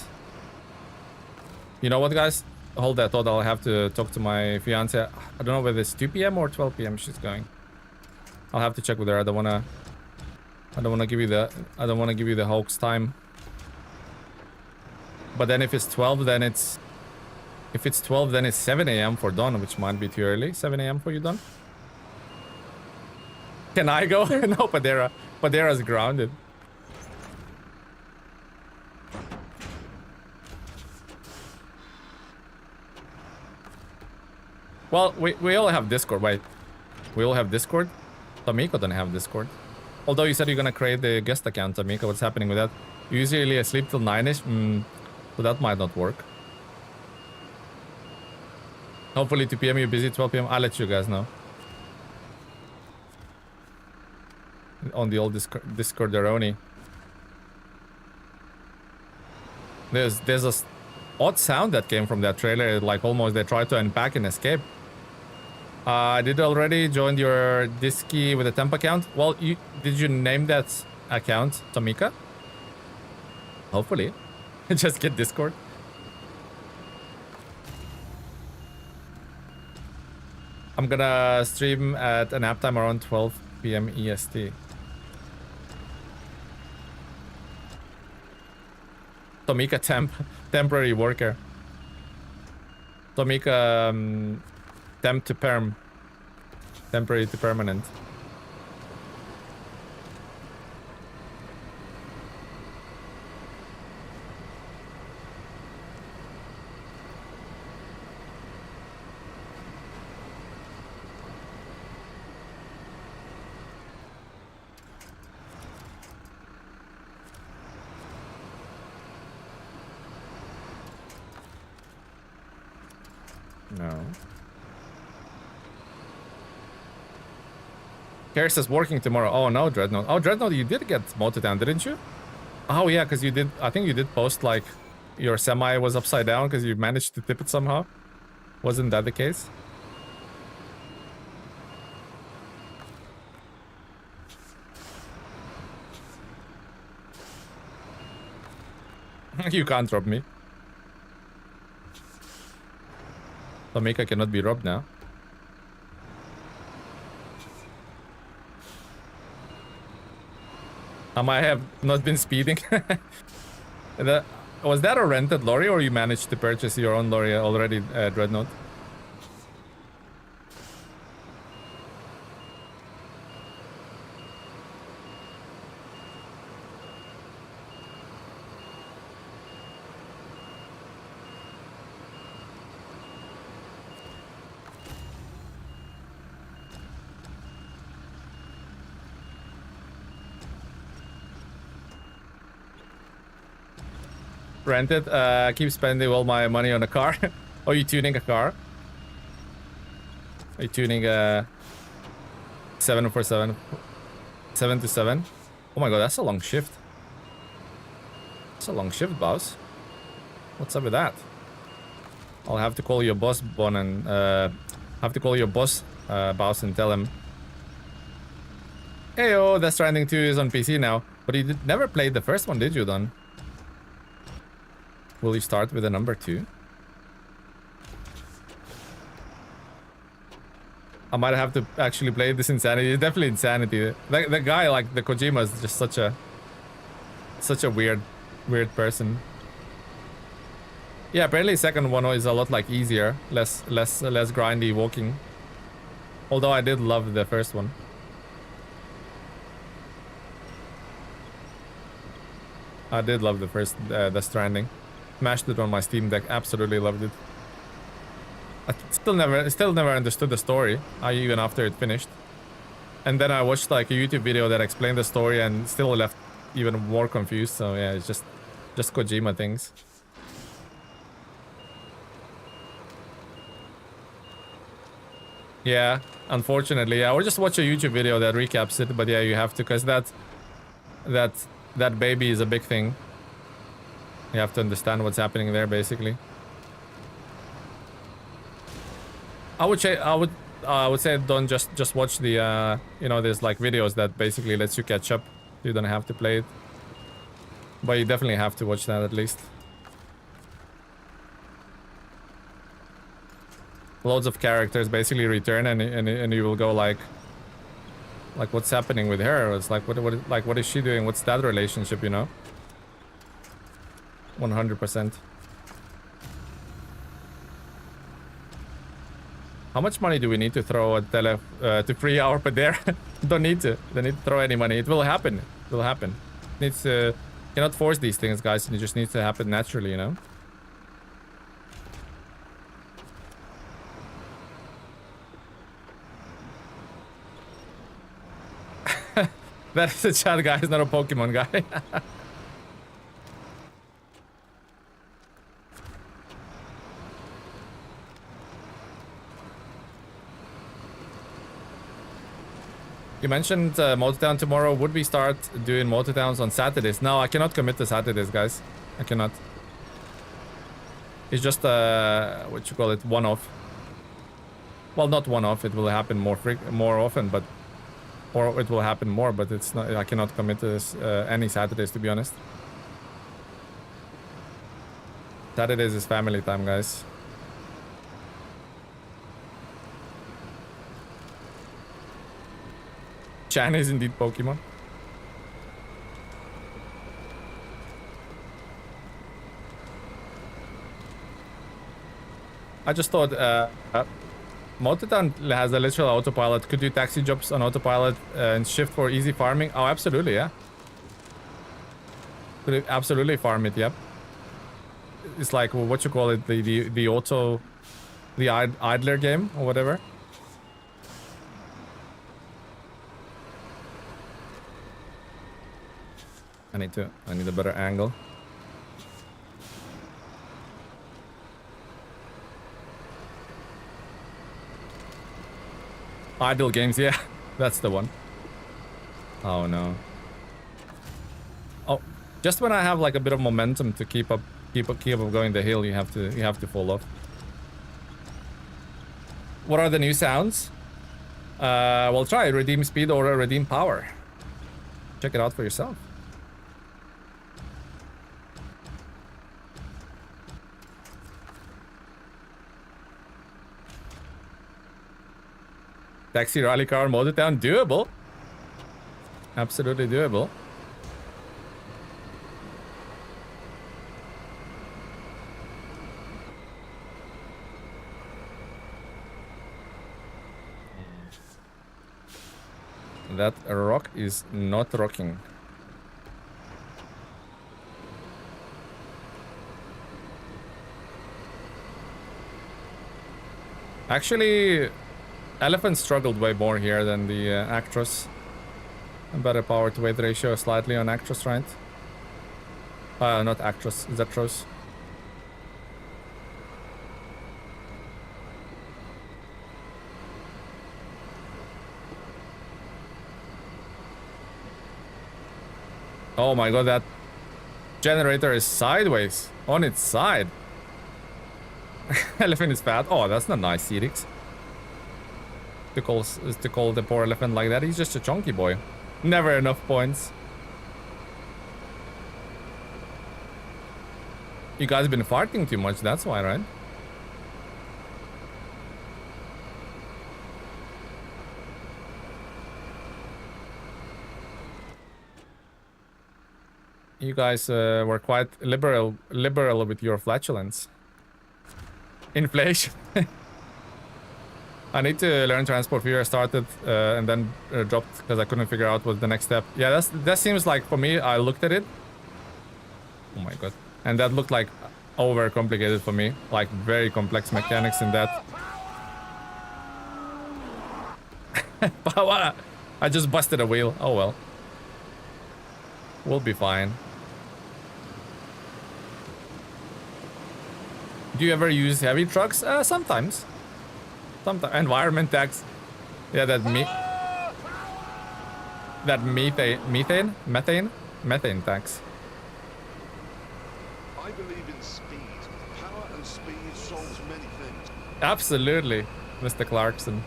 You know what, guys? Hold that thought. I'll have to talk to my fiance. I don't know whether it's 2 p.m. or 12 p.m. she's going. I'll have to check with her. I don't wanna give you the hoax time. But then if it's 12, then it's 7 a.m. for Don, which might be too early. 7 a.m. for you, Don? Can I go? No, Padera's grounded. Well, we all have Discord. Wait, We all have Discord. Tomiko don't have Discord. Although you said you're gonna create the guest account, Tomiko. What's happening with that? Usually I sleep till 9ish. So that might not work. Hopefully 2 PM you're busy, 12 PM. I'll let you guys know. On the old Discorderoni. There's a odd sound that came from that trailer, like almost they tried to unpack and escape. I did already join your Disky with a temp account. Well, did you name that account Tomika? Hopefully. Just get Discord. I'm gonna stream at a nap time around 12 PM EST. Tomika temporary worker. Tomika temp to perm. Temporary to permanent. No. Care says working tomorrow. Oh no, Dreadnought. Oh, Dreadnought, you did get moted down, didn't you? Oh yeah, because you did. I think you did post like your semi was upside down because you managed to tip it somehow. Wasn't that the case? You can't rob me. Tomika cannot be robbed now. I might have not been speeding. Was that a rented lorry or you managed to purchase your own lorry already, Dreadnought? Rented. Keep spending all my money on a car. Oh, you tuning a car? Are you tuning a 747? 7 to 7? Oh my god, that's a long shift. That's a long shift, boss. What's up with that? I'll have to call your boss, Bon, and have to call your boss, boss, and tell him. Hey, oh, Death Stranding 2 is on PC now, but you never played the first one, did you, Don? Will you start with a number 2? I might have to actually play this Insanity. It's definitely Insanity. The guy, like the Kojima, is just such a weird person. Yeah, apparently second one is a lot like easier, less grindy walking. Although I did love the first one. I did love the first Death Stranding. Smashed it on my Steam Deck. Absolutely loved it. I still never understood the story, even after it finished. And then I watched like a YouTube video that explained the story and still left even more confused. So yeah, it's just Kojima things. Yeah, unfortunately, yeah. Or just watch a YouTube video that recaps it. But yeah, you have to, because that baby is a big thing. You have to understand what's happening there, basically. I would say don't just watch the you know, there's like videos that basically lets you catch up. You don't have to play it, but you definitely have to watch that at least. Loads of characters basically return, and you will go like what's happening with her? It's like what is she doing? What's that relationship? You know. 100%. How much money do we need to throw at to free our Pedro? Don't need to throw any money. It will happen. It will happen. Needs to, cannot force these things, guys. It just needs to happen naturally, you know. That is a chat guy, he's not a Pokemon guy. You mentioned Motortown tomorrow. Would we start doing Motortowns on Saturdays? No, I cannot commit to Saturdays, guys. I cannot. It's just what you call it, one-off. Well, not one-off. It will happen more often, but or it will happen more. But it's not. I cannot commit to this, any Saturdays, to be honest. Saturdays is family time, guys. Chan is indeed Pokemon. I just thought Motortown has a literal autopilot. Could do taxi jobs on autopilot and shift for easy farming. Oh, absolutely, yeah. Could absolutely farm it, yep. It's like, well, what you call it, the auto, the idler game or whatever. I need a better angle. Idle games, yeah, that's the one. Oh no. Oh, just when I have like a bit of momentum to keep up going the hill, you have to fall off. What are the new sounds? Well, try redeem speed or redeem power. Check it out for yourself. Taxi rally car Motortown, doable. Absolutely doable. That rock is not rocking. Actually, Elephant struggled way more here than the Actros. A better power to weight ratio slightly on Actros, right? Not Actros, Zetros. Oh my god, that generator is sideways, on its side. Elephant is fat. Oh, that's not nice, Cedix. To call the poor elephant like that. He's just a chunky boy. Never enough points. You guys have been farting too much, that's why, right? You guys were quite liberal with your flatulence. Inflation. I need to learn transport viewer. I started and then dropped because I couldn't figure out what the next step. Yeah, that seems like, for me, I looked at it. Oh my god. And that looked like over complicated for me. Like very complex mechanics in that. Power! I just busted a wheel. Oh well. We'll be fine. Do you ever use heavy trucks? Sometimes. Sometimes. Environment tax. Yeah, that methane tax. I believe in speed. Power and speed solves many things. Absolutely, Mr. Clarkson.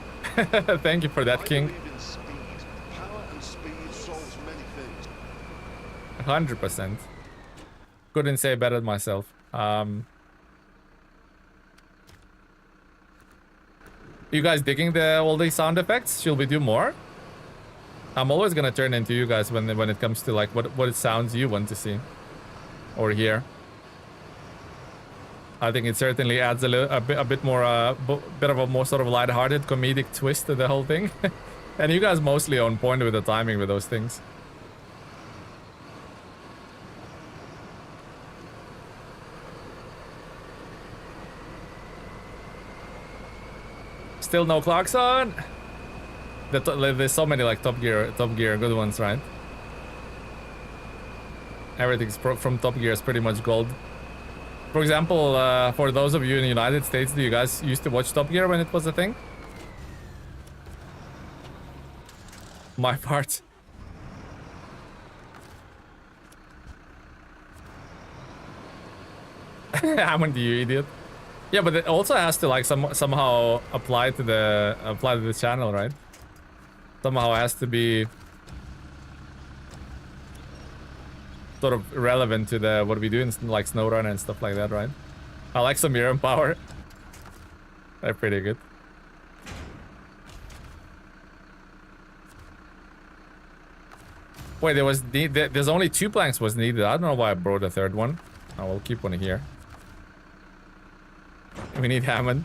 Thank you for that, King. I believe in speed. Power and speed solves many things. 100%. Couldn't say better myself. You guys digging all these sound effects? Should we do more? I'm always gonna turn into you guys when it comes to like what sounds you want to see or hear. I think it certainly adds a bit more bit of a more sort of lighthearted comedic twist to the whole thing. And you guys mostly on point with the timing with those things. Still no Clarkson. There's so many like Top Gear good ones, right? Everything's from Top Gear is pretty much gold. For example, for those of you in the United States, do you guys used to watch Top Gear when it was a thing? My part. Hammond, you idiot. Yeah, but it also has to like somehow apply to the channel, right? Somehow has to be sort of relevant to the what we do in like SnowRunner and stuff like that, right? I like Samir and Power. They're pretty good. Wait, there's only 2 planks was needed. I don't know why I brought a 3rd one. I will keep one here. We need Hammond.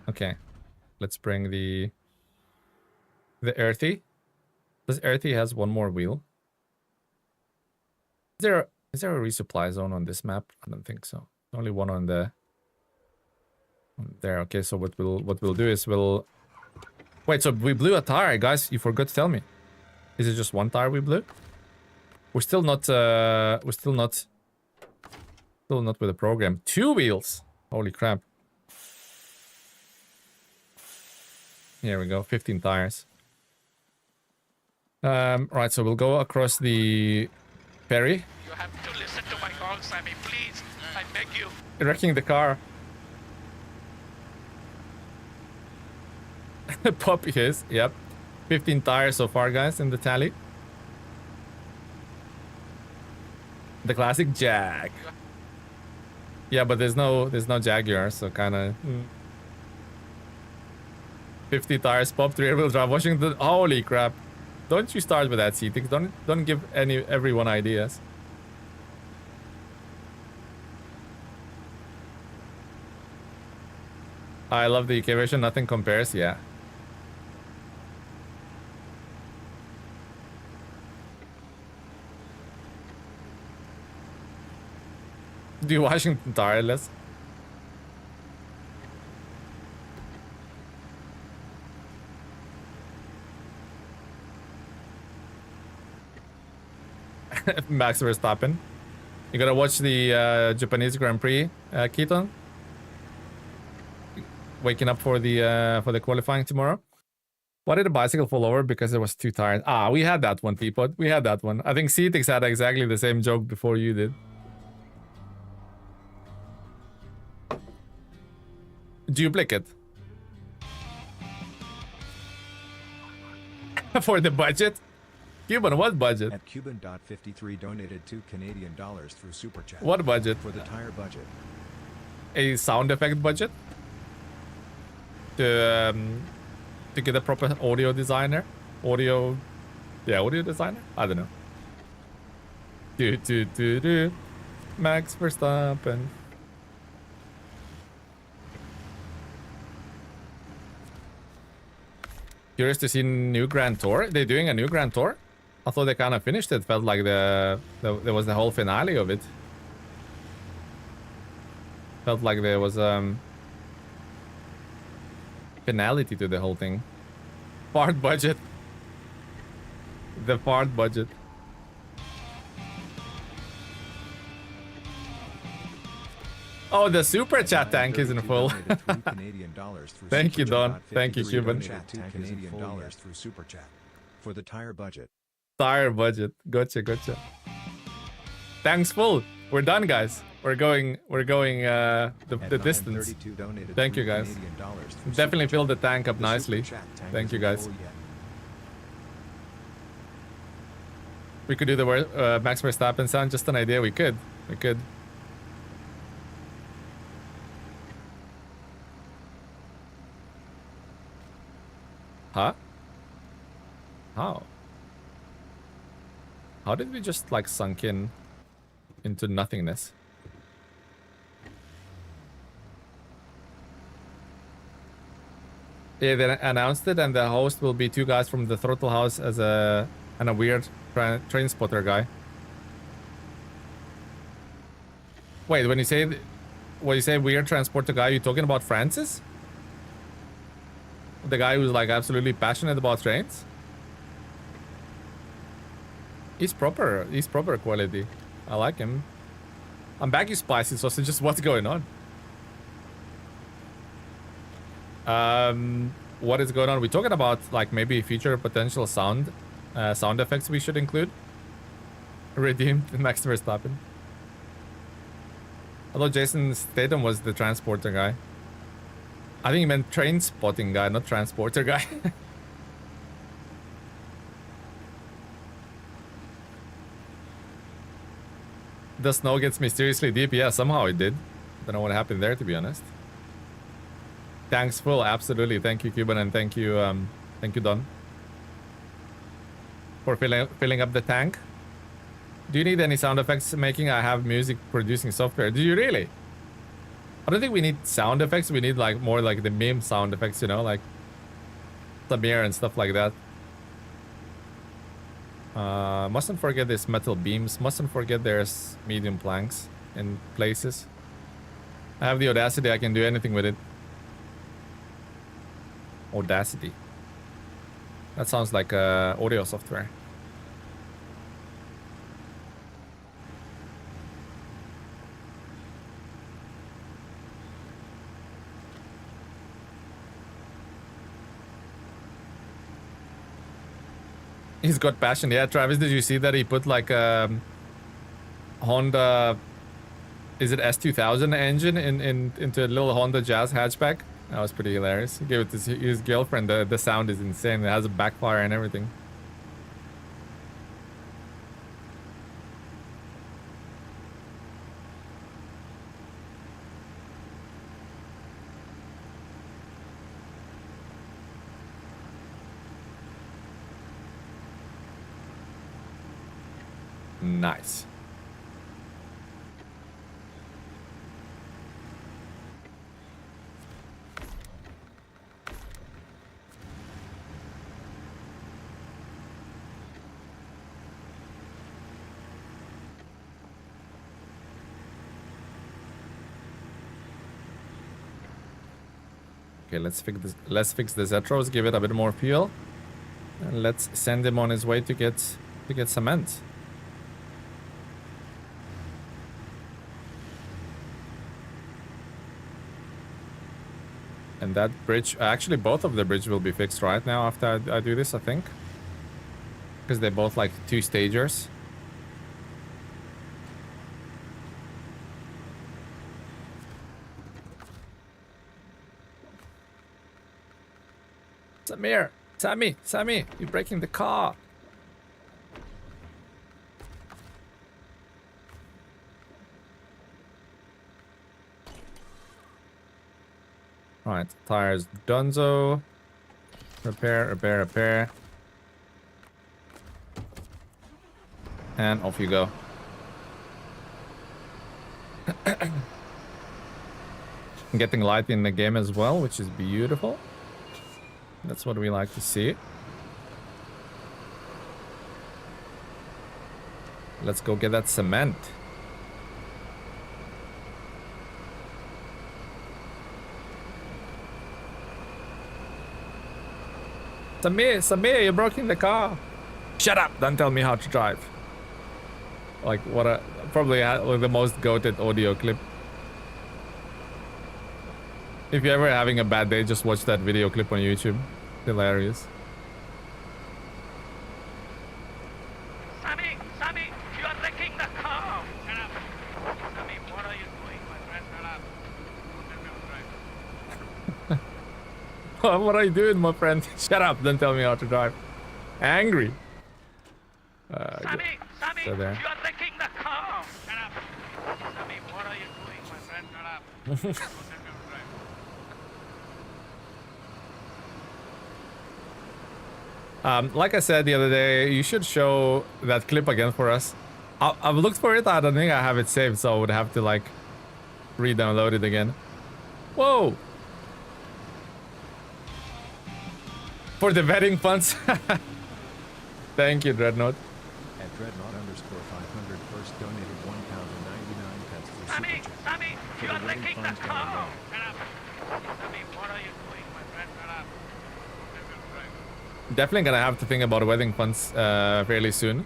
Okay, let's bring the Earthy. Does Earthy has one more wheel? Is there a resupply zone on this map? I don't think so. Only one on there. Okay, so what we'll do is we'll wait. So we blew a tire, guys. You forgot to tell me. Is it just one tire we blew? We're still not with the program. 2 wheels. Holy crap. Here we go, 15 tires. Right, so we'll go across the ferry. You have to listen to my call, Sammy. Please, I beg you. Wrecking the car. Pop is, yep. 15 tires so far, guys, in the tally. The classic Jag. Yeah, but there's no Jaguar, so kind of. 50 tires, popped, rear-wheel drive, Washington. Holy crap! Don't you start with that, C-Tix. Don't give everyone ideas. I love the UK version. Nothing compares. Yeah. Do Washington tireless? Max Verstappen. You gotta watch the Japanese Grand Prix, Keaton. Waking up for the qualifying tomorrow. Why did the bicycle fall over? Because there was 2 tires. Ah, we had that one, Teapot. We had that one. I think C-Tix had exactly the same joke before you did. Duplicate. For the budget? Cuban, what budget? At Cuban.53 donated $2 Canadian through Super Chat. What budget? For the tire budget. A sound effect budget? To get a proper audio designer? Audio designer? I don't know. Do. Max Verstappen. Curious to see new Grand Tour. They're doing a new Grand Tour? I thought they kind of finished it. Felt like there was the whole finale of it. Felt like there was finality to the whole thing. Part budget. The part budget. Oh, the super chat tank is in full. Thank you, Don. Thank you, Cuban. $2 Canadian through Super Chat. For the tire budget. Tire budget. Gotcha. Thanks, full. We're done, guys. We're going the distance. Thank you, guys. Definitely filled the tank up nicely. Thank you, guys. We could do the Max Verstappen sound. Just an idea. We could. Huh? How? How did we just like sunk into nothingness? Yeah, they announced it, and the host will be 2 guys from the Throttle House and a weird train spotter guy. Wait, when you say weird transporter guy, you talking about Francis? The guy who's like absolutely passionate about trains. He's proper quality. I like him. I'm back, you spicy sausages. What's going on? What is going on? We're talking about like maybe future potential sound effects we should include. Redeemed Max Verstappen. Although Jason Statham was the transporter guy. I think he meant train spotting guy, not transporter guy. The snow gets mysteriously deep. Yeah, somehow it did. Don't know what happened there, to be honest. Tanks full, absolutely. Thank you, Cuban, and thank you, Don, for filling up the tank. Do you need any sound effects making? I have music producing software. Do you really? I don't think we need sound effects. We need like more like the meme sound effects, you know, like samir and stuff like that. Mustn't forget this metal beams. Mustn't forget there's medium planks in places. I have the Audacity. I can do anything with it. Audacity. That sounds like audio software. He's got passion. Yeah, Travis, did you see that he put like a Honda, is it S2000 engine into a little Honda Jazz hatchback? That was pretty hilarious. He gave it to his girlfriend. The sound is insane. It has a backfire and everything. Nice. Okay, let's fix the Zetros, give it a bit more fuel. And let's send him on his way to get cement. And that bridge, actually both of the bridges will be fixed right now after I do this, I think. Because they're both like two stagers. Sammy, you're breaking the car. Alright, tires donezo. Repair. And off you go. Getting light in the game as well, which is beautiful. That's what we like to see. Let's go get that cement. Samir, you're breaking the car. Shut up! Don't tell me how to drive. Like, what a... Probably the most goated audio clip. If you're ever having a bad day, just watch that video clip on YouTube. Hilarious. Sammy, you are wrecking the car. Shut up. Sammy, what are you doing, my friend? Shut up. What are you doing, my friend? Shut up, don't tell me how to drive. Angry. Sammy, so there. you are wrecking the car. Shut up. Sammy, what are you doing, my friend? Shut up. Like I said the other day, you should show that clip again for us. I've looked for it. I don't think I have it saved, so I would have to like re-download it again. Whoa! For the vetting funds. Thank you, Dreadnought. At Dreadnought_500 first donated £1.99 for Sammy, Super Chat. you For are the wrecking wedding the funds down car. below. Shut up. Sammy, what are you doing, my friend? Shut up. Definitely gonna have to think about wedding funds fairly soon.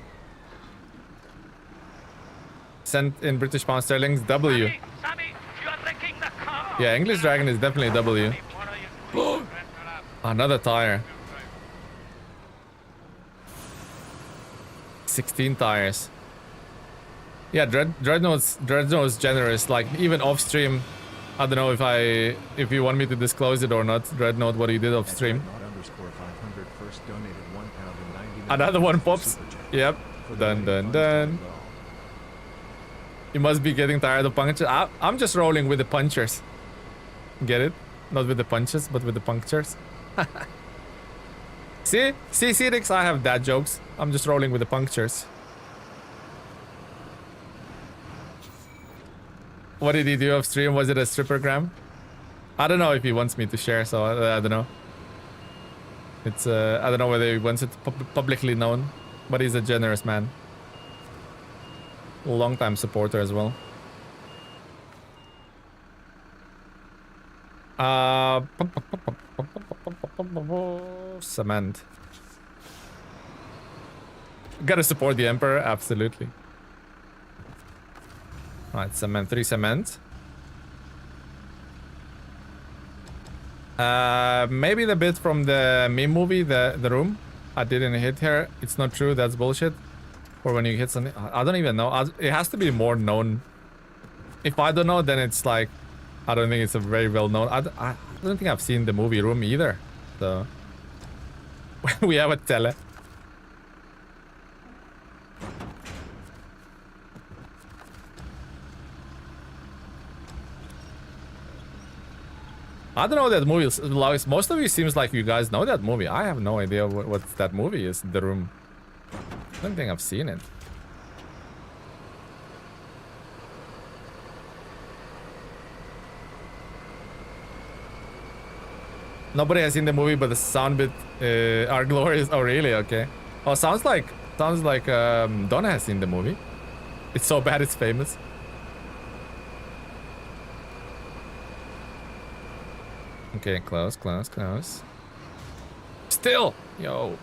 Sent in British pound sterlings, W. Sammy, Sammy, you are wrecking the car. Yeah, English Dragon is definitely W. Sammy, what are you doing? Another tire. 16 tires. Yeah, Dreadnought's generous. Like even off stream, I don't know if you want me to disclose it or not. Dreadnought, what you did off stream. Dreadnought_500 first donated £1.99. Another one pops. Yep. Dun. You must be getting tired of punctures. I'm just rolling with the punchers. Get it? Not with the punches, but with the punctures. See, Cedix, I have dad jokes. I'm just rolling with the punctures. What did he do off stream? Was it a strippergram? I don't know if he wants me to share, so I don't know. It's I don't know whether he wants it publicly known, but he's a generous man. Long-time supporter as well. Cement. Gotta support the Emperor, absolutely. Alright, cement, 3 cement. Maybe the bit from the meme movie, the room. I didn't hit her. It's not true, that's bullshit. Or when you hit something, I don't even know. It has to be more known. If I don't know, then it's like, I don't think it's a very well known. I don't think I've seen the movie Room either. So we have a tele. I don't know that movie. Most of you seems like you guys know that movie. I have no idea what that movie is. The Room. I don't think I've seen it. Nobody has seen the movie, but the sound bit are glorious. Oh, really? Okay. Oh, sounds like Donna has seen the movie. It's so bad it's famous. Okay, close. Still, yo,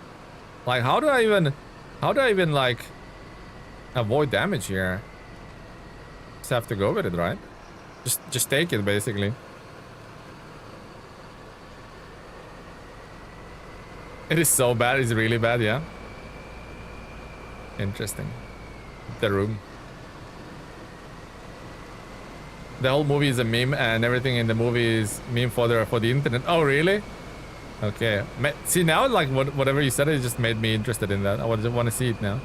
like how do I even like avoid damage here? Just have to go with it, right? Just take it basically. It is so bad. It's really bad, yeah. Interesting. The Room. The whole movie is a meme, and everything in the movie is meme fodder for the internet. Oh, really? Okay. See now, like whatever you said, it just made me interested in that. I want to see it now.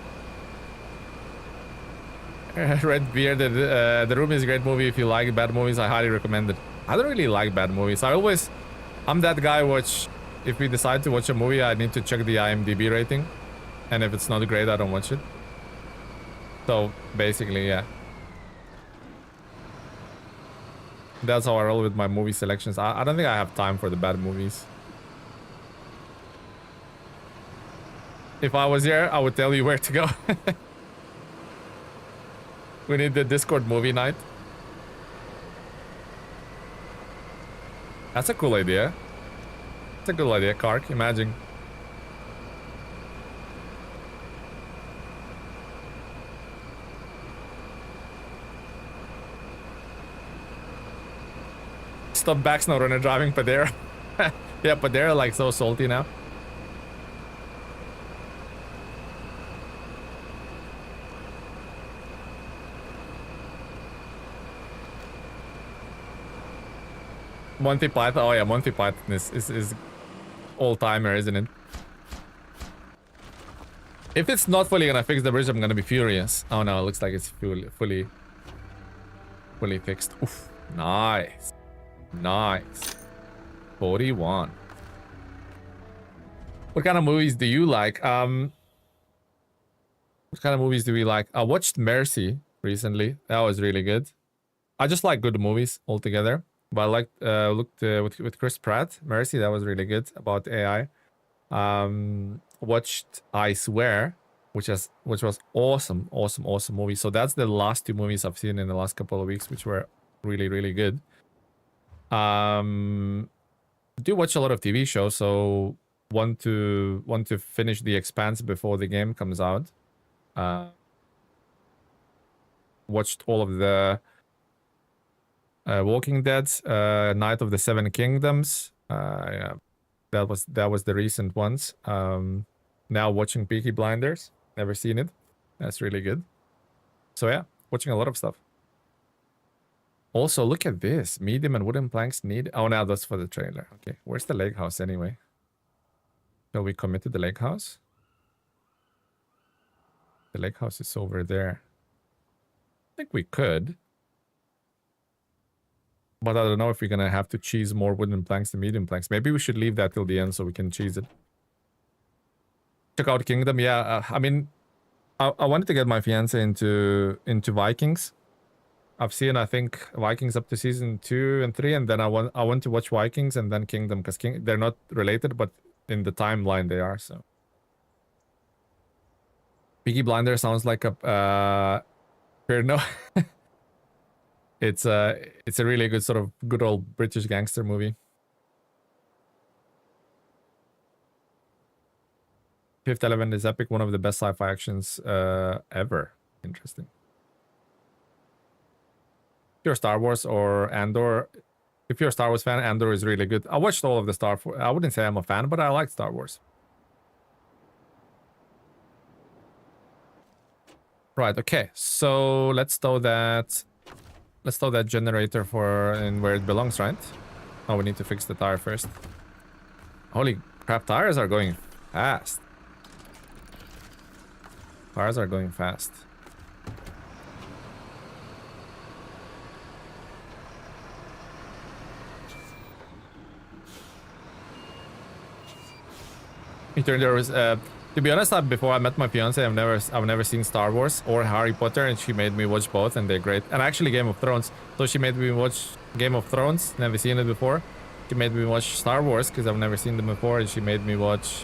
Red Beard. The Room is a great movie. If you like bad movies, I highly recommend it. I don't really like bad movies. I'm that guy which, if we decide to watch a movie, I need to check the IMDb rating, and if it's not great, I don't watch it. So basically, yeah. That's how I roll with my movie selections. I don't think I have time for the bad movies. If I was here, I would tell you where to go. We need the Discord movie night. That's a cool idea. That's a good idea, Kark. Imagine. Stop back SnowRunner driving Pedro. Yeah, Pedro like so salty now. Monty Python. Oh yeah, Monty Python is all-timer, isn't it? If it's not fully gonna fix the bridge, I'm gonna be furious. Oh no, it looks like it's fully fixed. Oof, nice. Nice. 41. What kind of movies do you like? What kind of movies do we like? I watched Mercy recently. That was really good. I just like good movies altogether. But I liked looked with Chris Pratt. Mercy, that was really good, about AI. Watched I Swear, which was awesome movie. So that's the last 2 movies I've seen in the last couple of weeks, which were really good. Do watch a lot of TV shows, so want to finish the Expanse before the game comes out. Watched all of the Walking Dead, Night of the Seven Kingdoms. Yeah, that was the recent ones. Now watching Peaky Blinders. Never seen it. That's really good. So yeah, watching a lot of stuff. Also, look at this. Medium and wooden planks need... Oh, now that's for the trailer. Okay, where's the lake house anyway? Shall we commit to the lake house? The lake house is over there. I think we could. But I don't know if we're gonna have to cheese more wooden planks than medium planks. Maybe we should leave that till the end so we can cheese it. Check out Kingdom. Yeah, I mean, I wanted to get my fiance into Vikings. I've seen, I think, Vikings up to season 2 and 3, and then I want to watch Vikings and then Kingdom, because they're not related, but in the timeline they are. So, Peaky Blinder sounds like a no. It's a really good sort of good old British gangster movie. Fifth Element is epic, one of the best sci-fi actions ever. Interesting. If you're Star Wars or Andor, if you're a Star Wars fan, Andor is really good. I watched all of the Star Wars. I wouldn't say I'm a fan, but I like Star Wars. Right, okay. So let's throw that generator for in where it belongs, right? Oh, we need to fix the tire first. Holy crap, tires are going fast. Tires are going fast. There was to be honest, before I met my fiance, I've never seen Star Wars or Harry Potter, and she made me watch both, and they're great. And actually Game of Thrones. So she made me watch Game of Thrones, never seen it before. She made me watch Star Wars because I've never seen them before, and she made me watch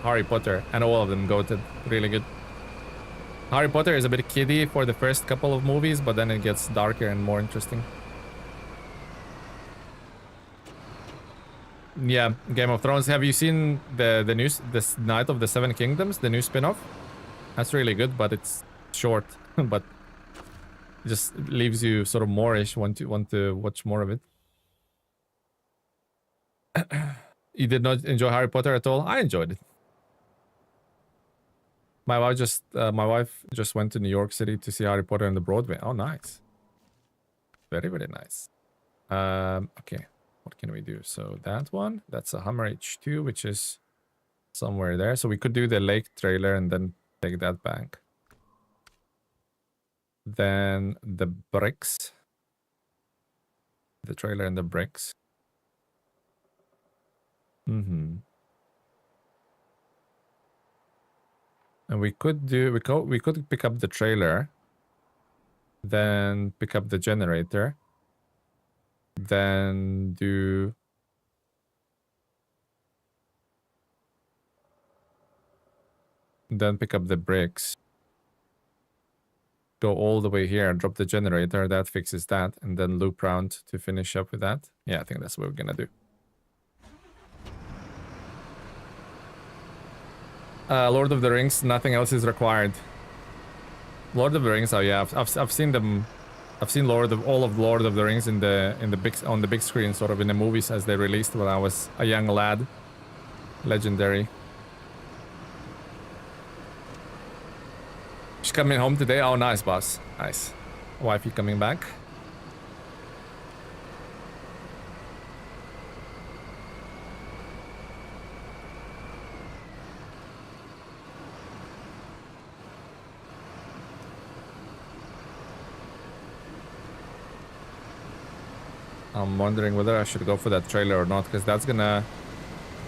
Harry Potter, and all of them goated. Really good. Harry Potter is a bit kiddie for the first couple of movies, but then it gets darker and more interesting. Yeah, Game of Thrones. Have you seen the this Night of the Seven Kingdoms, the new spin-off? That's really good, but it's short. But it just leaves you sort of more-ish, want to watch more of it. You did not enjoy Harry Potter at all? I enjoyed it. My wife just went to New York City to see Harry Potter on the Broadway. Oh, nice. Very, very nice. Okay. What can we do? So that one, that's a Hummer H2, which is somewhere there. So we could do the lake trailer and then take that back. Then the bricks. The trailer and the bricks. And we could do, we could pick up the trailer. Then pick up the generator. Then do pick up the bricks, go all the way here, drop the generator, that fixes that, and then loop round to finish up with that. Yeah, I think that's what we're gonna do. Lord of the Rings, nothing else is required. Lord of the Rings, oh yeah, I've seen them. I've seen all of Lord of the Rings on the big screen, sort of in the movies as they released when I was a young lad. Legendary. She's coming home today. Oh, nice, boss. Nice. Wifey coming back. I'm wondering whether I should go for that trailer or not, because that's gonna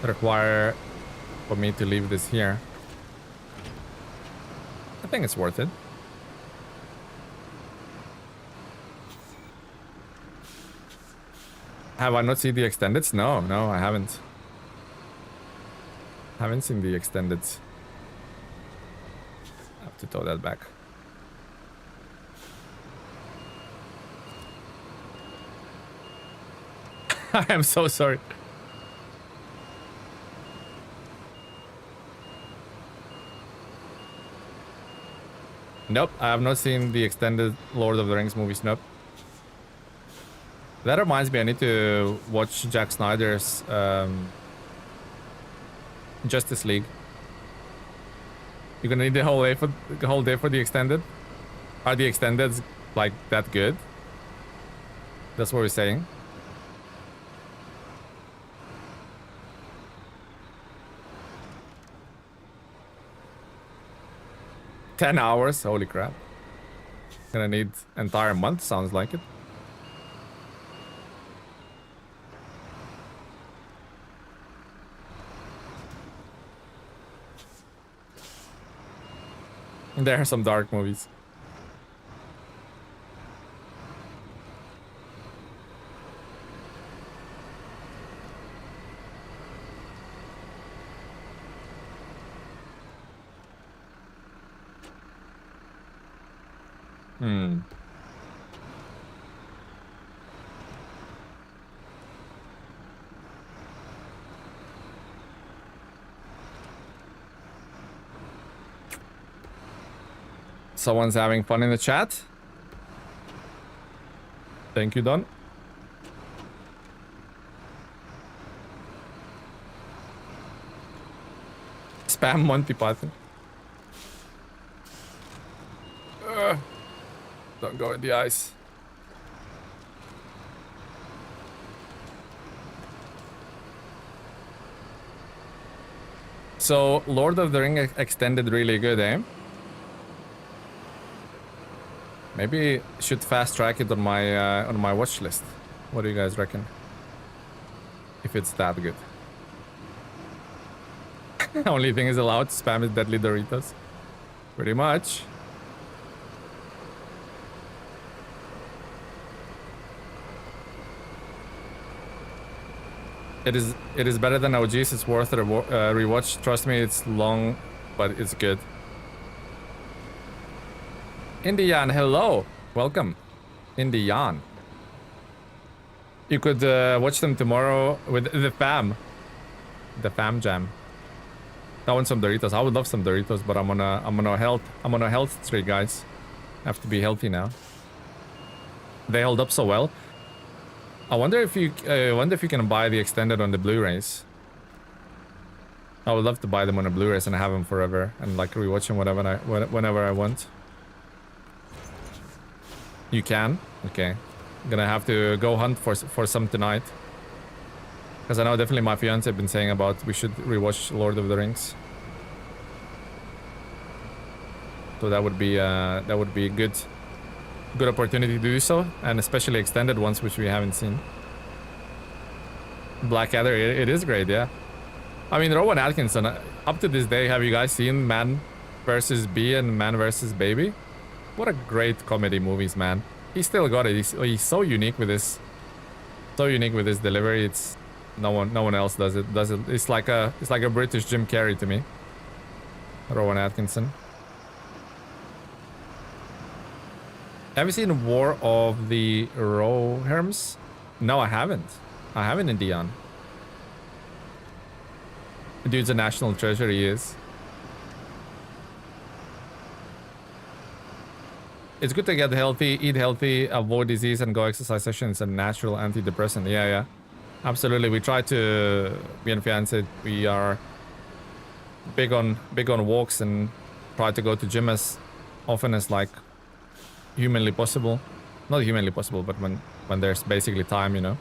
require for me to leave this here. I think it's worth it. Have I not seen the extendeds? No, I haven't. Haven't seen the extendeds. I have to throw that back. I am so sorry. Nope, I have not seen the extended Lord of the Rings movies. Nope. That reminds me, I need to watch Jack Snyder's Justice League. You're gonna need the whole day for the extended. Are the extendeds like that good? That's what we're saying. $10 hours, holy crap. Gonna need entire month, sounds like it. There are some dark movies. Someone's having fun in the chat. Thank you, Don. Spam Monty Python. Don't go in the ice. So, Lord of the Ring extended really good, eh? Maybe should fast track it on my watch list. What do you guys reckon? If it's that good. Only thing is allowed to spam is deadly Doritos. Pretty much. It is better than OGs. It's worth a rewatch. Trust me, it's long, but it's good. Indian, hello. Welcome. Indian. You could watch them tomorrow with the fam. The fam jam. I want some Doritos. I would love some Doritos, but I'm on a health streak, guys. I have to be healthy now. They held up so well. I wonder if you can buy the extended on the Blu-rays. I would love to buy them on the Blu-rays and have them forever and like rewatch them whenever I want. You can? Okay. I'm gonna have to go hunt for some tonight. Because I know definitely my fiance have been saying about we should rewatch Lord of the Rings. So that would be a good opportunity to do so, and especially extended ones which we haven't seen. Blackadder, it is great, yeah. I mean, Rowan Atkinson, up to this day, have you guys seen Man vs. Bee and Man vs. Baby? What a great comedy movies, man. He still got it. He's so unique with this. So unique with his delivery. It's no one else does it. It's like a British Jim Carrey to me. Rowan Atkinson. Have you seen War of the Rohirms? No, I haven't. I haven't, Indian. Dude's a national treasure, he is. It's good to get healthy, eat healthy, avoid disease, and go exercise sessions. It's a natural antidepressant. Yeah. Absolutely. We try to, me and fiance, we are big on walks and try to go to gym as often as like humanly possible. Not humanly possible, but when there's basically time, you know,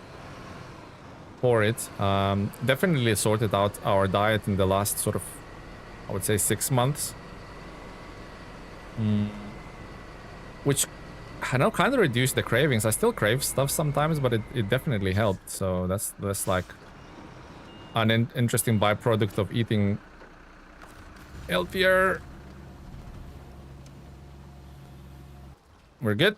for it. Definitely sorted out our diet in the last sort of, I would say 6 months. Which I know kind of reduced the cravings. I still crave stuff sometimes, but it definitely helped. So that's like an interesting byproduct of eating healthier. We're good.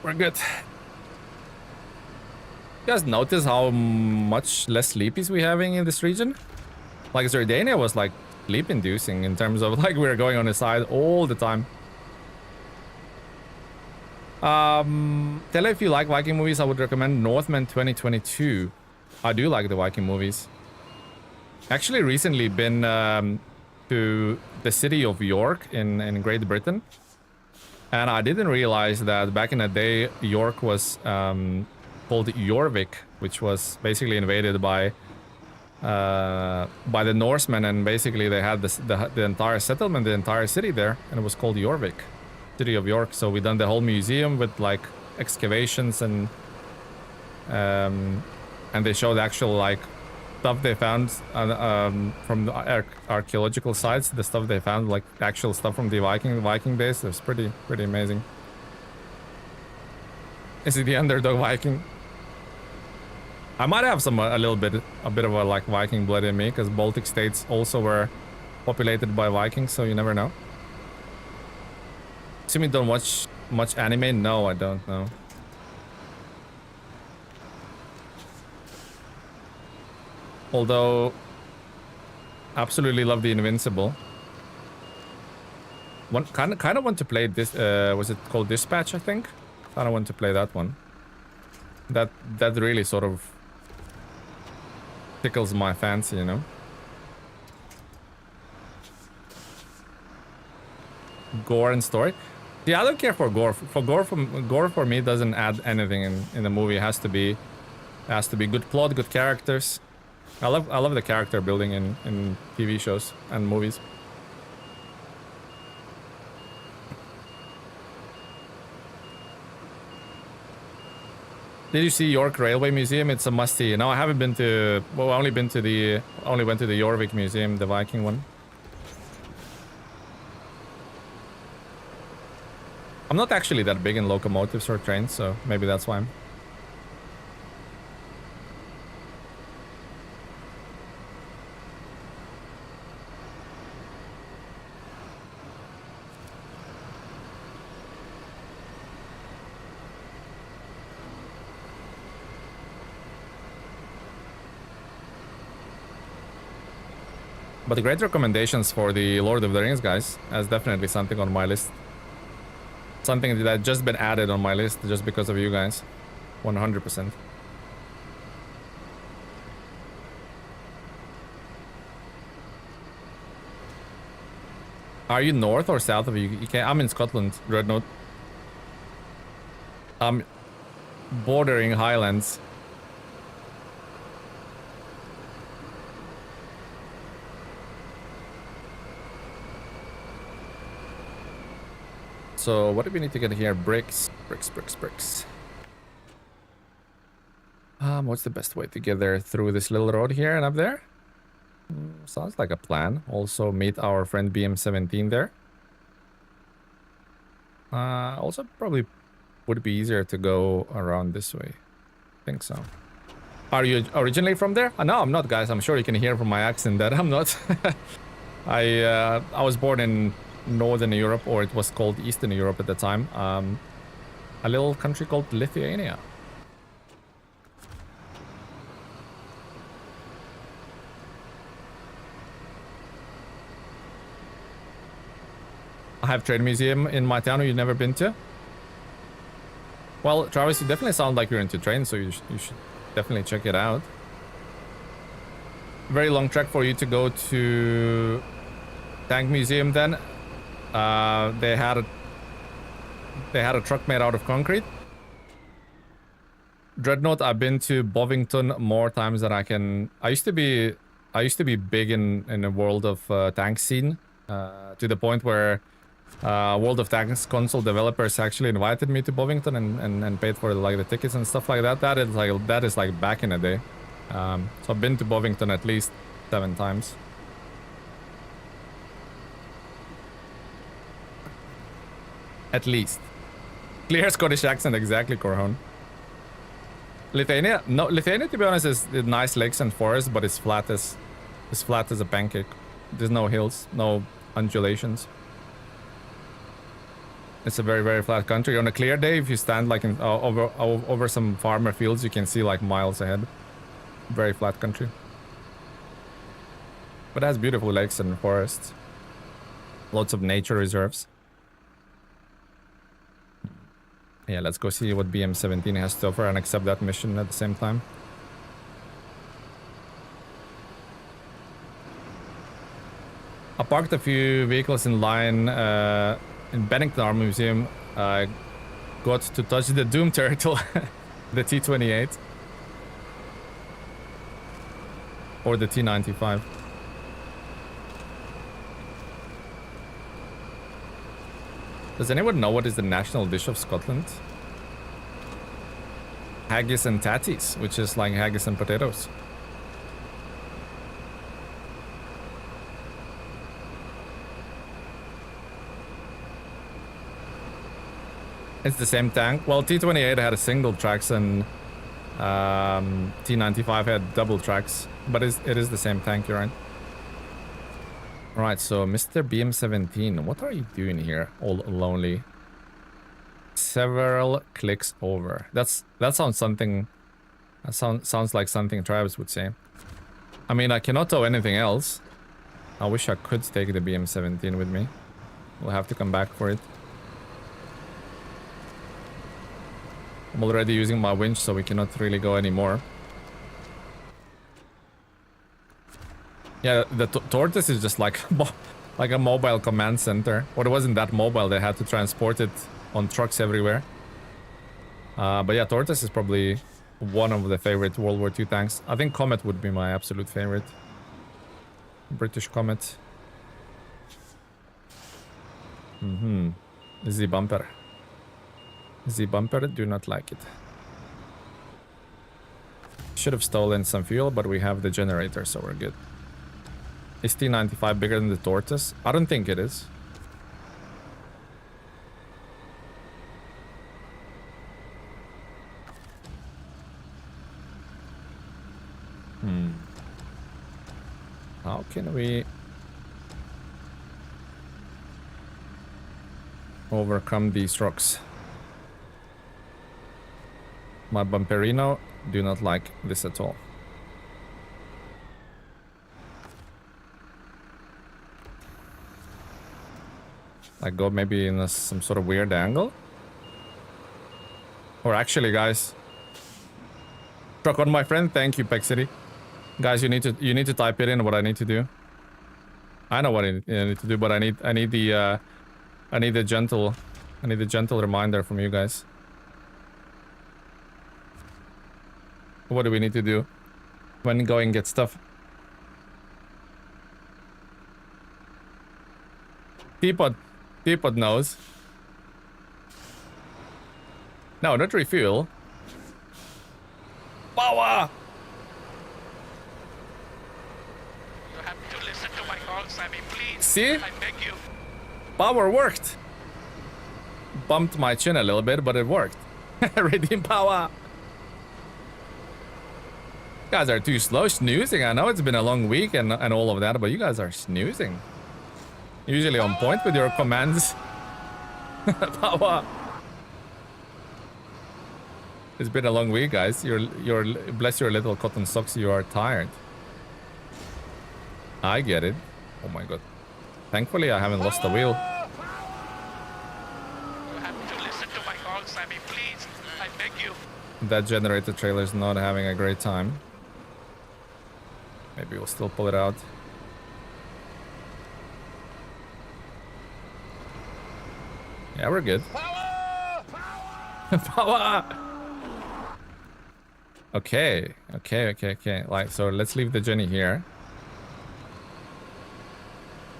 We're good. You guys notice how much less sleepies we're having in this region? Like Zerdania was like sleep-inducing in terms of like we're going on the side all the time. Tell if you like Viking movies, I would recommend Northman 2022. I do like the Viking movies. Actually, recently been to the city of York in Great Britain. And I didn't realize that back in the day, York was called Jorvik, which was basically invaded by the Norsemen, and basically they had the entire settlement, the entire city there, and it was called Jorvik, city of York. So we done the whole museum with like excavations and they showed actual like stuff they found from the archaeological sites, the stuff they found, like actual stuff from the Viking days. It was pretty amazing. Is it the underdog Viking? I might have a bit of a like Viking blood in me, because Baltic states also were populated by Vikings, so you never know. Assuming you don't watch much anime? No, I don't know. Although, absolutely love the Invincible. One kind of want to play this. Was it called Dispatch? I think. Kind of want to play that one. That really sort of tickles my fancy, you know. Gore and story. Yeah, I don't care for gore. Gore for me doesn't add anything in the movie. It has to be good plot, good characters. I love the character building in TV shows and movies. Did you see York Railway Museum? It's a must-see. No, I haven't been to. Well, I only went to the Jorvik Museum, the Viking one. I'm not actually that big in locomotives or trains, so maybe that's why. But great recommendations for the Lord of the Rings, guys. That's definitely something on my list. Something that just been added on my list just because of you guys. 100%. Are you north or south of UK? I'm in Scotland, Dreadnought. I'm bordering Highlands. So what do we need to get here? Bricks. What's the best way to get there? Through this little road here and up there? Sounds like a plan. Also meet our friend BM17 there. Also probably would be easier to go around this way. I think so. Are you originally from there? No, I'm not, guys. I'm sure you can hear from my accent that I'm not. I was born in Northern Europe, or it was called Eastern Europe at the time. A little country called Lithuania. I have trade museum in my town you've never been to. Well, Travis, you definitely sound like you're into trains, so you should definitely check it out. Very long trek for you to go to tank museum then. They had a truck made out of concrete. Dreadnought, I've been to Bovington more times than I can. I used to be big in the World of Tanks scene, to the point where World of Tanks console developers actually invited me to Bovington and paid for like the tickets and stuff like that. That is like back in the day. So I've been to Bovington at least 7 times. At least. Clear Scottish accent, exactly, Corhon. Lithuania? No, Lithuania, to be honest, is nice lakes and forests, but it's flat as a pancake. There's no hills, no undulations. It's a very, very flat country. On a clear day, if you stand like in, over some farmer fields, you can see like miles ahead. Very flat country. But it has beautiful lakes and forests. Lots of nature reserves. Yeah, let's go see what BM17 has to offer and accept that mission at the same time. I parked a few vehicles in line in Bennington Army Museum. I got to touch the Doom Turtle, the T-28. Or the T-95. Does anyone know what is the national dish of Scotland? Haggis and tatties, which is like haggis and potatoes. It's the same tank. Well, T-28 had a single tracks and T-95 had double tracks, but it is the same tank, you're right. Alright, so Mr. BM17, what are you doing here, all lonely? Several clicks over. That sounds something. That sounds like something Travis would say. I mean, I cannot tow anything else. I wish I could take the BM17 with me. We'll have to come back for it. I'm already using my winch, so we cannot really go anymore. Yeah, the Tortoise is just like a mobile command center. Or it wasn't that mobile, they had to transport it on trucks everywhere. But yeah, Tortoise is probably one of the favorite World War II tanks. I think Comet would be my absolute favorite. British Comet. The bumper. The bumper, do not like it. Should have stolen some fuel, but we have the generator, so we're good. Is T-95 bigger than the Tortoise? I don't think it is. How can we overcome these rocks? My Bumperino do not like this at all. Like go maybe in some sort of weird angle? Or actually, guys, truck on my friend. Thank you, Peck City. Guys, you need to type it in what I need to do. I know what I need to do, but I need the gentle reminder from you guys. What do we need to do when going get stuff? Teapot knows. No, not refuel. Power! You have to listen to my call, Sammy, please. See? I beg you. Power worked. Bumped my chin a little bit, but it worked. Redeem power. You guys are too slow snoozing. I know it's been a long week and all of that, but you guys are snoozing. Usually on point with your commands. Power. It's been a long week, guys. You're bless your little cotton socks. You are tired. I get it. Oh my god. Thankfully, I haven't lost the wheel. You have to listen to my call, Sammy, please. I beg you. That generator trailer is not having a great time. Maybe we'll still pull it out. Yeah, we're good. Power! Power! Okay. Like, so let's leave the Jenny here.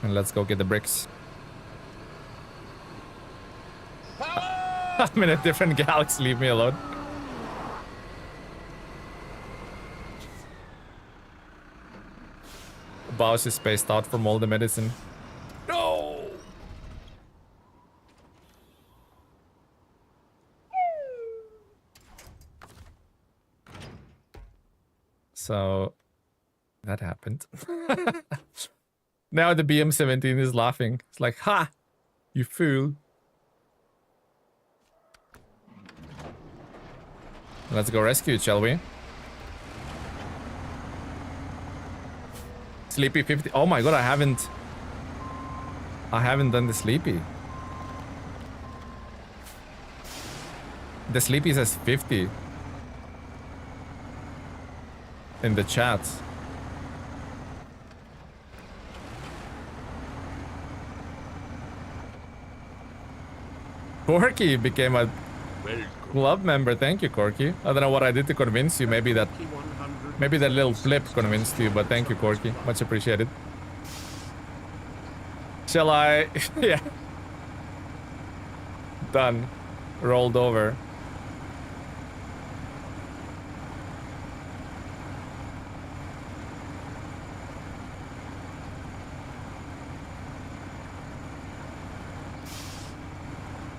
And let's go get the bricks. I'm in a different galaxy, leave me alone. Boss is spaced out from all the medicine. No! So that happened. Now the BM17 is laughing. It's like, ha! You fool. Let's go rescue it, shall we? Sleepy 50. Oh my god, I haven't done the sleepy. The sleepy says 50 in the chat. Corky became a Welcome. club member. Thank you, Corky. I don't know what I did to convince you. Maybe that little flip convinced you, but thank you, Corky. Much appreciated. Shall I? Yeah. Done. Rolled over.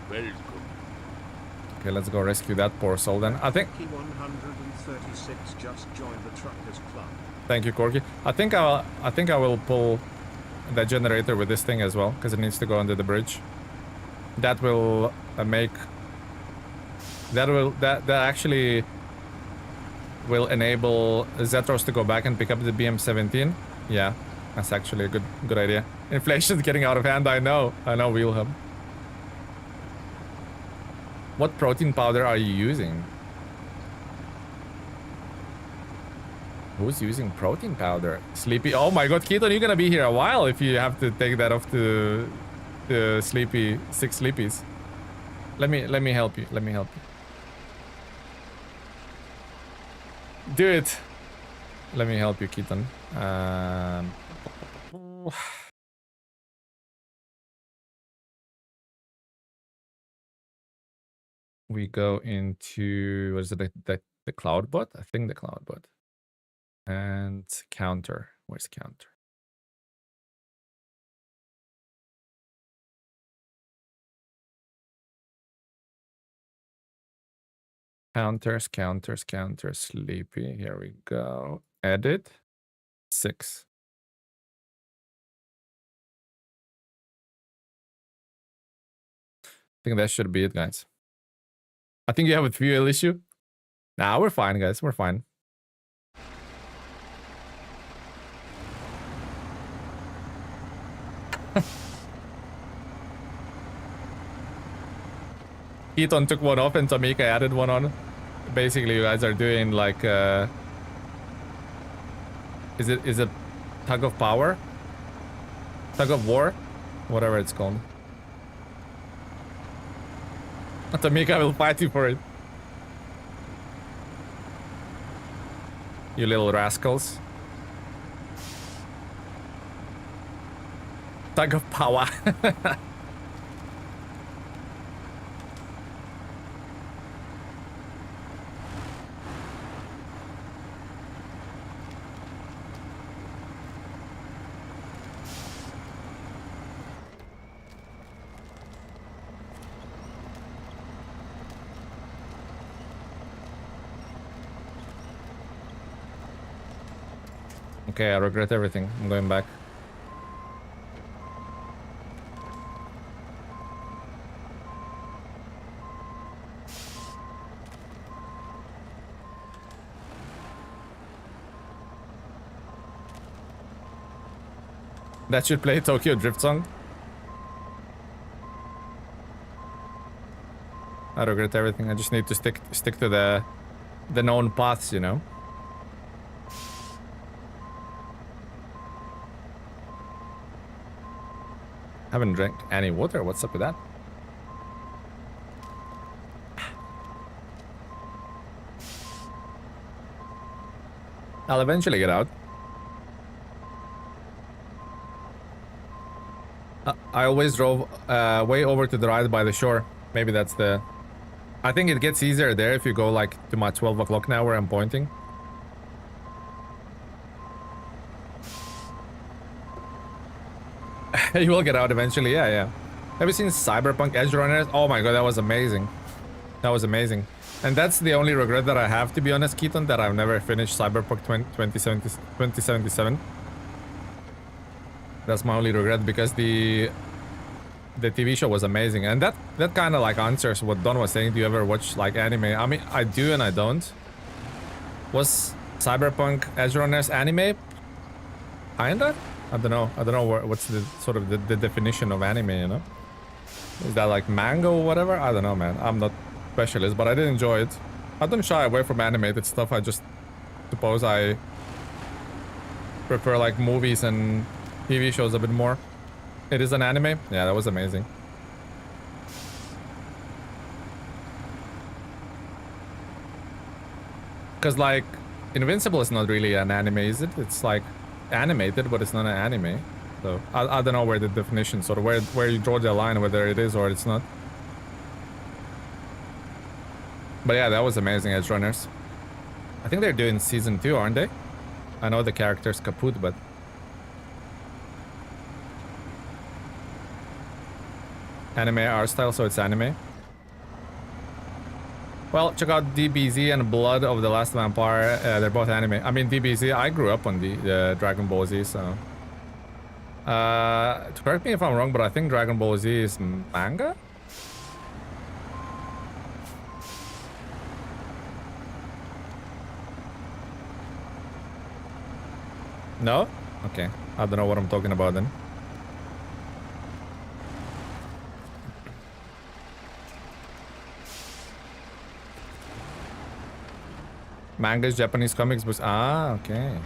Welcome. Okay, let's go rescue that poor soul then. I think. 136 just joined the truckers club. Thank you, Corky. I think I will pull the generator with this thing as well, because it needs to go under the bridge. That will make. That actually will enable Zetros to go back and pick up the BM17. Yeah, that's actually a good idea. Inflation's getting out of hand. I know, Wilhelm. What protein powder are you using? Who's using protein powder? Sleepy. Oh my god, Keaton, you're gonna be here a while if you have to take that off to Sleepy 6 Sleepies. Let me help you. Let me help you. Do it. Let me help you, Keaton. We go into, what is it, the cloud bot? I think the cloud bot. And counter. Where's counter? Counters, sleepy. Here we go. Edit. 6. I think that should be it, guys. I think you have a fuel issue. Nah, we're fine, guys. We're fine. Keaton took one off and Tamika added one on. Basically, you guys are doing like is it tug of power? Tug of war? Whatever it's called. Tamika will fight you for it. You little rascals. Tug of power. Okay, I regret everything. I'm going back. That should play Tokyo Drift song. I regret everything. I just need to stick to the known paths, you know. Haven't drank any water. What's up with that? I'll eventually get out. I always drove way over to the right by the shore. Maybe that's the... I think it gets easier there if you go like to my 12 o'clock now where I'm pointing. You will get out eventually, yeah. Have you seen Cyberpunk Edge Runners? Oh my god, that was amazing. That was amazing. And that's the only regret that I have, to be honest, Keaton, that I've never finished Cyberpunk 2077. That's my only regret, because the TV show was amazing. And that kind of like answers what Don was saying. Do you ever watch like anime? I mean, I do and I don't. Was Cyberpunk Edge Runners anime? Kinda? I don't know. I don't know what's the sort of the definition of anime, you know? Is that like manga or whatever? I don't know, man. I'm not specialist, but I did enjoy it. I don't shy away from animated stuff. I just suppose I prefer like movies and TV shows a bit more. It is an anime? Yeah, that was amazing. Because like Invincible is not really an anime, is it? It's like animated, but it's not an anime. So I don't know where the definition, sort of where you draw the line, whether it is or it's not. But yeah, that was amazing, Edge Runners. I think they're doing season 2, aren't they? I know the character's kaput, but anime art style, so it's anime. Well, check out DBZ and Blood of the Last Vampire. They're both anime. I mean, DBZ, I grew up on the Dragon Ball Z, so... correct me if I'm wrong, but I think Dragon Ball Z is manga? No? Okay. I don't know what I'm talking about then. Mangas, Japanese comics, books. Ah, okay.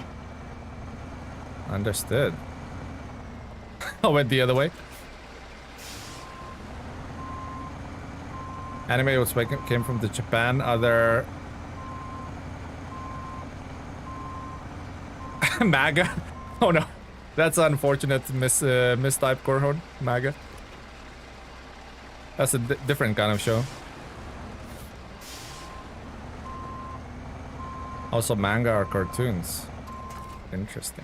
Understood. I went the other way. Anime was came from the Japan. Other MAGA. Oh no, that's unfortunate. Mistype Corhorn. MAGA. That's a different kind of show. Also, manga are cartoons. Interesting.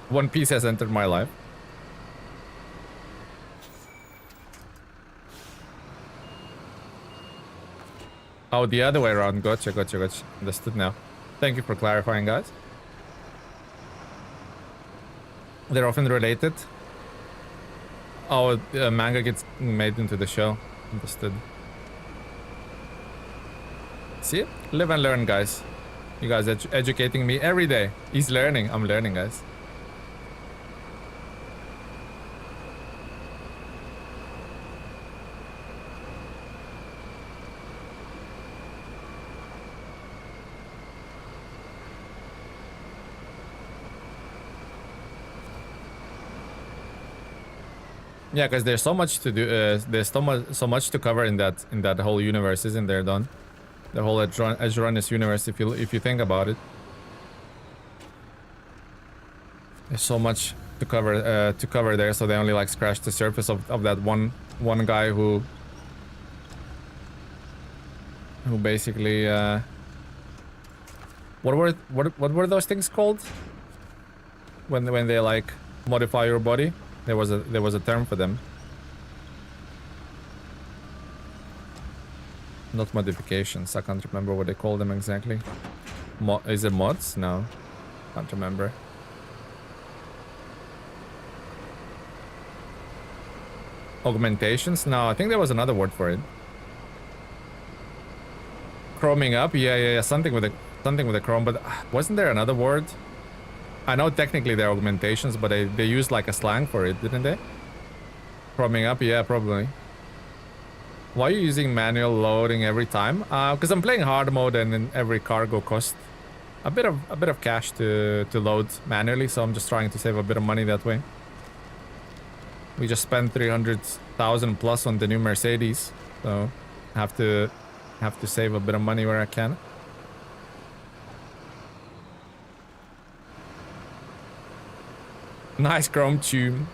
One Piece has entered my life. Oh, the other way around. Gotcha. Understood now. Thank you for clarifying, guys. They're often related. Oh, manga gets made into the show. Understood. See? Live and learn, guys. You guys educating me every day. He's learning. I'm learning, guys. Yeah, because there's so much to do. There's so much to cover in that whole universe, isn't there, Don? The whole Edge Runners universe. If you think about it, there's so much to cover there. So they only like scratched the surface of that one guy who basically what were those things called when they like modify your body? There was a term for them. Not modifications. I can't remember what they call them exactly. Is it mods? No, can't remember. Augmentations? No, I think there was another word for it. Chroming up? Yeah. Something with a chrome. But wasn't there another word? I know technically they're augmentations, but they used like a slang for it, didn't they? Chroming up? Yeah, probably. Why are you using manual loading every time? Because I'm playing hard mode, and then every cargo costs a bit of cash to load manually, so I'm just trying to save a bit of money that way. We just spent 300,000 plus on the new Mercedes, so have to save a bit of money where I can. Nice chrome tune.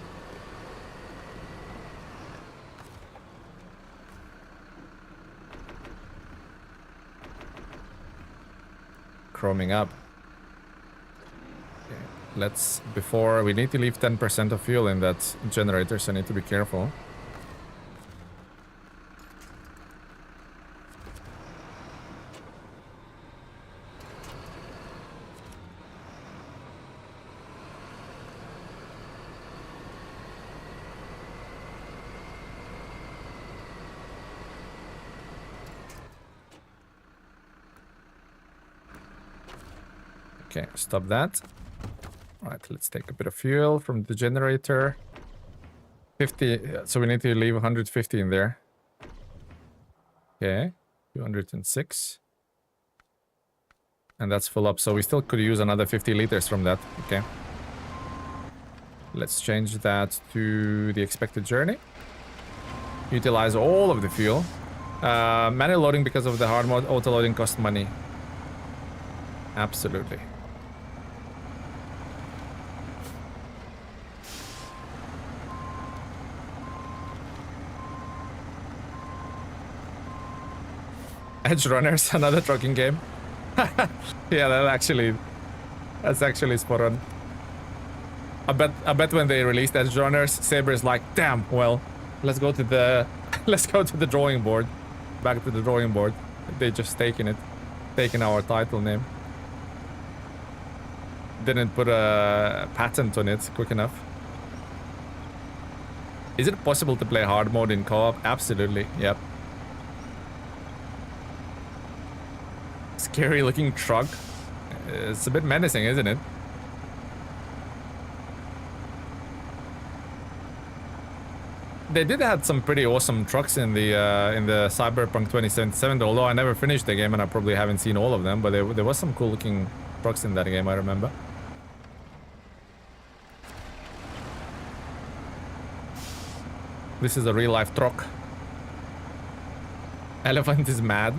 Chroming up. Okay. Before we need to leave 10% of fuel in that generator, so I need to be careful. Okay, stop that. All right, let's take a bit of fuel from the generator. 50, so we need to leave 150 in there. Okay, 206. And that's full up, so we still could use another 50 liters from that. Okay. Let's change that to the expected journey. Utilize all of the fuel. Manual loading because of the hard mode. Auto loading costs money. Absolutely. Edge Runners, another trucking game. Yeah, that's actually spot on. I bet when they released Edge Runners, Saber's like, damn, well, let's go to the drawing board. Back to the drawing board. They just taken our title name. Didn't put a patent on it quick enough. Is it possible to play hard mode in co-op? Absolutely, yep. Scary looking truck. It's a bit menacing, isn't it? They did have some pretty awesome trucks in the Cyberpunk 2077, although I never finished the game and I probably haven't seen all of them, but there was some cool looking trucks in that game, I remember. This is a real life truck. Elephant is mad.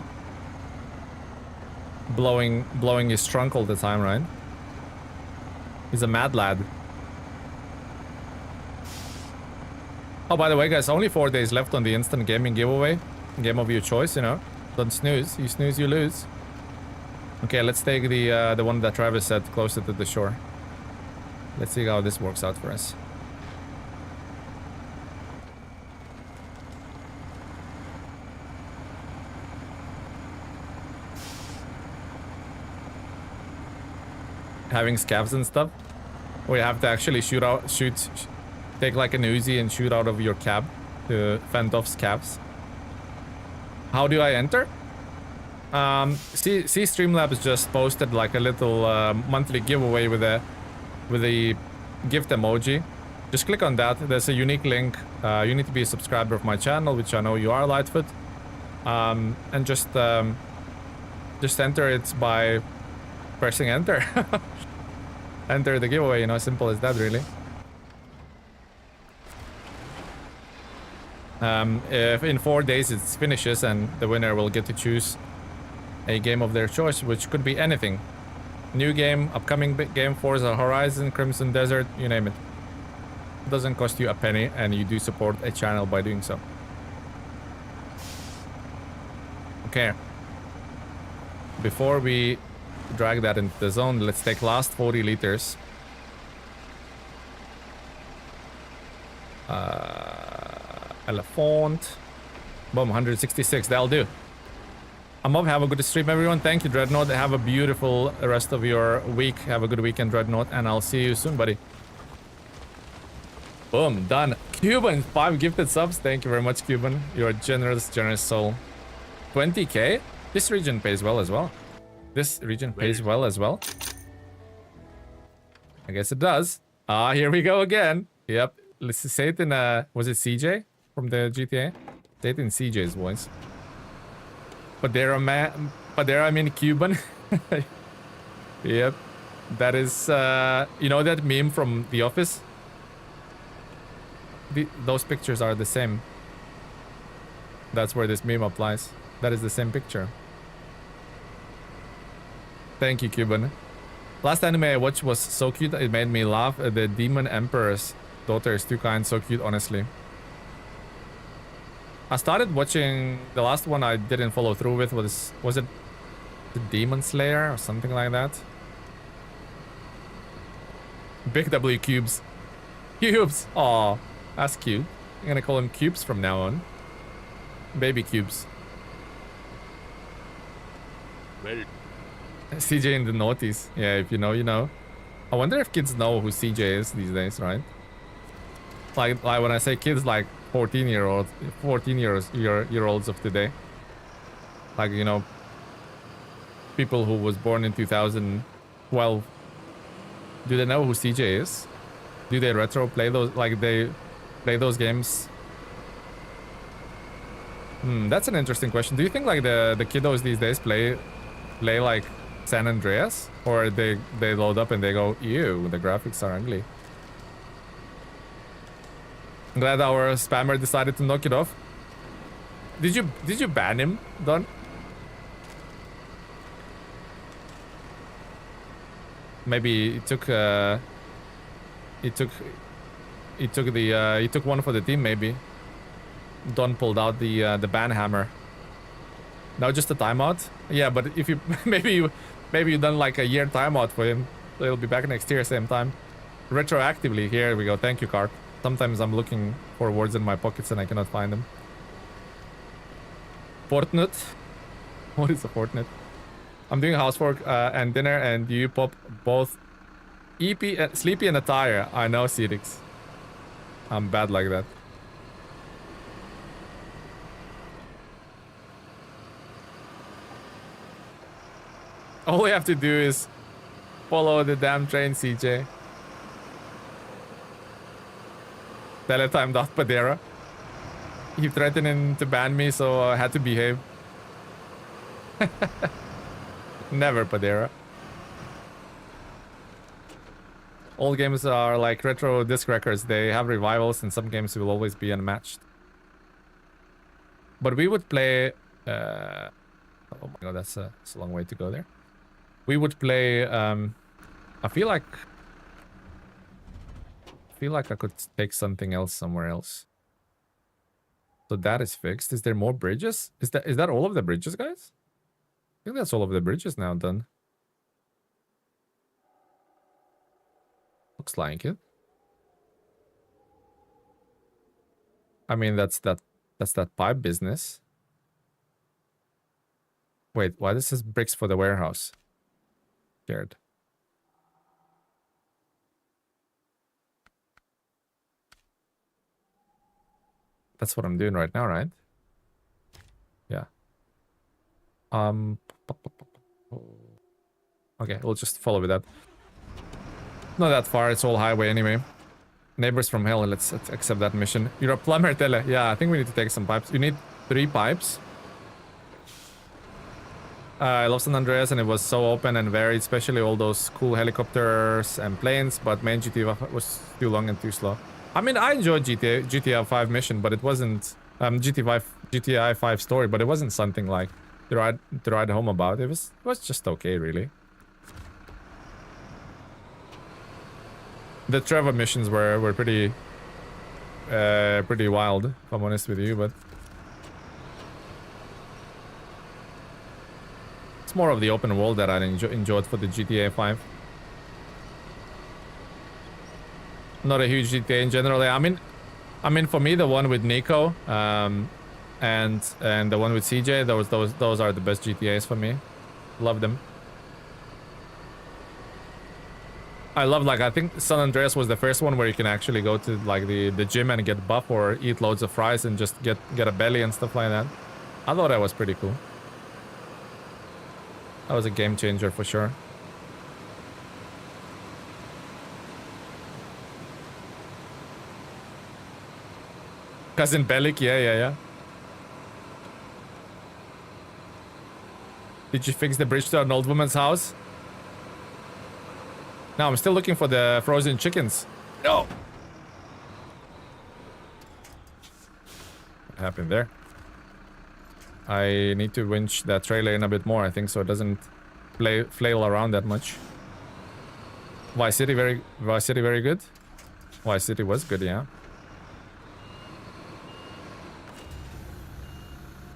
Blowing his trunk all the time, right? He's a mad lad. Oh, by the way, guys, only 4 days left on the instant gaming giveaway. Game of your choice, you know. Don't snooze. You snooze, you lose. Okay, let's take the one that Travis said, closer to the shore. Let's see how this works out for us. Having scavs and stuff, we have to actually take like an Uzi and shoot out of your cab to fend off scavs. How do I enter? See Streamlabs just posted like a little monthly giveaway with a gift emoji. Just click on that. There's a unique link. You need to be a subscriber of my channel, which I know you are, Lightfoot. And just enter it by pressing enter. Enter the giveaway, you know, simple as that, really. If in 4 days it finishes and the winner will get to choose a game of their choice, which could be anything. New game, upcoming big game, Forza Horizon, Crimson Desert, you name it. It doesn't cost you a penny and you do support a channel by doing so. Okay. Before we drag that into the zone, let's take last 40 liters. Elephant. Boom, 166, that'll do. I'm up, have a good stream, everyone. Thank you, Dreadnought. Have a beautiful rest of your week. Have a good weekend, Dreadnought, and I'll see you soon, buddy. Boom, done. Cuban, 5 gifted subs. Thank you very much, Cuban. You're a generous soul. 20k? This region pays well as well. This region pays well as well. I guess it does. Ah, here we go again. Yep. Let's say it in was it CJ from the GTA? Say it in CJ's voice. But there I mean Cuban. Yep. That is you know that meme from The Office? Those pictures are the same. That's where this meme applies. That is the same picture. Thank you, Cuban. Last anime I watched was so cute, it made me laugh. The Demon Emperor's daughter is too kind, so cute, honestly. I started watching, the last one I didn't follow through with was it the Demon Slayer or something like that? Big W Cubes. Cubes! Aw, that's cute. I'm gonna call him Cubes from now on. Baby Cubes. Well, CJ in the noughties. Yeah, if you know, you know. I wonder if kids know who CJ is these days, right? Like when I say kids, like 14-year-olds of today. Like, you know, people who was born in 2000, Well, do they know who CJ is? Do they retro play those, like they play those games? That's an interesting question. Do you think like the kiddos these days play like San Andreas, or they load up and they go, ew, the graphics are ugly? I'm glad our spammer decided to knock it off. Did you ban him, Don? Maybe he took one for the team. Maybe Don pulled out the ban hammer. Now just a timeout. Yeah, but if you maybe you done like a year timeout for him, so he'll be back next year same time, retroactively. Here we go. Thank you, Carp. Sometimes I'm looking for words in my pockets and I cannot find them. Fortnite. What is a Fortnite? I'm doing housework and dinner, and you pop both EP, sleepy and attire. I know, Cedix. I'm bad like that. All we have to do is follow the damn train, CJ. Teletime.Padera. He threatening to ban me, so I had to behave. Never, Padera. All games are like retro disc records. They have revivals, and some games will always be unmatched. But we would play... oh my god, that's a long way to go there. We would play... I feel like I could take something else somewhere else. So that is fixed. Is there more bridges? Is that all of the bridges, guys? I think that's all of the bridges now done. Looks like it. I mean, that's that pipe business. Wait, why this is bricks for the warehouse? Scared. That's what I'm doing right now, right? Yeah. Okay, we'll just follow with that. Not that far, it's all highway anyway. Neighbors from hell, let's accept that mission. You're a plumber, Tele. Yeah, I think we need to take some pipes. You need 3 pipes. I love San Andreas, and it was so open and varied, especially all those cool helicopters and planes, but main GTA was too long and too slow. I mean, I enjoyed GTA 5 mission, but it wasn't GTI 5 story, but it wasn't something like to ride home about. It was just okay, really. The Trevor missions were pretty wild, if I'm honest with you, but it's more of the open world that I enjoyed for the GTA 5. Not a huge GTA in general. I mean, for me, the one with Nico, and the one with CJ, those are the best GTAs for me. Love them. I love, like, I think San Andreas was the first one where you can actually go to like the gym and get buff or eat loads of fries and just get a belly and stuff like that. I thought that was pretty cool. That was a game changer for sure. Cousin Belik, yeah. Did you fix the bridge to an old woman's house? No, I'm still looking for the frozen chickens. No! What happened there? I need to winch that trailer in a bit more, I think, so it doesn't flail around that much. Vice City very good. Vice City was good, yeah.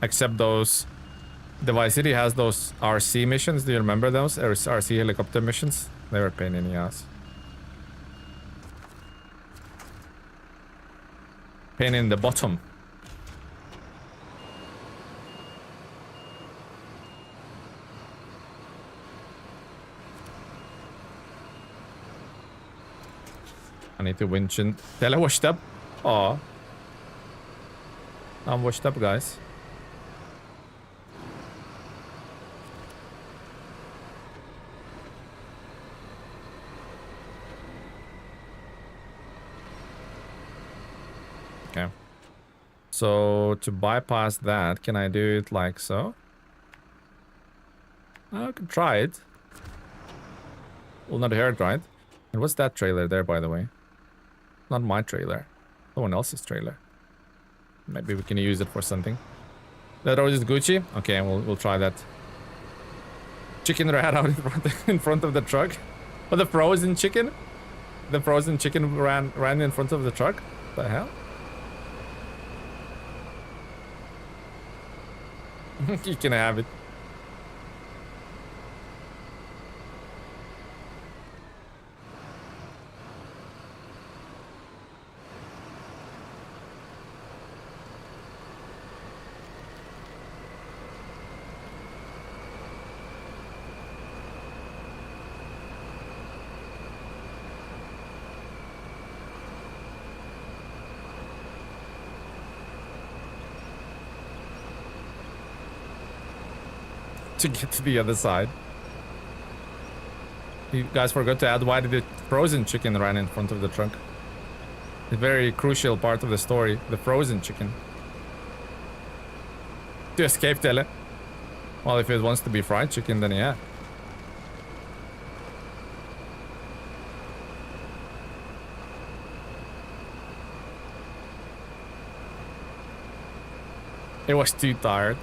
Except those... The Vice City has those RC missions. Do you remember those? RC helicopter missions? They were a pain in the ass. Pain in the bottom. I need to winch in. Tele washed up. Aw. I'm washed up, guys. Okay. So to bypass that, can I do it like so? I could try it. Will not hurt, right? And what's that trailer there, by the way? Not my trailer. Someone else's trailer. Maybe we can use it for something. That road is Gucci? Okay, we'll try that. Chicken ran out in front of the truck. Oh, the frozen chicken? The frozen chicken ran in front of the truck? What the hell? You can have it. To get to the other side. You guys forgot to add why did the frozen chicken ran in front of the truck. A very crucial part of the story. The frozen chicken. To escape Tele. Well, if it wants to be fried chicken, then yeah. It was too tired.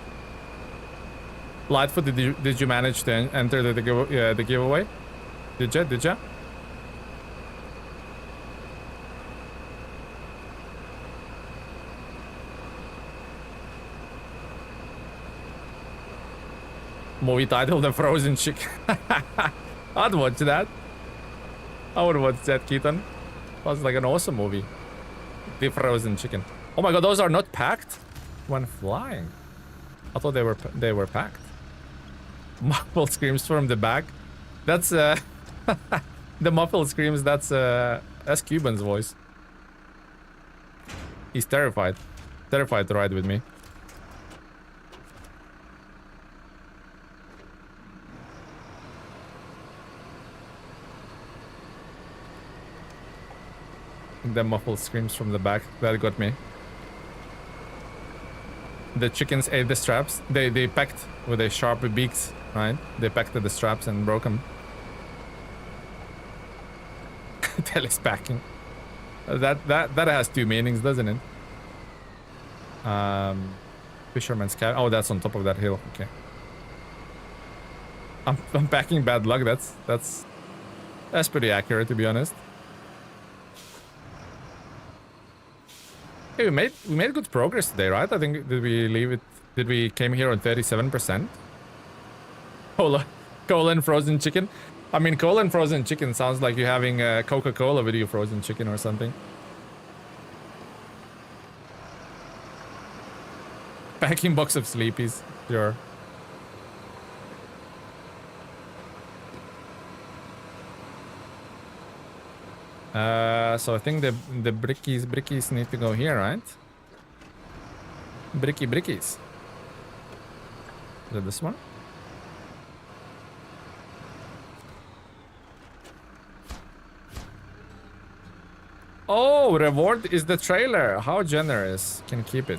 Lightfoot, did you manage to enter the giveaway? Did ya? Movie title, The Frozen Chicken. I'd watch that. I would watch that, Keaton. Was like an awesome movie. The Frozen Chicken. Oh my god, those are not packed when flying. I thought they were packed. Muffled screams from the back. That's the muffled screams. That's Cuban's voice. He's terrified. Terrified to ride with me. The muffled screams from the back. That got me. The chickens ate the straps. They pecked with their sharp beaks, right? They pecked at the straps and broke them. Telespacking. That has two meanings, doesn't it? Fisherman's cabin. Oh, that's on top of that hill. Okay. I'm packing bad luck. That's pretty accurate, to be honest. Hey, we made good progress today, right? I think did we came here on 37%? Cola and frozen chicken. I mean, cola and frozen chicken sounds like you're having a Coca-Cola with your frozen chicken or something. Packing box of Sleepies, sure. So I think the brickies need to go here, right? Brickies. Is it this one? Oh, reward is the trailer. How generous. Can keep it.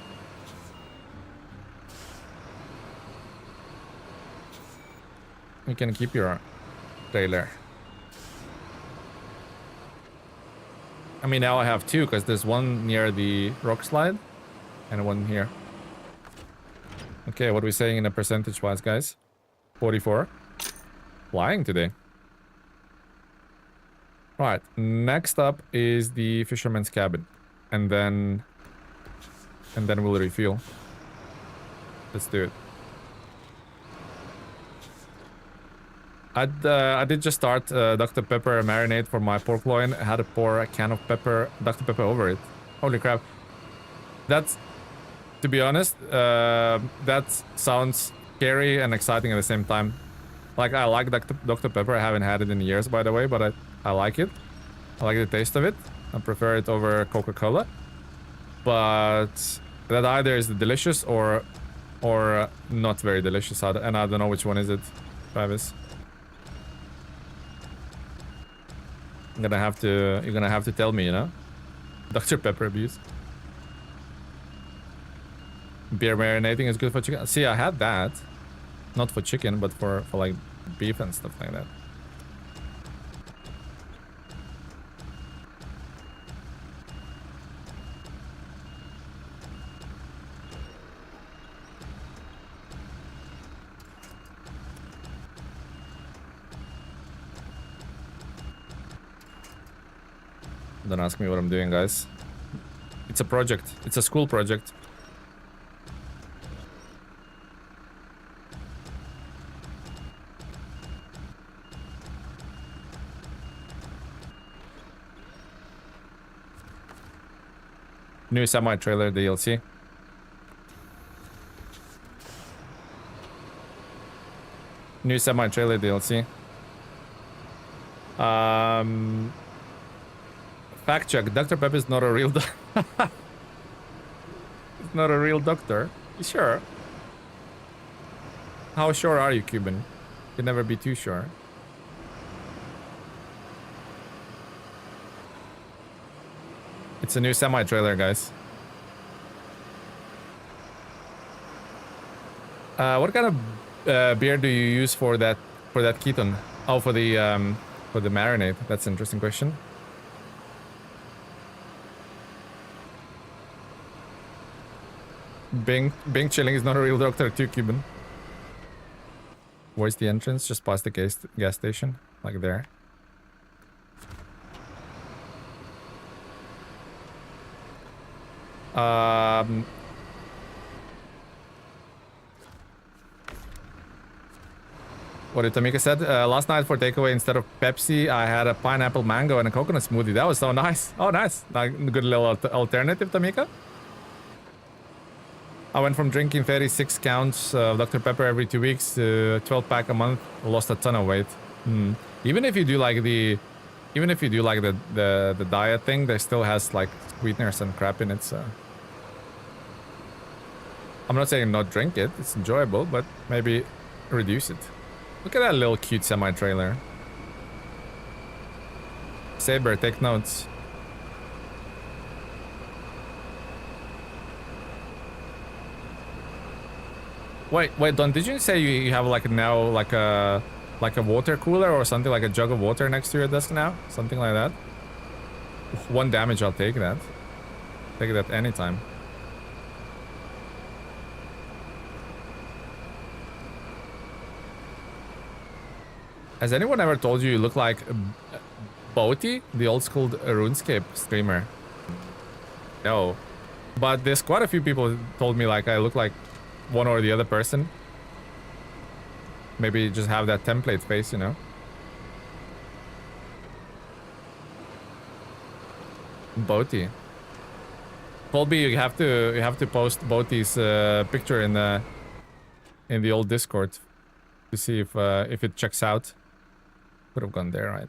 You can keep your trailer. I mean, now I have two, because there's one near the rock slide and one here. Okay, what are we saying in a percentage-wise, guys? 44. Flying today. Right, next up is the fisherman's cabin. And then we'll refuel. Let's do it. I did just start Dr. Pepper marinade for my pork loin. I had to pour a can of Dr. Pepper over it. Holy crap. That's, to be honest, that sounds scary and exciting at the same time. Like, I like Dr. Pepper. I haven't had it in years, by the way, but I like it. I like the taste of it. I prefer it over Coca-Cola. But that either is delicious or not very delicious. And I don't know which one is it, Travis. You're gonna have to tell me, you know? Dr. Pepper abuse. Beer marinating is good for chicken. See, I had that. Not for chicken, but for like beef and stuff like that. Don't ask me what I'm doing, guys. It's a project. It's a school project. New semi-trailer DLC. New semi-trailer DLC. Fact check. Dr. Pep is not a real It's not a real doctor. You sure? How sure are you, Cuban? You can never be too sure. It's a new semi-trailer, guys. What kind of beer do you use for that ketone? Oh, for the marinade. That's an interesting question. Bing chilling is not a real doctor too, Cuban. Where's the entrance? Just past the gas station, like there. What did Tamika said? Last night for takeaway, instead of Pepsi, I had a pineapple mango and a coconut smoothie. That was so nice. Oh, nice. Like, good little alternative, Tamika. I went from drinking 36 counts of Dr. Pepper every 2 weeks to 12 pack a month. Lost a ton of weight. Even if you do like the diet thing, there still has like sweeteners and crap in it. So I'm not saying not drink it. It's enjoyable, but maybe reduce it. Look at that little cute semi-trailer. Saber, take notes. Wait, Don, did you say you have like now like a water cooler or something, like a jug of water next to your desk now? Something like that? 1 damage, I'll take that. Take that anytime. Has anyone ever told you look like Boaty, the old school RuneScape streamer? No. But there's quite a few people told me like I look like one or the other person. Maybe just have that template face, you know? Boaty. Colby, you have to post Boaty's picture in the old Discord to see if it checks out. Could have gone there, right?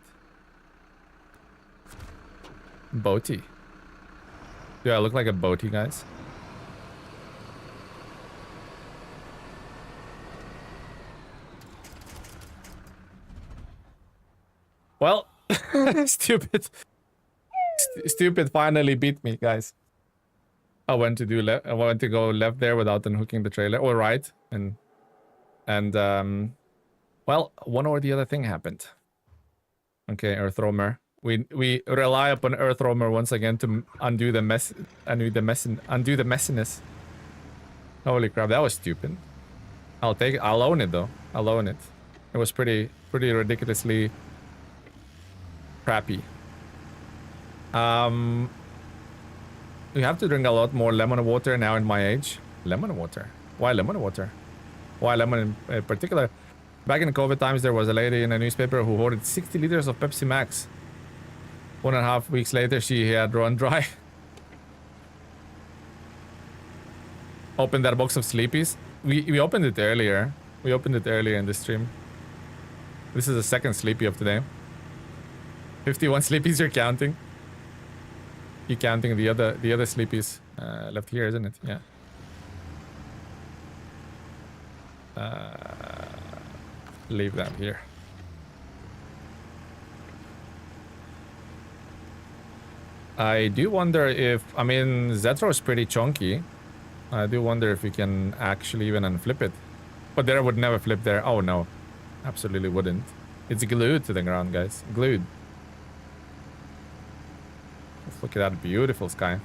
Boaty. Do I look like a Boaty, guys? Well, stupid finally beat me, guys. I went to go left there without unhooking the trailer, or right, and well, one or the other thing happened. Okay, Earthroamer. We rely upon Earthroamer once again to undo the messiness. Holy crap, that was stupid. I'll take it. I'll own it though. I'll own it. It was pretty ridiculously crappy. You have to drink a lot more lemon water now in my age. Lemon water? Why lemon water? Why lemon in particular? Back in COVID times, there was a lady in a newspaper who hoarded 60 liters of Pepsi Max. 1.5 weeks later, she had run dry. Opened that box of Sleepies. We opened it earlier. We opened it earlier in the stream. This is the second Sleepy of today. 51 Sleepies you're counting. You're counting the other Sleepies left here, isn't it? Yeah. Leave that here. I do wonder if, I mean, Zetro is pretty chunky. I do wonder if we can actually even unflip it. But there would never flip there. Oh no, absolutely wouldn't. It's glued to the ground, guys. Glued. Let's look at that beautiful sky.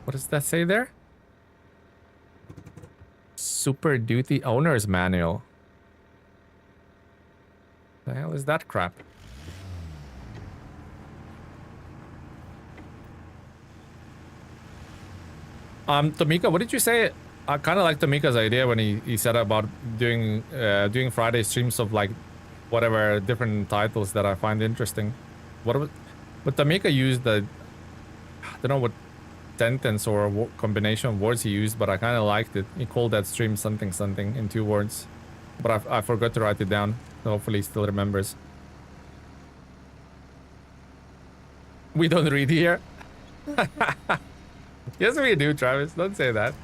What does that say there? Super Duty Owner's Manual. The hell is that crap? Tomika, what did you say? I kind of like Tomika's idea when he said about doing Friday streams of like whatever different titles that I find interesting. But Tamika used the, I don't know what sentence or combination of words he used, but I kind of liked it. He called that stream something something in 2 words, but I forgot to write it down. So hopefully he still remembers. We don't read here. Yes, we do, Travis. Don't say that.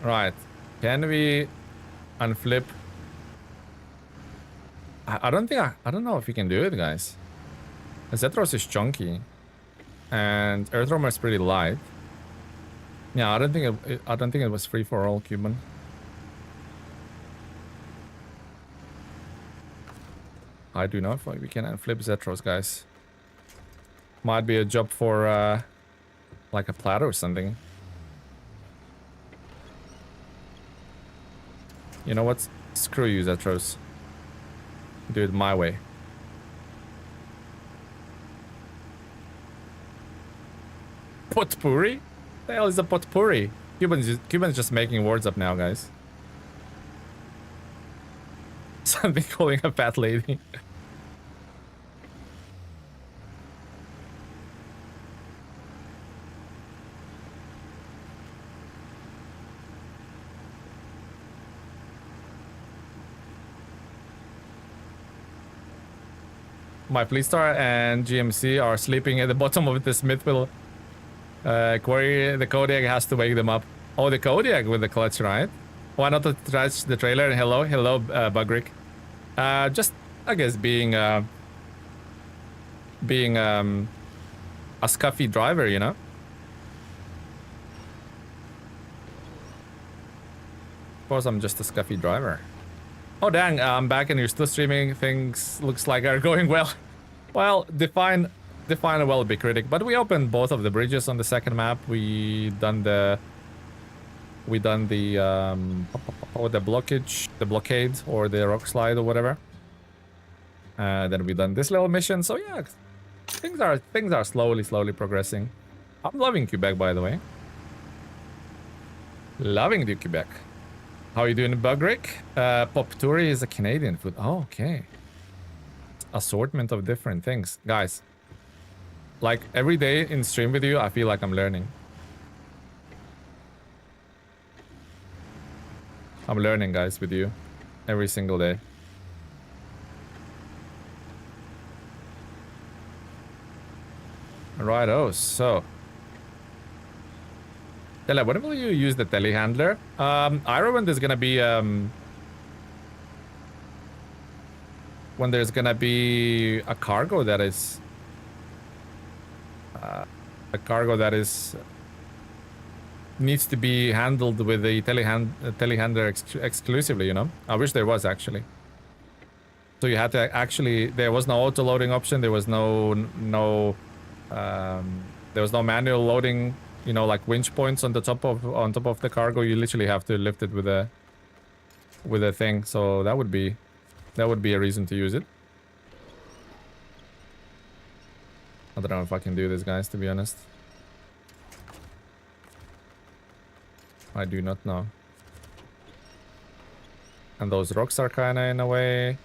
Right. Can we unflip? I don't think I don't know if we can do it, guys. Zetros is chunky, and Earthroamer is pretty light. Yeah, I don't think it was free for all, Cuban. I do not think we can unflip Zetros, guys. Might be a job for like a platter or something. You know what? Screw you, Zetros. Do it my way. Potpourri? The hell is a potpourri? Cuban's just making words up now, guys. Something calling a fat lady. My Fleetstar and GMC are sleeping at the bottom of the Smithville quarry. The Kodiak has to wake them up. Oh, the Kodiak with the clutch, right? Why not to trash the trailer? Hello, Bugrick. Just, I guess, being a scuffy driver, you know? Of course, I'm just a scuffy driver. Oh dang, I'm back and you're still streaming. Things looks like are going well. Well, define a well, be critic. But we opened both of the bridges on the second map. We done the blockage, the blockade, or the rock slide or whatever. Then we done this little mission. So yeah, things are slowly progressing. I'm loving Quebec, by the way. Loving the Quebec. How are you doing, Bugrick? Popturi is a Canadian food. Oh, okay. Assortment of different things. Guys, like every day in stream with you, I feel like I'm learning. I'm learning, guys, with you. Every single day. Righto, so... Tele, when will you use the telehandler? Ireland is gonna be when there's gonna be a cargo that is needs to be handled with the telehandler exclusively, you know. I wish there was actually. So you had to actually, there was no auto loading option. There was no manual loading. You know, like winch points on top of the cargo. You literally have to lift it with a thing. So that would be a reason to use it. I don't know if I can do this, guys, to be honest. I do not know. And those rocks are kind of in a way.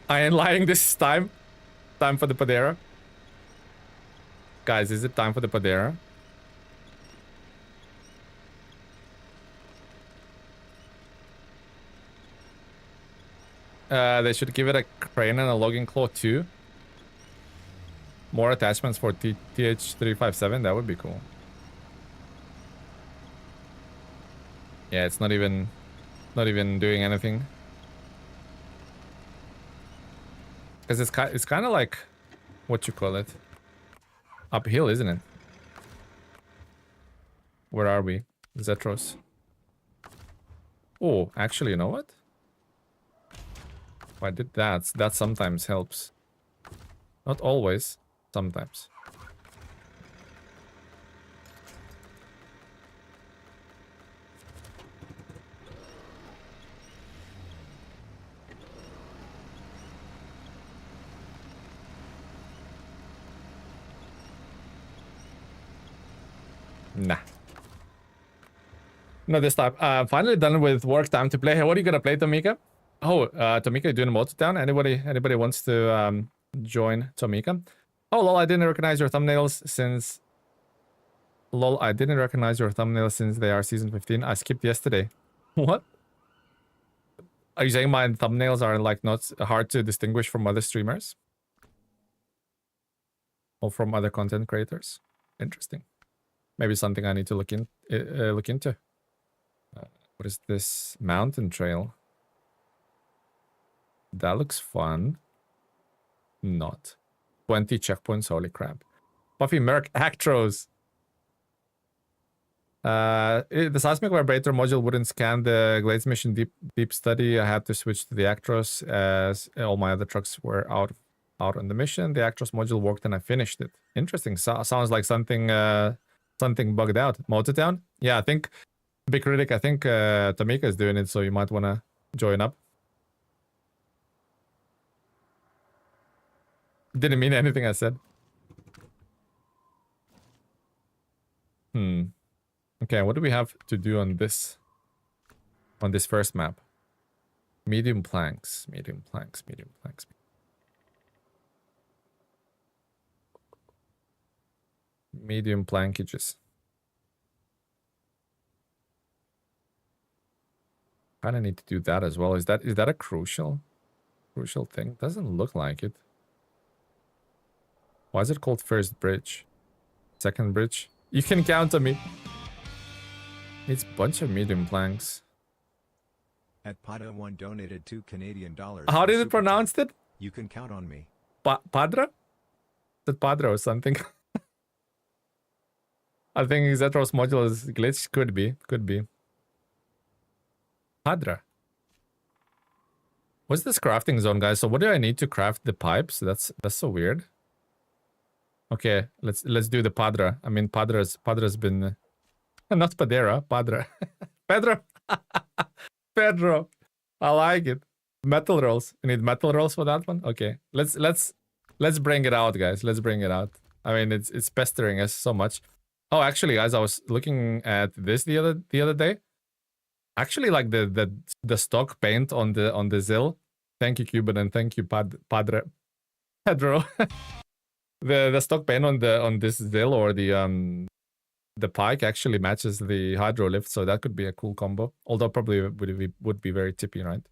I ain't lying this time. Time for the Pedro. Guys, is it time for the Pedro? They should give it a crane and a logging claw too. More attachments for TH357. That would be cool. Yeah, it's not even doing anything. Because it's kind of like, what you call it, uphill, isn't it? Where are we? Zetros. Oh, actually, you know what? If I did that, that sometimes helps. Not always, sometimes. Nah. No, this time. Finally done with work, time to play. Hey, what are you gonna play, Tomika? Oh, Tomika, you doing Motortown? Anybody wants to join Tomika? Oh, lol, I didn't recognize your thumbnails since... Lol, I didn't recognize your thumbnails since they are season 15. I skipped yesterday. What? Are you saying my thumbnails are like not hard to distinguish from other streamers? Or from other content creators? Interesting. Maybe something I need to look into. What is this? Mountain trail. That looks fun. Not. 20 checkpoints, holy crap. Puffy Merc Actros. The seismic vibrator module wouldn't scan the Glades mission deep study. I had to switch to the Actros as all my other trucks were out on the mission. The Actros module worked and I finished it. Interesting. Sounds like something bugged out. Motortown? Yeah, I think Big Critic, I think Tomika is doing it, so you might want to join up. Didn't mean anything I said. Okay, what do we have to do on this first map? Medium planks. Medium plankages. Kind of need to do that as well. Is that a crucial thing? Doesn't look like it. Why is it called first bridge? Second bridge? You can count on me. It's a bunch of medium planks. At Pada 1 donated $2 Canadian. How did it pronounce it? You can count on me. Padra? Is it Padra or something? I think Zetros module is glitched. Could be. Padra. What's this crafting zone, guys? So what do I need to craft the pipes? That's so weird. Okay, let's do the Padra. I mean, Padra's been not Padera, Padra. Pedro. Pedro. I like it. Metal rolls. You need metal rolls for that one? Okay. Let's bring it out, guys. Let's bring it out. I mean, it's pestering us so much. Oh, actually, guys, I was looking at this the other day. Actually, like the stock paint on the Zill. Thank you, Cuban, and thank you, Pedro. The stock paint on this Zill or the Pike actually matches the hydro lift, so that could be a cool combo. Although probably would be very tippy, right?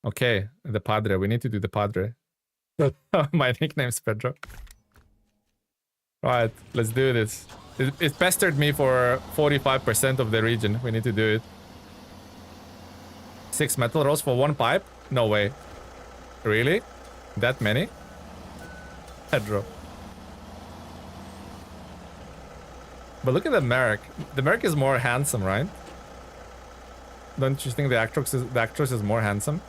Okay, the Padre. We need to do the Padre. My nickname's Pedro. Right, let's do this. It pestered me for 45% of the region. We need to do it. 6 metal rolls for 1 pipe? No way. Really? That many? Pedro. But look at the Merrick. The Merrick is more handsome, right? Don't you think the actress is more handsome?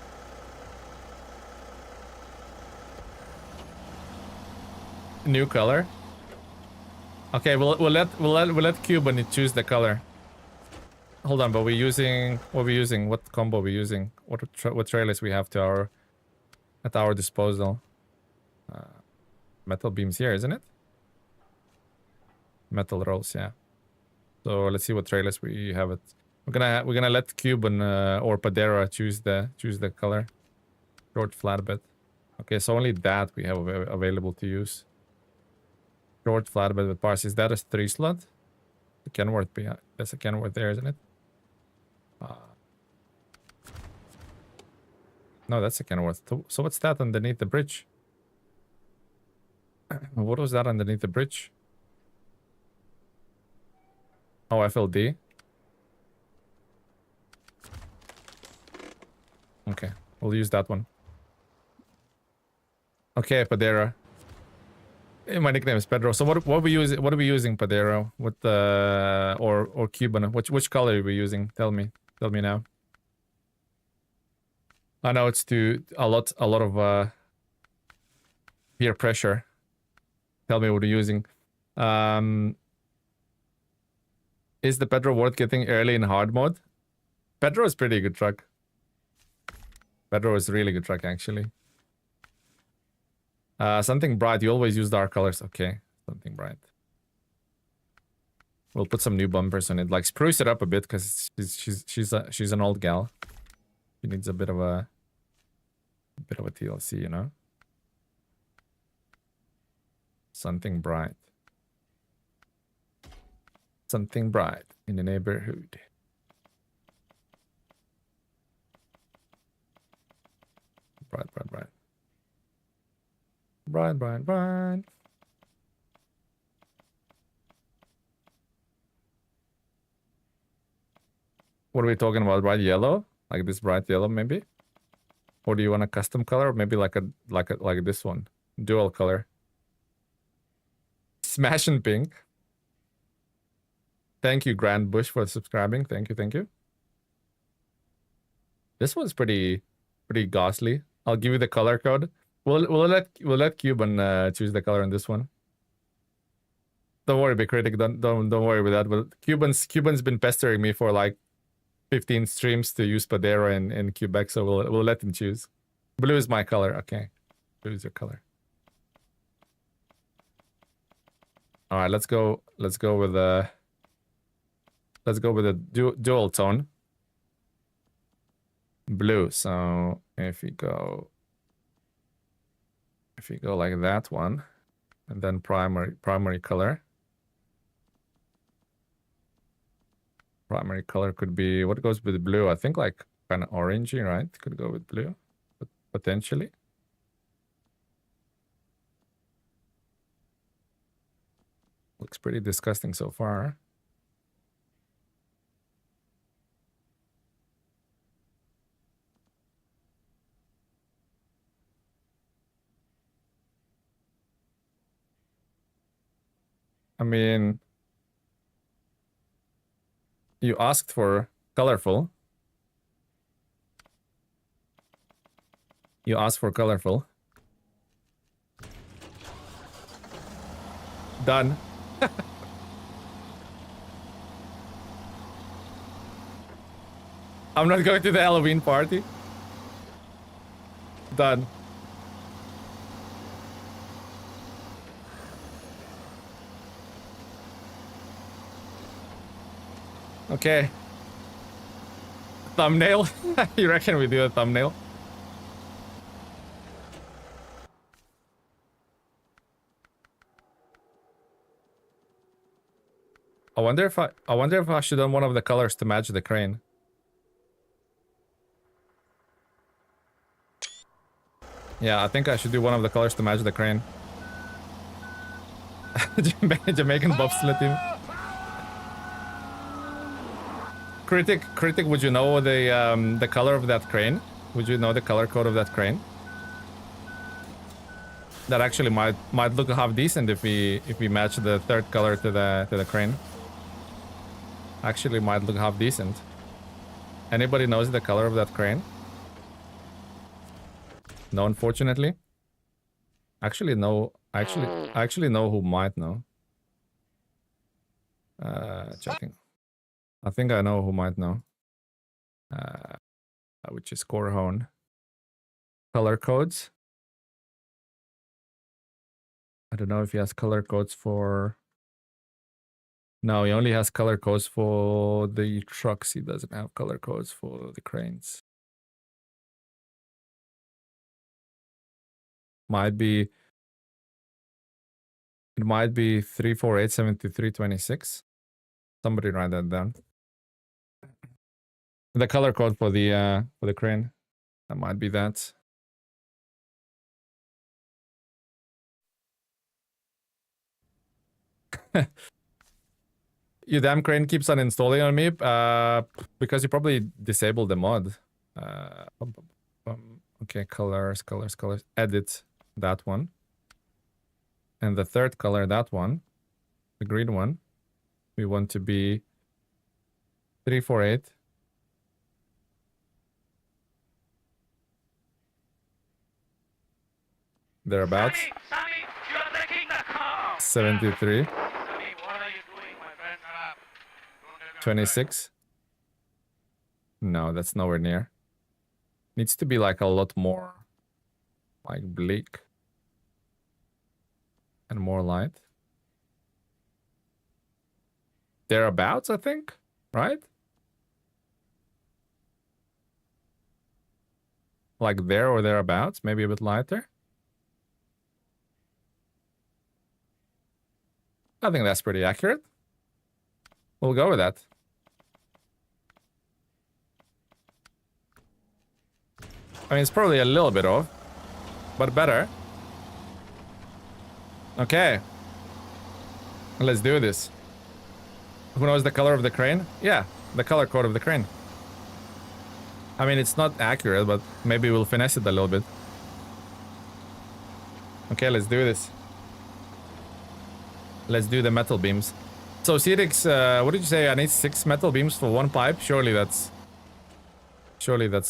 New color. Okay, we'll let Cuban choose the color. Hold on, but what are we using? What combo are we using? What trailers we have at our disposal? Metal beams here, isn't it? Metal rolls, yeah. So let's see what trailers we have. We're gonna let Cuban or Padera choose the color. Short flatbed. Okay, so only that we have available to use. Short flatbed with parts. Is that a 3 slot? The Kenworth behind. There's a Kenworth there, isn't it? No, that's a Kenworth. So what's that underneath the bridge? What was that underneath the bridge? Oh, FLD. Okay, we'll use that one. Okay, Pedro. Hey, my nickname is Pedro. So what are we using? What are we using, Pedro? What the or Cuban? Which color are we using? Tell me now. I know it's a lot of peer pressure. Tell me what you're using. Is the Pedro worth getting early in hard mode? Pedro is pretty good truck. Pedro is really good truck actually. Something bright. You always use dark colors. Okay, something bright. We'll put some new bumpers on it, like spruce it up a bit, because she's an old gal. She needs a bit of a TLC, you know. Something bright. Something bright in the neighborhood. Bright. Bright. What are we talking about? Bright yellow? Like this bright yellow, maybe? Or do you want a custom color? Maybe like this one. Dual color. Smashing pink. Thank you, Grand Bush, for subscribing. Thank you. This one's pretty ghastly. I'll give you the color code. We'll let Cuban choose the color on this one. Don't worry, Big Critic. Don't worry about that. But Cuban's been pestering me for like 15 streams to use Pedro in Quebec, so we'll let him choose. Blue is my color. Okay, blue is your color. All right, let's go with a dual tone. Blue. So if we go like that one, and then primary color. Primary color could be, what goes with blue? I think like kind of orangey, right? Could go with blue, but potentially. Looks pretty disgusting so far. I mean, you asked for colorful. You asked for colorful. Done. I'm not going to the Halloween party. Done. Okay. Thumbnail? You reckon we do a thumbnail? I wonder if I should do one of the colors to match the crane. Yeah, I think I should do one of the colors to match the crane. Jamaican bobsled team. Critic, would you know the color of that crane? Would you know the color code of that crane? That actually might look half decent if we match the third color to the crane. Actually might look half decent. Anybody knows the color of that crane? No, unfortunately. Actually, no. I actually know who might know. Checking. I think I know who might know. Which is Corhone. Color codes. I don't know if he has color codes for... No, he only has color codes for the trucks. He doesn't have color codes for the cranes. It might be 3487326. Somebody write that down. The color code for the crane. That might be that. You damn crane keeps on installing on me because you probably disabled the mod. Okay, colors. Edit that one. And the third color, that one. The green one. We want to be 348. Thereabouts. Sammy, you are wrecking the car. 73. Sammy, what are you doing, my friend? 26. No, that's nowhere near. Needs to be like a lot more like bleak and more light. Thereabouts, I think, right? Like there or thereabouts, maybe a bit lighter. I think that's pretty accurate. We'll go with that. I mean, it's probably a little bit off, but better. Okay. Let's do this. Who knows the color of the crane? Yeah, the color code of the crane. I mean, it's not accurate, but maybe we'll finesse it a little bit. Okay, let's do this. Let's do the metal beams. So, Cedix, what did you say? I need 6 metal beams for 1 pipe? Surely that's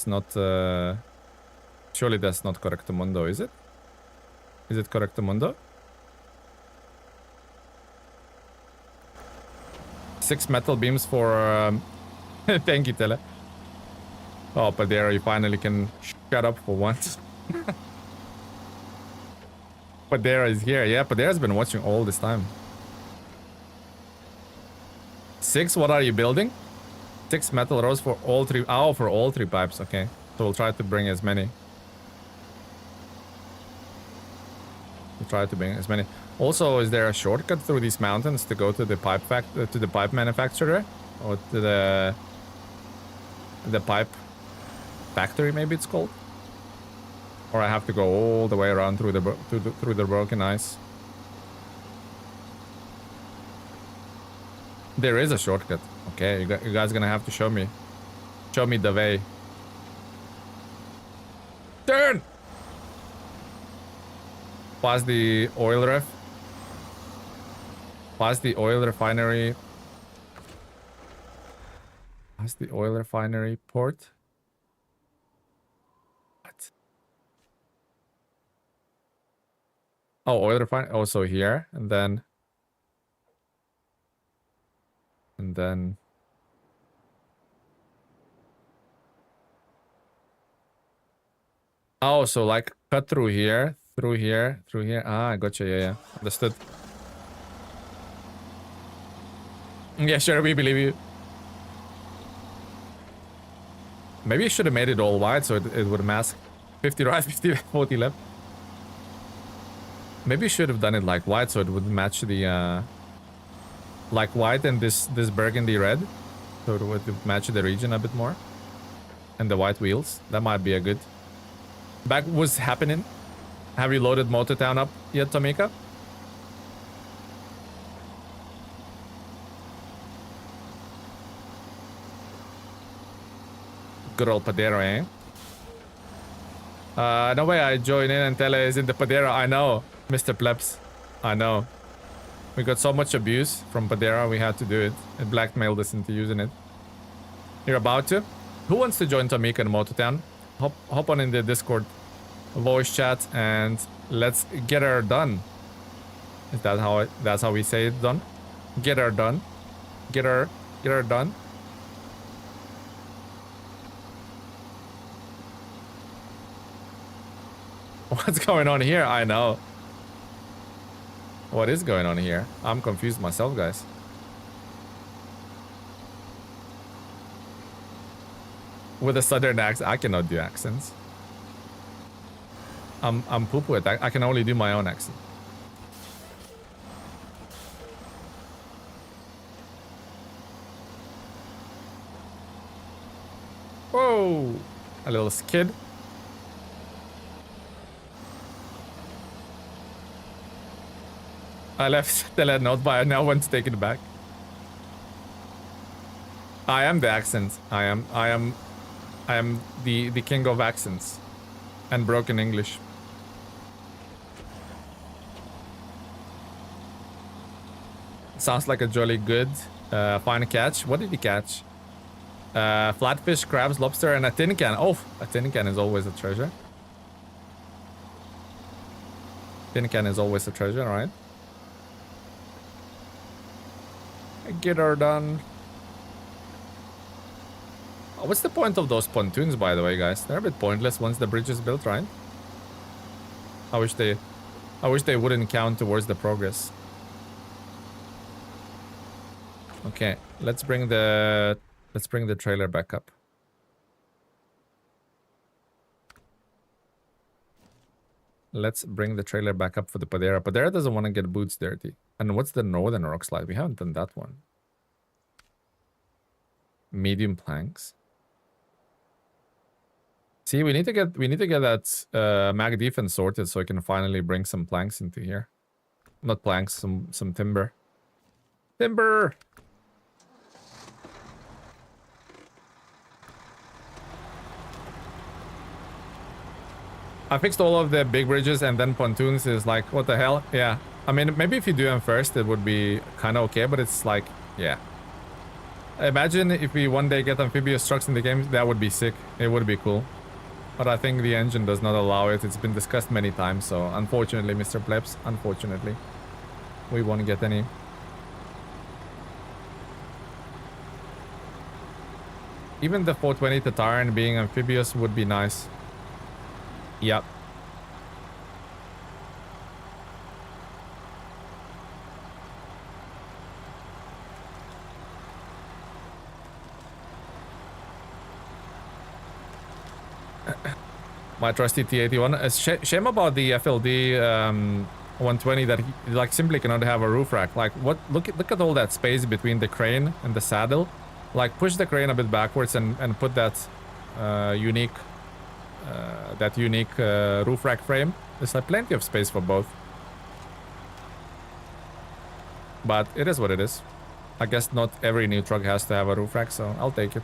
not... Surely that's not correctamundo, is it? Is it correctamundo? 6 metal beams for... Thank you, Tele. Oh, Pedro, you finally can shut up for once. Pedro is here. Yeah, Pedro's been watching all this time. 6? What are you building? 6 metal rows for all 3... Oh, for all 3 pipes. Okay. So we'll try to bring as many. We'll try to bring as many. Also, is there a shortcut through these mountains to go to the pipe manufacturer? Or to the pipe factory, maybe it's called? Or I have to go all the way around through the broken ice? There is a shortcut. Okay, you guys gonna have to show me. Show me the way. Turn! Past the oil ref. Past the oil refinery. Past the oil refinery port. What? Oh, oil refinery. Also here. And then... Oh, so like cut through here, through here. Ah, I gotcha. Yeah. Understood. Yeah, sure, we believe you. Maybe you should have made it all white so it would mask 50 right, 50, 40 left. Maybe you should have done it like white so it would match the like white and this burgundy red, so it would match the region a bit more. And the white wheels, that might be a good. Back, what's happening? Have you loaded Motortown up yet, Tomika? Good old Pedro, eh? No way I join in and Tele is in the Pedro. I know, Mr. Plebs. I know. We got so much abuse from Pedro, we had to do it. It blackmailed us into using it. You're about to? Who wants to join Tomika and Motortown? Hop on in the Discord voice chat and let's get her done. Is that how that's how we say it, done? Get her done. Get her done. What's going on here? I know. What is going on here? I'm confused myself, guys. With a southern accent, I cannot do accents. I'm poo-poo at that. I can only do my own accent. Whoa! A little skid. I left the note, but I now want to take it back. I am the accent. I am the king of accents and broken English. Sounds like a jolly good fine catch. What did he catch? Flatfish, crabs, lobster, and a tin can. Oh, a tin can is always a treasure. Tin can is always a treasure, right? Get her done. Oh, what's the point of those pontoons, by the way, guys? They're a bit pointless once the bridge is built, right? I wish they wouldn't count towards the progress. Okay, let's bring the trailer back up. Let's bring the trailer back up for the Pedro. Pedro doesn't want to get boots dirty. And what's the northern rock slide? We haven't done that one. Medium planks. See, we need to get that mag defense sorted so I can finally bring some planks into here. Not planks, some timber. Timber! I fixed all of the big bridges and then pontoons is like, what the hell? Yeah. I mean, maybe if you do them first, it would be kind of okay, but it's like, yeah. Imagine if we one day get amphibious trucks in the game, that would be sick. It would be cool. But I think the engine does not allow it. It's been discussed many times, so unfortunately, Mr. Plebs, unfortunately, we won't get any. Even the 420 Tataran being amphibious would be nice. Yep. My trusty T81. Shame about the FLD 120 that he like simply cannot have a roof rack. Like what? Look at all that space between the crane and the saddle. Like push the crane a bit backwards and put that unique roof rack frame. There's like plenty of space for both. But it is what it is. I guess not every new truck has to have a roof rack, so I'll take it.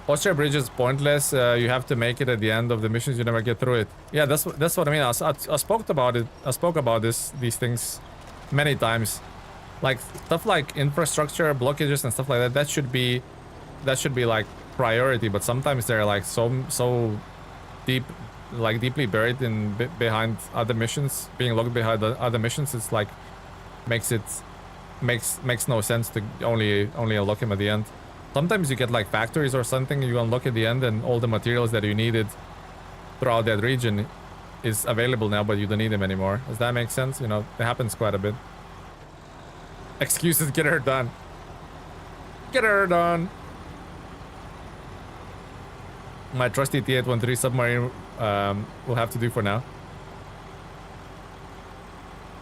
Austria Bridge is pointless. You have to make it at the end of the missions. You never get through it. Yeah, that's what I mean. I spoke about it. I spoke about these things many times. Like stuff like infrastructure blockages and stuff like that. That should be like priority. But sometimes they're like so deep, like deeply buried in behind other missions, being locked behind the other missions. It's like makes no sense to only unlock him at the end. Sometimes you get like factories or something you unlock at the end and all the materials that you needed throughout that region is available now, but you don't need them anymore. Does that make sense? You know, it happens quite a bit. Excuses, get her done. Get her done. My trusty T813 submarine will have to do for now.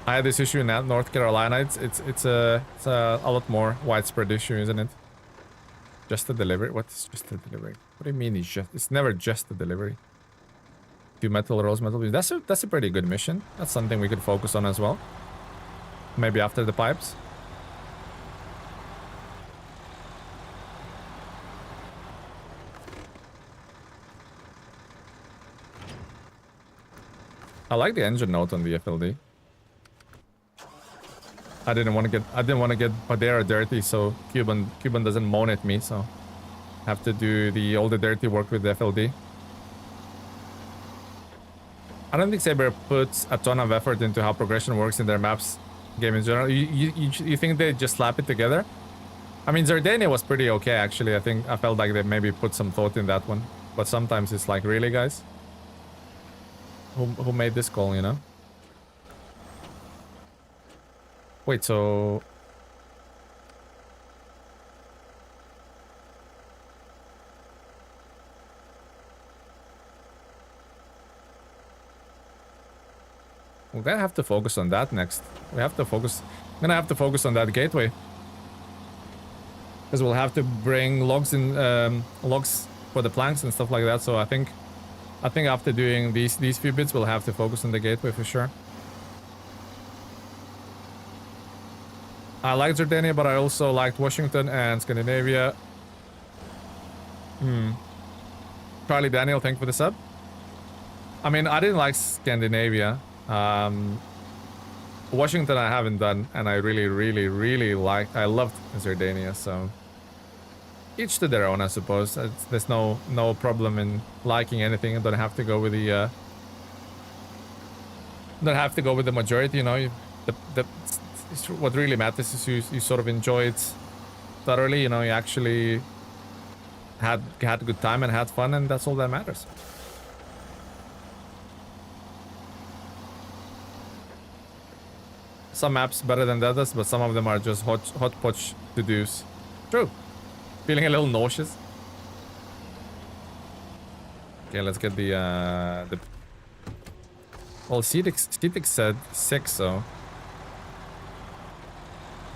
I had this issue in North Carolina. It's a lot more widespread issue, isn't it? Just a delivery? What is just a delivery? What do you mean it's never just a delivery? 2 metal rolls, metal beams. That's a pretty good mission. That's something we could focus on as well. Maybe after the pipes. I like the engine note on the FLD. I didn't want to get Pedro dirty, so Cuban doesn't moan at me, so have to do all the dirty work with the FLD. I don't think Saber puts a ton of effort into how progression works in their maps game in general. You think they just slap it together? I mean, Zardania was pretty okay, actually. I felt like they maybe put some thought in that one, but sometimes it's like, really, guys? Who made this call, you know? Wait, so... We're gonna have to focus on that next. We have to focus... gonna have to focus on that gateway. Because we'll have to bring logs in, logs for the planks and stuff like that. So I think after doing these few bits, we'll have to focus on the gateway for sure. I like Jordania, but I also liked Washington and Scandinavia. Charlie Daniel, thank you for the sub. I mean, I didn't like Scandinavia. Washington I haven't done, and I really liked. I loved Jordania, so each to their own, I suppose. There's no problem in liking anything. I don't have to go with the majority, you know. What really matters is you sort of enjoy it thoroughly, you know. You actually had a good time and had fun, and that's all that matters. Some maps better than the others, but some of them are just hot-potch to-dos. True. Feeling a little nauseous. Okay, let's get the well, Cetix said 6, so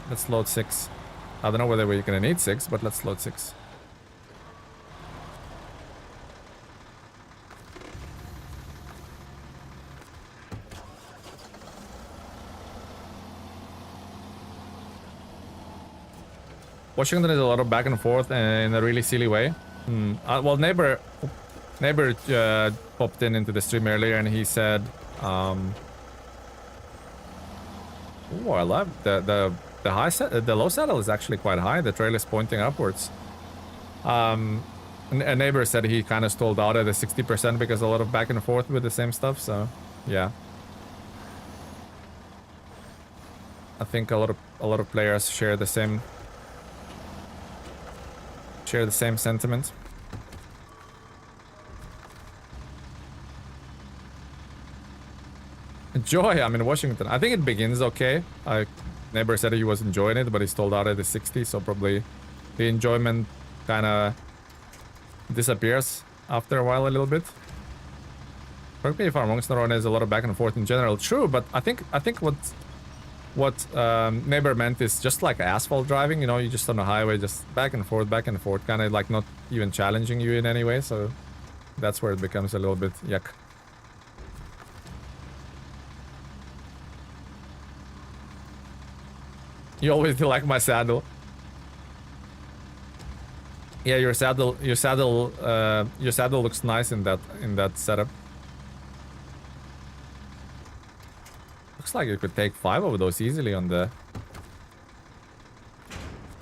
let's load 6. I don't know whether we're gonna need 6, but let's load 6. Washington is a lot of back and forth in a really silly way. Well, neighbor popped into the stream earlier and he said, "Oh, I love the low saddle is actually quite high. The trail is pointing upwards." A neighbor said he kind of stalled out at the 60% because a lot of back and forth with the same stuff. So, yeah, I think a lot of players share the same sentiment. Joy, I'm in Washington. I think it begins okay. Neighbor said he was enjoying it, but he stalled out at the 60, so probably the enjoyment kind of disappears after a while a little bit. Correct me if I'm wrong, SnowRunner is a lot of back and forth in general. True, but I think what neighbor meant is just like asphalt driving, you know, you just on the highway, just back and forth, kind of like not even challenging you in any way, so that's where it becomes a little bit yuck. You always like my saddle. Yeah, your saddle looks nice in that setup. Looks like you could take 5 of those easily on there.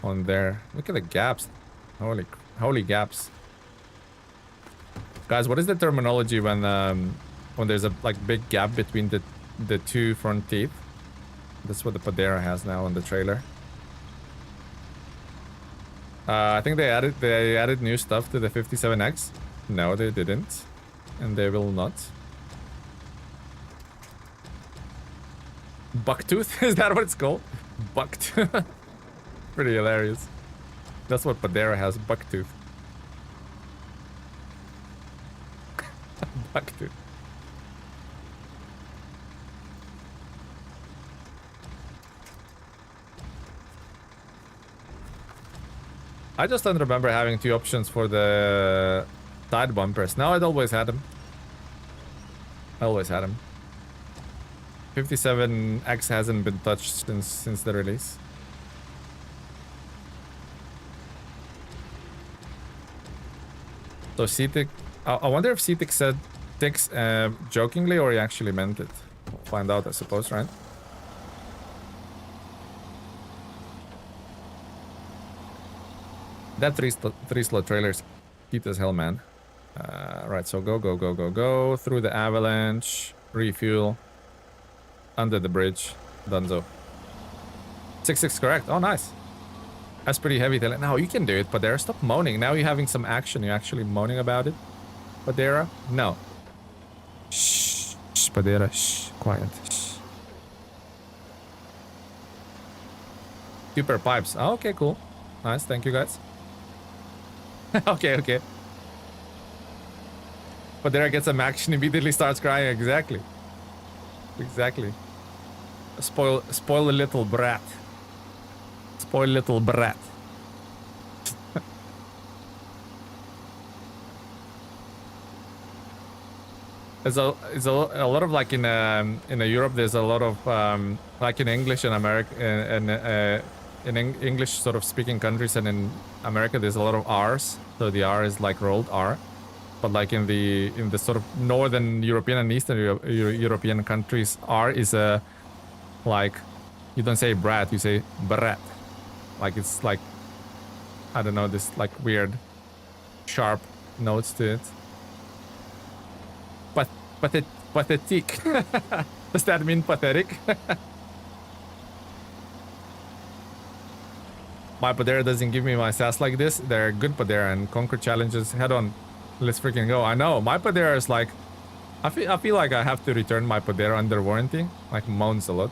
Look at the gaps. Holy gaps. Guys, what is the terminology when there's a like big gap between the two front teeth? That's what the Pedro has now on the trailer. I think they added new stuff to the 57X. No, they didn't, and they will not. Bucktooth? Is that what it's called? Bucktooth. Pretty hilarious. That's what Pedro has, bucktooth. Bucktooth. I just don't remember having 2 options for the side bumpers. No, I'd always had them. I always had them. 57X hasn't been touched since the release. So Cetic, I wonder if Cetic said 6 jokingly or he actually meant it. We'll find out, I suppose, right? That 3-slot trailer's cute as hell, man. Right, so go through the avalanche, refuel, under the bridge, Dunzo. 6-6 correct. Oh, nice. That's pretty heavy. Now you can do it, Pedro. Stop moaning. Now you're having some action. You're actually moaning about it, Pedro. No. Shh, Pedro. Shh, quiet. Shh. Super pipes. Oh, okay, cool. Nice. Thank you, guys. Okay. But there gets some action, immediately starts crying. Exactly. Spoil a little brat. Spoil little brat. It's a lot of like in Europe. There's a lot of like in English in America and English sort of speaking countries, and in America there's a lot of R's. So the R is like rolled R, but like in the sort of northern European and Eastern European countries, R is a like, you don't say brat, you say brat. Like it's like, I don't know, this like weird sharp notes to it. Pathetic. Does that mean pathetic? My Pedro doesn't give me my sass like this. They're good Pedro and conquer challenges head on. Let's freaking go. I know. My Pedro is like, I feel like I have to return my Pedro under warranty. Like moans a lot.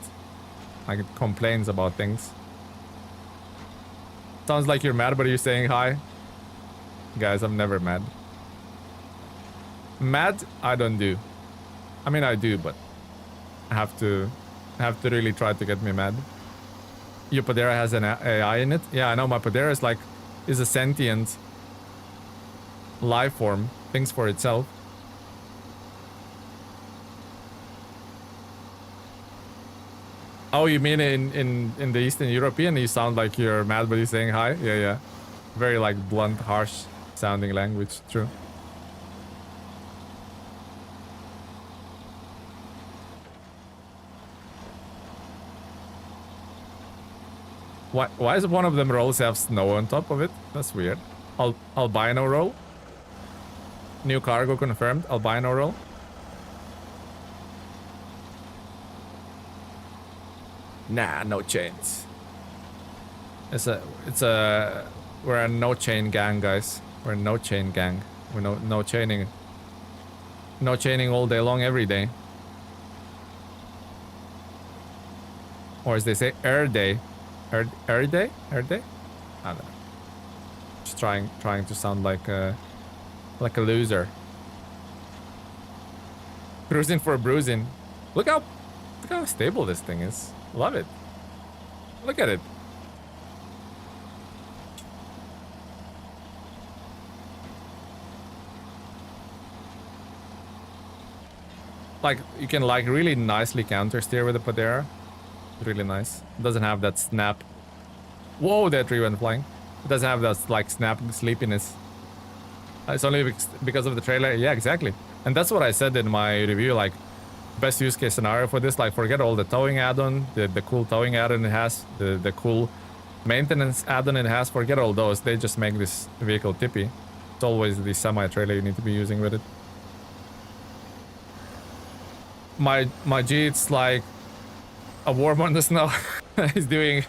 Like it complains about things. Sounds like you're mad, but you're saying hi. Guys, I'm never mad. Mad, I don't do. I mean, I do, but I have to really try to get me mad. Your Pedro has an AI in it. Yeah, I know. My Pedro is like, is a sentient life form, thinks for itself. Oh, you mean in the Eastern European, you sound like you're mad, but you're saying hi? Yeah, yeah. Very like blunt, harsh sounding language. True. Why is one of them rolls have snow on top of it? That's weird. Albino roll. New cargo confirmed. Albino roll. Nah, no chains. We're a no chain gang, guys. We're a no chain gang. We're no chaining. No chaining all day long, every day. Or as they say, air day. Air day? Air day? I don't know. Just trying to sound like a loser. Cruising for bruising. Look how stable this thing is. Love it. Look at it. Like you can like really nicely counter steer with the Pedro. Really nice. It doesn't have that snap. Whoa, that tree went flying. It doesn't have that like snap sleepiness. It's only because of the trailer. Yeah, exactly. And that's what I said in my review. Like, best use case scenario for this. Like, forget all the towing add-on, the cool towing add-on it has, the cool maintenance add-on it has. Forget all those. They just make this vehicle tippy. It's always the semi-trailer you need to be using with it. My G, it's like a worm on the snow. He's doing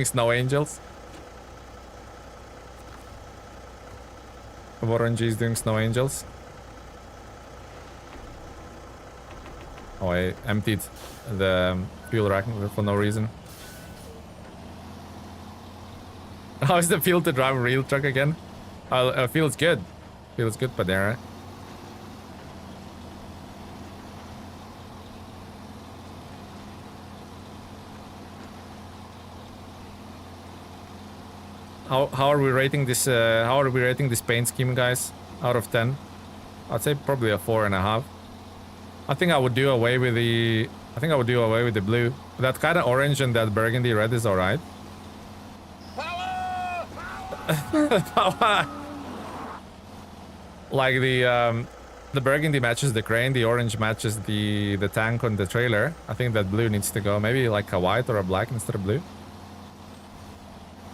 snow angels. Warren G is doing snow angels. Oh, I emptied the fuel rack for no reason. How is the feel to drive a real truck again? Feels good. Feels good, Pedro. How are we rating this? How are we rating this paint scheme, guys? Out of 10, I'd say probably a 4.5. I think I would do away with the. I think I would do away with the blue. That kind of orange and that burgundy red is alright. Power! Power! Like the burgundy matches the crane, the orange matches the tank on the trailer. I think that blue needs to go. Maybe like a white or a black instead of blue.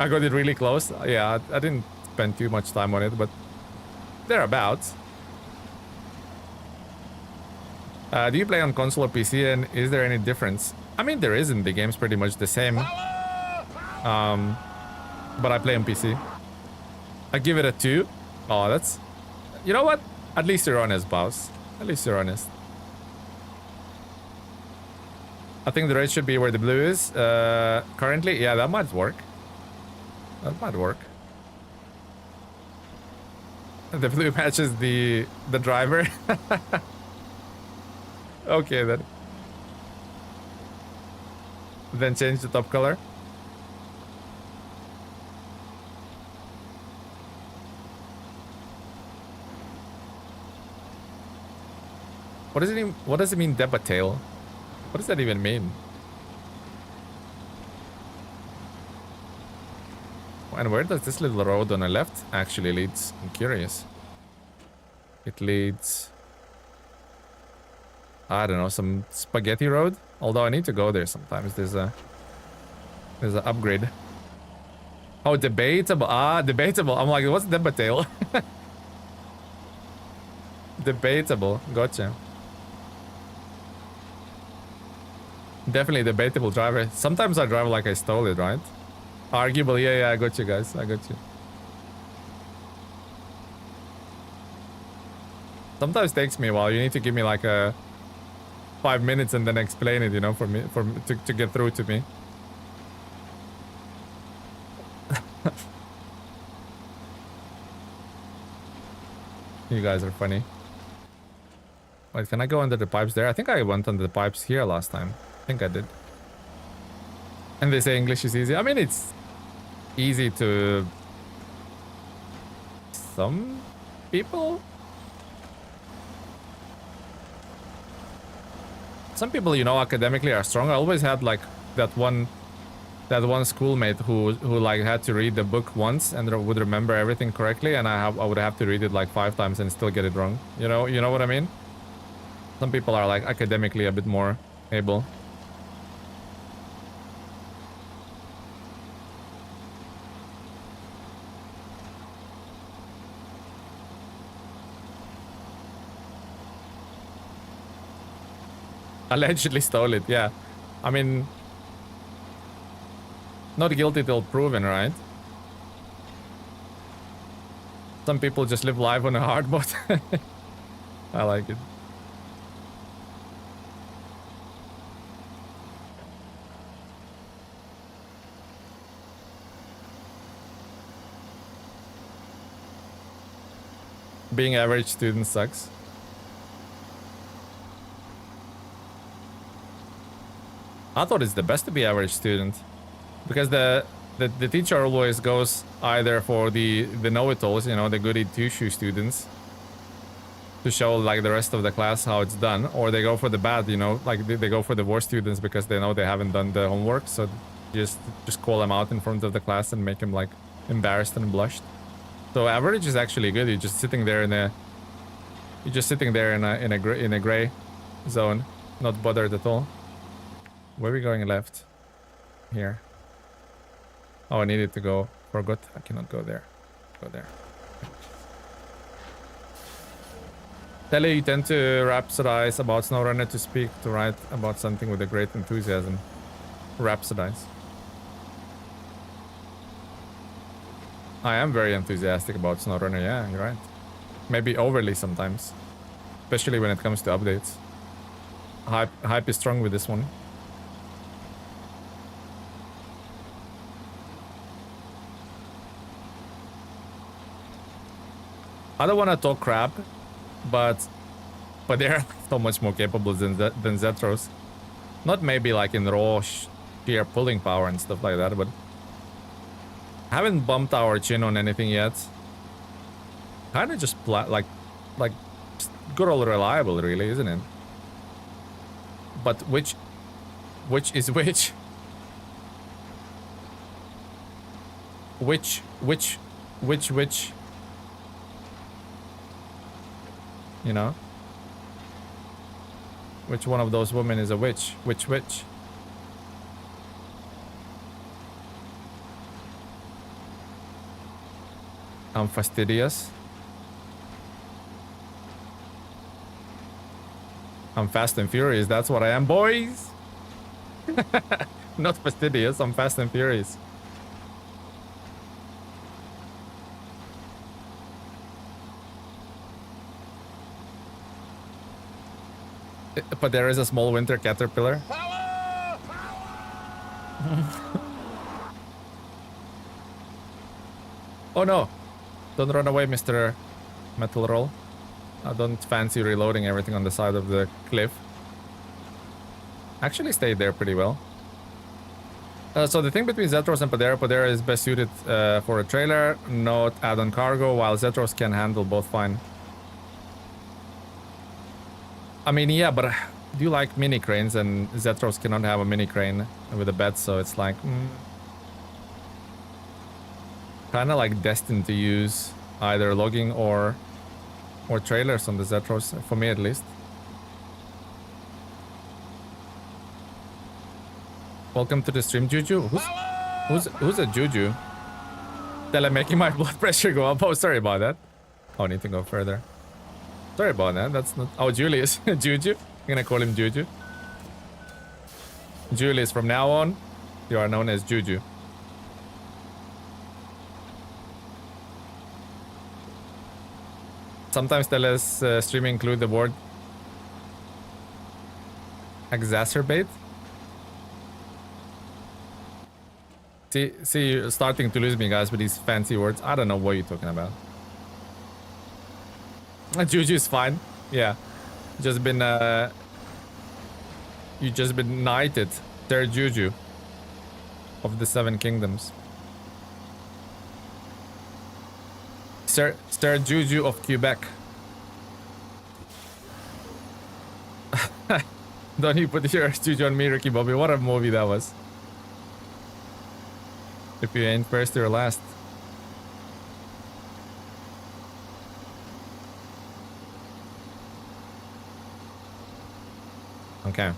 I got it really close. Yeah, I didn't spend too much time on it, but thereabouts. Do you play on console or PC, and is there any difference? I mean, there isn't. The game's pretty much the same. But I play on PC. I give it a 2. Oh, that's... You know what? At least you're honest, boss. At least you're honest. I think the red should be where the blue is. Currently, yeah, that might work. That might work. The blue matches the driver. Okay then. Then change the top color. What does it mean, tail? What does that even mean? And where does this little road on the left actually leads? I'm curious. It leads... I don't know, some spaghetti road? Although I need to go there sometimes. There's an upgrade. Oh, debatable. Ah, debatable. I'm like, what's tail? Debatable. Gotcha. Definitely debatable driver. Sometimes I drive like I stole it, right? Arguable. Yeah, I got you guys. I got you. Sometimes it takes me a while. You need to give me like a 5 minutes and then explain it, you know, to get through to me. You guys are funny. Wait, can I go under the pipes there? I think I went under the pipes here last time. I think I did. And they say English is easy. I mean, it's easy to some people. Some people, you know, academically are strong. I always had like that one schoolmate who like had to read the book once and would remember everything correctly, and I would have to read it like 5 times and still get it wrong. You know what I mean? Some people are like academically a bit more able. Allegedly stole it, yeah. I mean, not guilty till proven, right? Some people just live life on a hard mode. I like it. Being average student sucks. I thought it's the best to be average student, because the teacher always goes either for the know-it-alls, you know, the goody two-shoe students, to show like the rest of the class how it's done, or they go for the bad, you know, like they go for the worst students because they know they haven't done the homework, so just call them out in front of the class and make them like embarrassed and blushed. So average is actually good. You're just sitting there in a gray zone, not bothered at all. Where are we going left? Here. Oh, I needed to go. Forgot. I cannot go there. Go there. Telly, you tend to rhapsodize about SnowRunner to speak, to write about something with a great enthusiasm. Rhapsodize. I am very enthusiastic about SnowRunner, yeah, you're right. Maybe overly sometimes. Especially when it comes to updates. Hype is strong with this one. I don't want to talk crap, but they're so much more capable than Zetros. Not maybe like in raw sheer pulling power and stuff like that, but haven't bumped our chin on anything yet. Kind of just like good old reliable, really, isn't it? But which is which? Which? You know? Which one of those women is a witch? Which? I'm fastidious. I'm fast and furious. That's what I am, boys. Not fastidious. I'm fast and furious. But there is a small winter caterpillar. Power! Oh no! Don't run away, Mr. Metal Roll. I don't fancy reloading everything on the side of the cliff. Actually stayed there pretty well. So the thing between Zetros and Pedro is best suited for a trailer, not add-on cargo, while Zetros can handle both fine. I mean, yeah, but do you like mini cranes? And Zetros cannot have a mini crane with a bed, so it's like kind of like destined to use either logging or trailers on the Zetros, for me at least. Welcome to the stream, Juju. Who's a Juju? They're making my blood pressure go up. Oh, sorry about that. Oh, I need to go further. Sorry about that. That's not. Oh, Julius. Juju. I'm gonna call him Juju. Julius, from now on, you are known as Juju. Sometimes the less streaming include the word exacerbate. See, you're starting to lose me, guys, with these fancy words. I don't know what you're talking about. Juju is fine. Yeah, just been you just been knighted. Third Juju of the Seven Kingdoms. Sir Juju of Quebec. Don't you put your Juju on me, Ricky Bobby? What a movie that was. If you ain't first, you're last. Okay.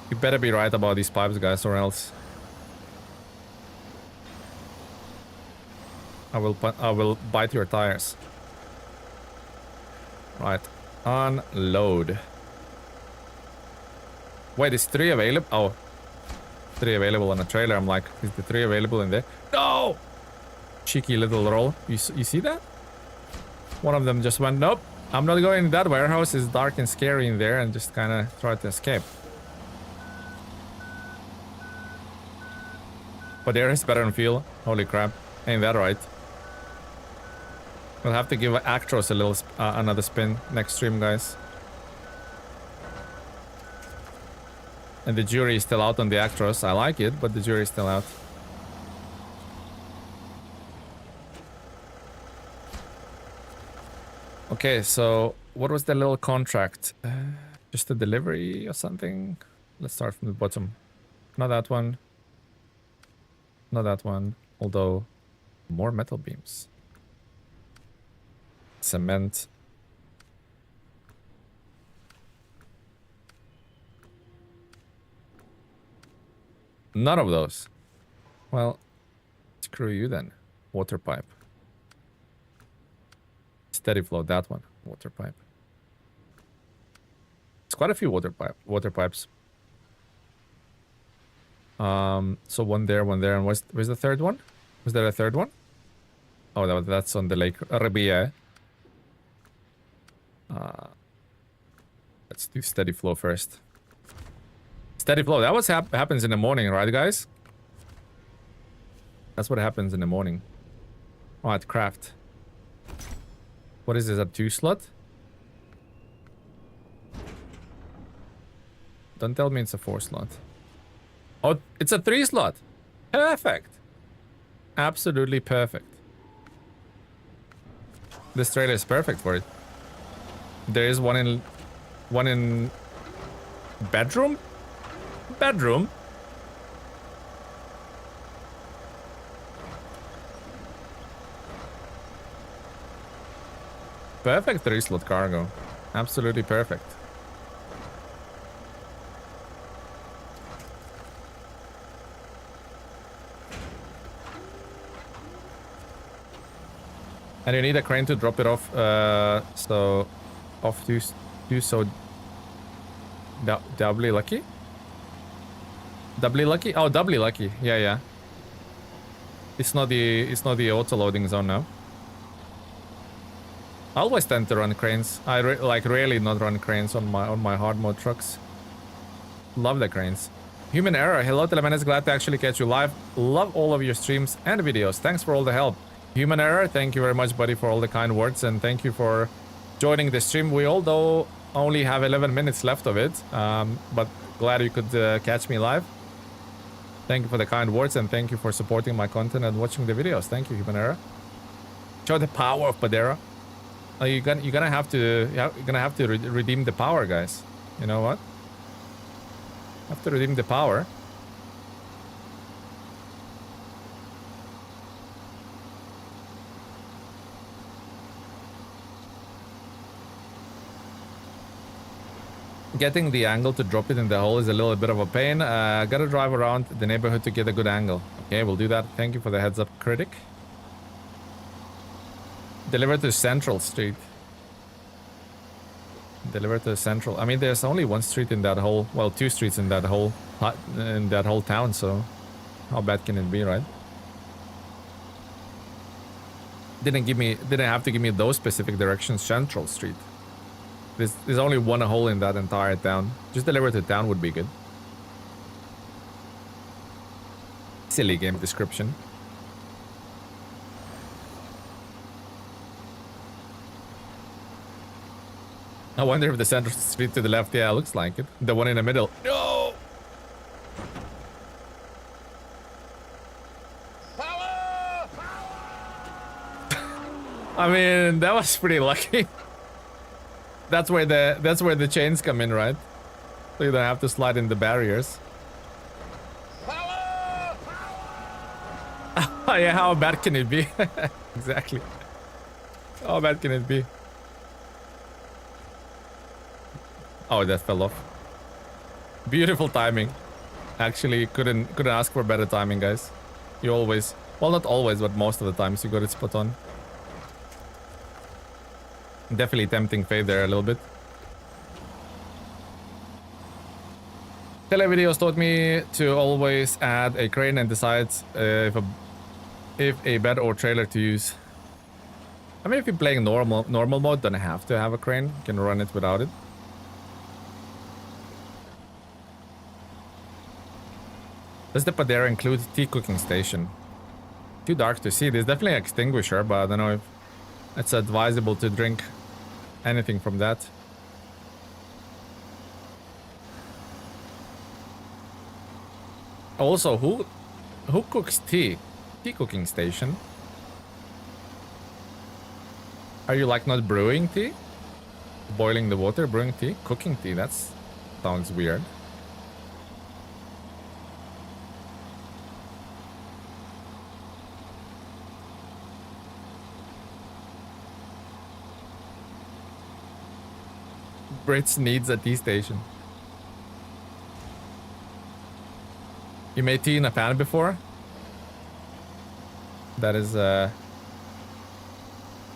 You better be right about these pipes, guys, or else I will bite your tires. Right. Unload. Wait, is 3 available? Oh. 3 available on a trailer. I'm like, is the 3 available in there? No! Cheeky little roll. You see that? One of them just went, nope. I'm not going in that warehouse. It's dark and scary in there, and just kind of tried to escape. But there is better on fuel. Holy crap. Ain't that right? We'll have to give Actros a little another spin next stream, guys. And the jury is still out on the Actros. I like it, but the jury is still out. Okay, so what was the little contract? Just a delivery or something? Let's start from the bottom. Not that one. Not that one. Although, more metal beams. Cement. None of those. Well, screw you then. Water pipe. Steady flow, that one. Water pipe. It's quite a few water pipes. So one there, and where's the third one? Was there a third one? Oh, that's on the lake. Rebia. Let's do steady flow first. Steady flow. That was happens in the morning, right, guys? That's what happens in the morning. Alright, craft. What is this, a 2 slot? Don't tell me it's a 4 slot. Oh, it's a 3 slot. Perfect. Absolutely perfect. This trailer is perfect for it. There is one in bedroom? Bedroom? Perfect 3 slot cargo. Absolutely perfect. And you need a crane to drop it off, so off to do so doubly lucky? Doubly lucky? Oh, doubly lucky. Yeah. It's not the auto loading zone now. I always tend to run cranes. I rarely not run cranes on my hard mode trucks. Love the cranes. Human error. Hello, Telemenes. Glad to actually catch you live. Love all of your streams and videos. Thanks for all the help. Human error. Thank you very much, buddy, for all the kind words, and thank you for joining the stream. We although only have 11 minutes left of it, but glad you could catch me live. Thank you for the kind words and thank you for supporting my content and watching the videos. Thank you, Humanera. Show the power of Pedro. You're gonna have to redeem the power, guys. You know what? Have to redeem the power. Getting the angle to drop it in the hole is a little bit of a pain. Gotta drive around the neighborhood to get a good angle. Okay, we'll do that. Thank you for the heads up, critic. Deliver to Central Street. Deliver to Central. I mean, there's only one street in that whole... Well, two streets in that whole town, so... How bad can it be, right? Didn't have to give me those specific directions. Central Street. There's only one hole in that entire town. Just deliver to town would be good. Silly game description. I wonder if the Central Street to the left, yeah, looks like it. The one in the middle. No! Power! I mean, that was pretty lucky. That's where the chains come in, right? So you don't have to slide in the barriers. Power! Power! Yeah, how bad can it be? Exactly. How bad can it be? Oh, that fell off. Beautiful timing. Actually, couldn't ask for better timing, guys. You always, well, not always, but most of the times you got it spot on. Definitely tempting fate there a little bit. Televideos taught me to always add a crane and decide if a bed or trailer to use. I mean, if you're playing normal mode, don't have to have a crane. You can run it without it. Does the Pedro include tea cooking station? Too dark to see. There's definitely an extinguisher, but I don't know if it's advisable to drink anything from that. Also, who cooks tea? Tea cooking station? Are you like not brewing tea? Boiling the water, brewing tea? Cooking tea, that sounds weird. Brits needs a tea station. You made tea in a pan before? That is a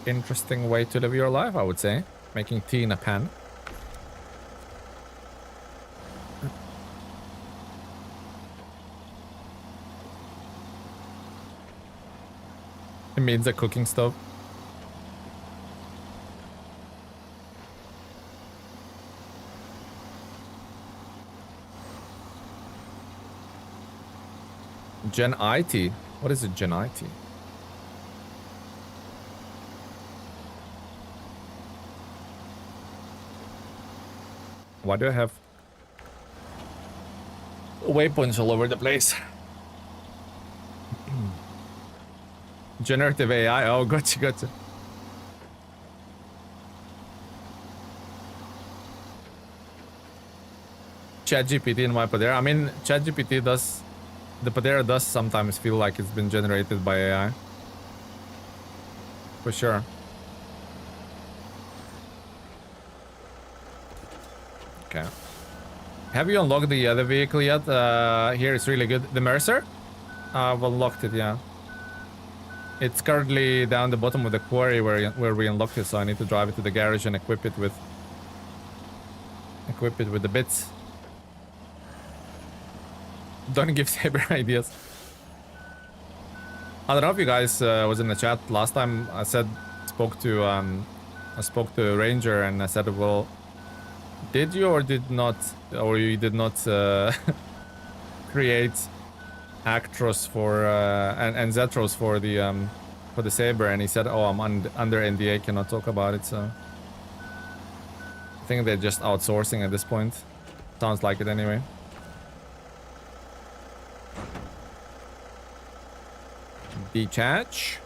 interesting way to live your life, I would say. Making tea in a pan. It means a cooking stove. Gen IT? What is a Gen IT? Why do I have waypoints all over the place? Generative AI. Oh, gotcha. ChatGPT in my Pedro. I mean, ChatGPT does... The Pedro does sometimes feel like it's been generated by AI. For sure. Okay. Have you unlocked the other vehicle yet? Here it's really good. The Mercer? I've unlocked it, yeah. It's currently down the bottom of the quarry where we unlocked it, so I need to drive it to the garage and equip it with the bits. Don't give Saber ideas. I don't know if you guys was in the chat last time. I spoke to Ranger and I said, well, did you or did not, or you did not create Actros for and Zetros for the Saber? And he said, oh, I'm under NDA, cannot talk about it. So I think they're just outsourcing at this point. Sounds like it anyway. Detach.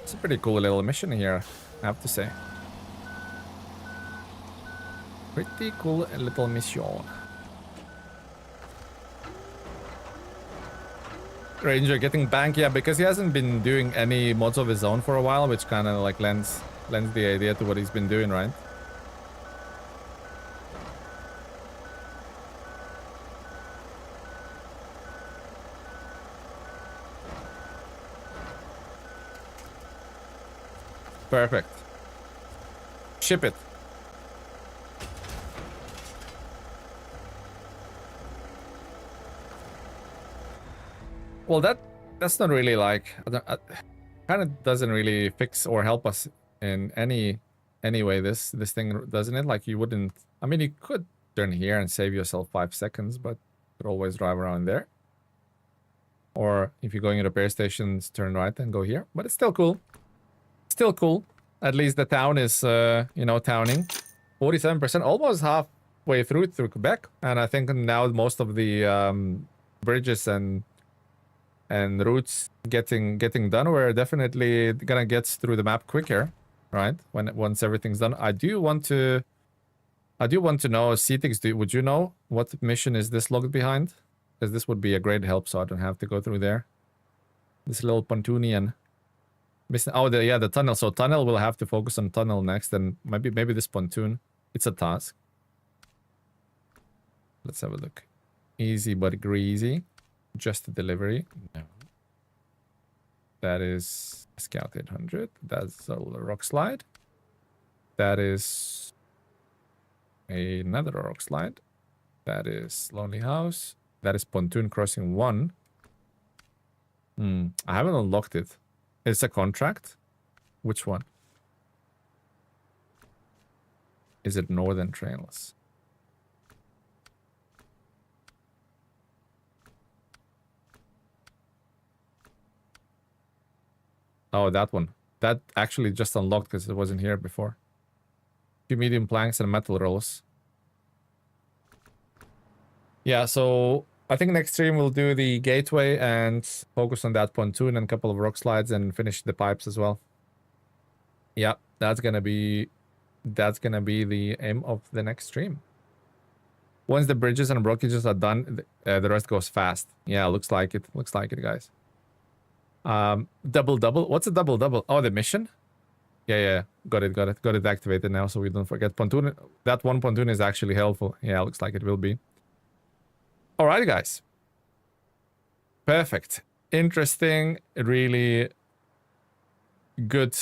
It's a pretty cool little mission here, I have to say. Pretty cool little mission. Ranger getting bank, yeah, because he hasn't been doing any mods of his own for a while, which kind of like lends the idea to what he's been doing, right? Perfect. Ship it. Well, that's not really like kind of doesn't really fix or help us in any way. This thing, doesn't it? Like you wouldn't. I mean, you could turn here and save yourself 5 seconds, but you could always drive around there. Or if you're going to repair stations, turn right and go here. But it's still cool. Still cool. At least the town is, you know, towning. 47%, almost halfway through Quebec, and I think now most of the bridges and routes getting done. We're definitely gonna get through the map quicker, right? Once everything's done. I do want to know, CTX, would you know what mission is this logged behind? Because this would be a great help, so I don't have to go through there. This little pontoonian. Oh, the tunnel. So tunnel, we'll have to focus on tunnel next, and maybe this pontoon. It's a task. Let's have a look. Easy but greasy. Just a delivery. No. That is Scout 800. That's a rock slide. That is another rock slide. That is Lonely House. That is Pontoon Crossing 1. I haven't unlocked it. It's a contract? Which one? Is it Northern Trails? Oh, that one. That actually just unlocked because it wasn't here before. 2 medium planks and metal rolls. Yeah, so I think next stream we'll do the gateway and focus on that pontoon and a couple of rock slides and finish the pipes as well. Yeah, that's gonna be the aim of the next stream. Once the bridges and blockages are done, the rest goes fast. Yeah, looks like it. Looks like it, guys. Double. What's a double? Oh, the mission? Yeah. Got it activated now, so we don't forget. Pontoon. That one pontoon is actually helpful. Yeah, looks like it will be. Alright, guys. Perfect. Interesting. Really good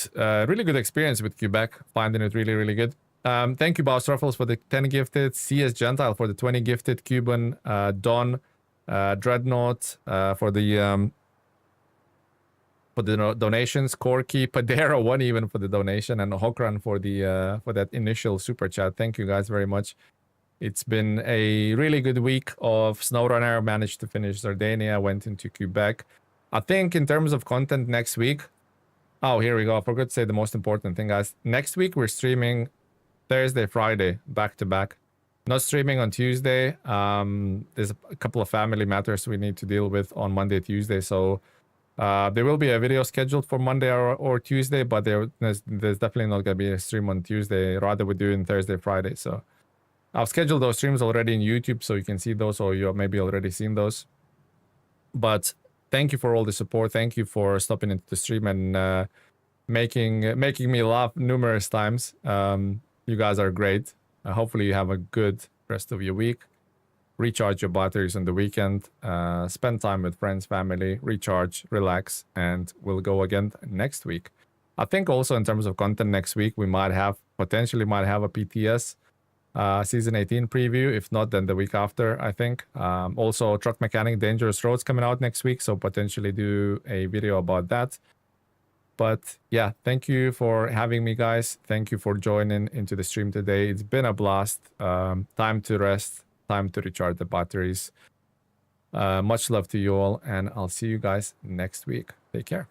experience with Quebec. Finding it really good. Thank you, Boss Ruffles, for the 10 gifted. CS Gentile for the 20 gifted. Cuban, Don, Dreadnought for the donations. Corky, Pedro, one even for the donation, and Hokran for the for that initial super chat. Thank you guys very much. It's been a really good week of SnowRunner. Managed to finish Sardinia, went into Quebec. I think in terms of content next week. Oh, here we go. I forgot to say the most important thing, guys. Next week we're streaming Thursday, Friday, back to back. Not streaming on Tuesday. There's a couple of family matters we need to deal with on Monday, Tuesday. So there will be a video scheduled for Monday or Tuesday, but there's definitely not gonna be a stream on Tuesday. Rather, we're doing Thursday, Friday. So I've scheduled those streams already in YouTube, so you can see those, or you have maybe already seen those. But thank you for all the support. Thank you for stopping into the stream and making me laugh numerous times. You guys are great. Hopefully you have a good rest of your week. Recharge your batteries on the weekend. Spend time with friends, family. Recharge, relax, and we'll go again next week. I think also in terms of content next week, we potentially might have a PTS season 18 preview. If not, then the week after, I think. Also, Truck Mechanic Dangerous Roads coming out next week, so potentially do a video about that. But yeah, thank you for having me, guys. Thank you for joining into the stream today. It's been a blast. Time to rest, time to recharge the batteries. Much love to you all, and I'll see you guys next week. Take care.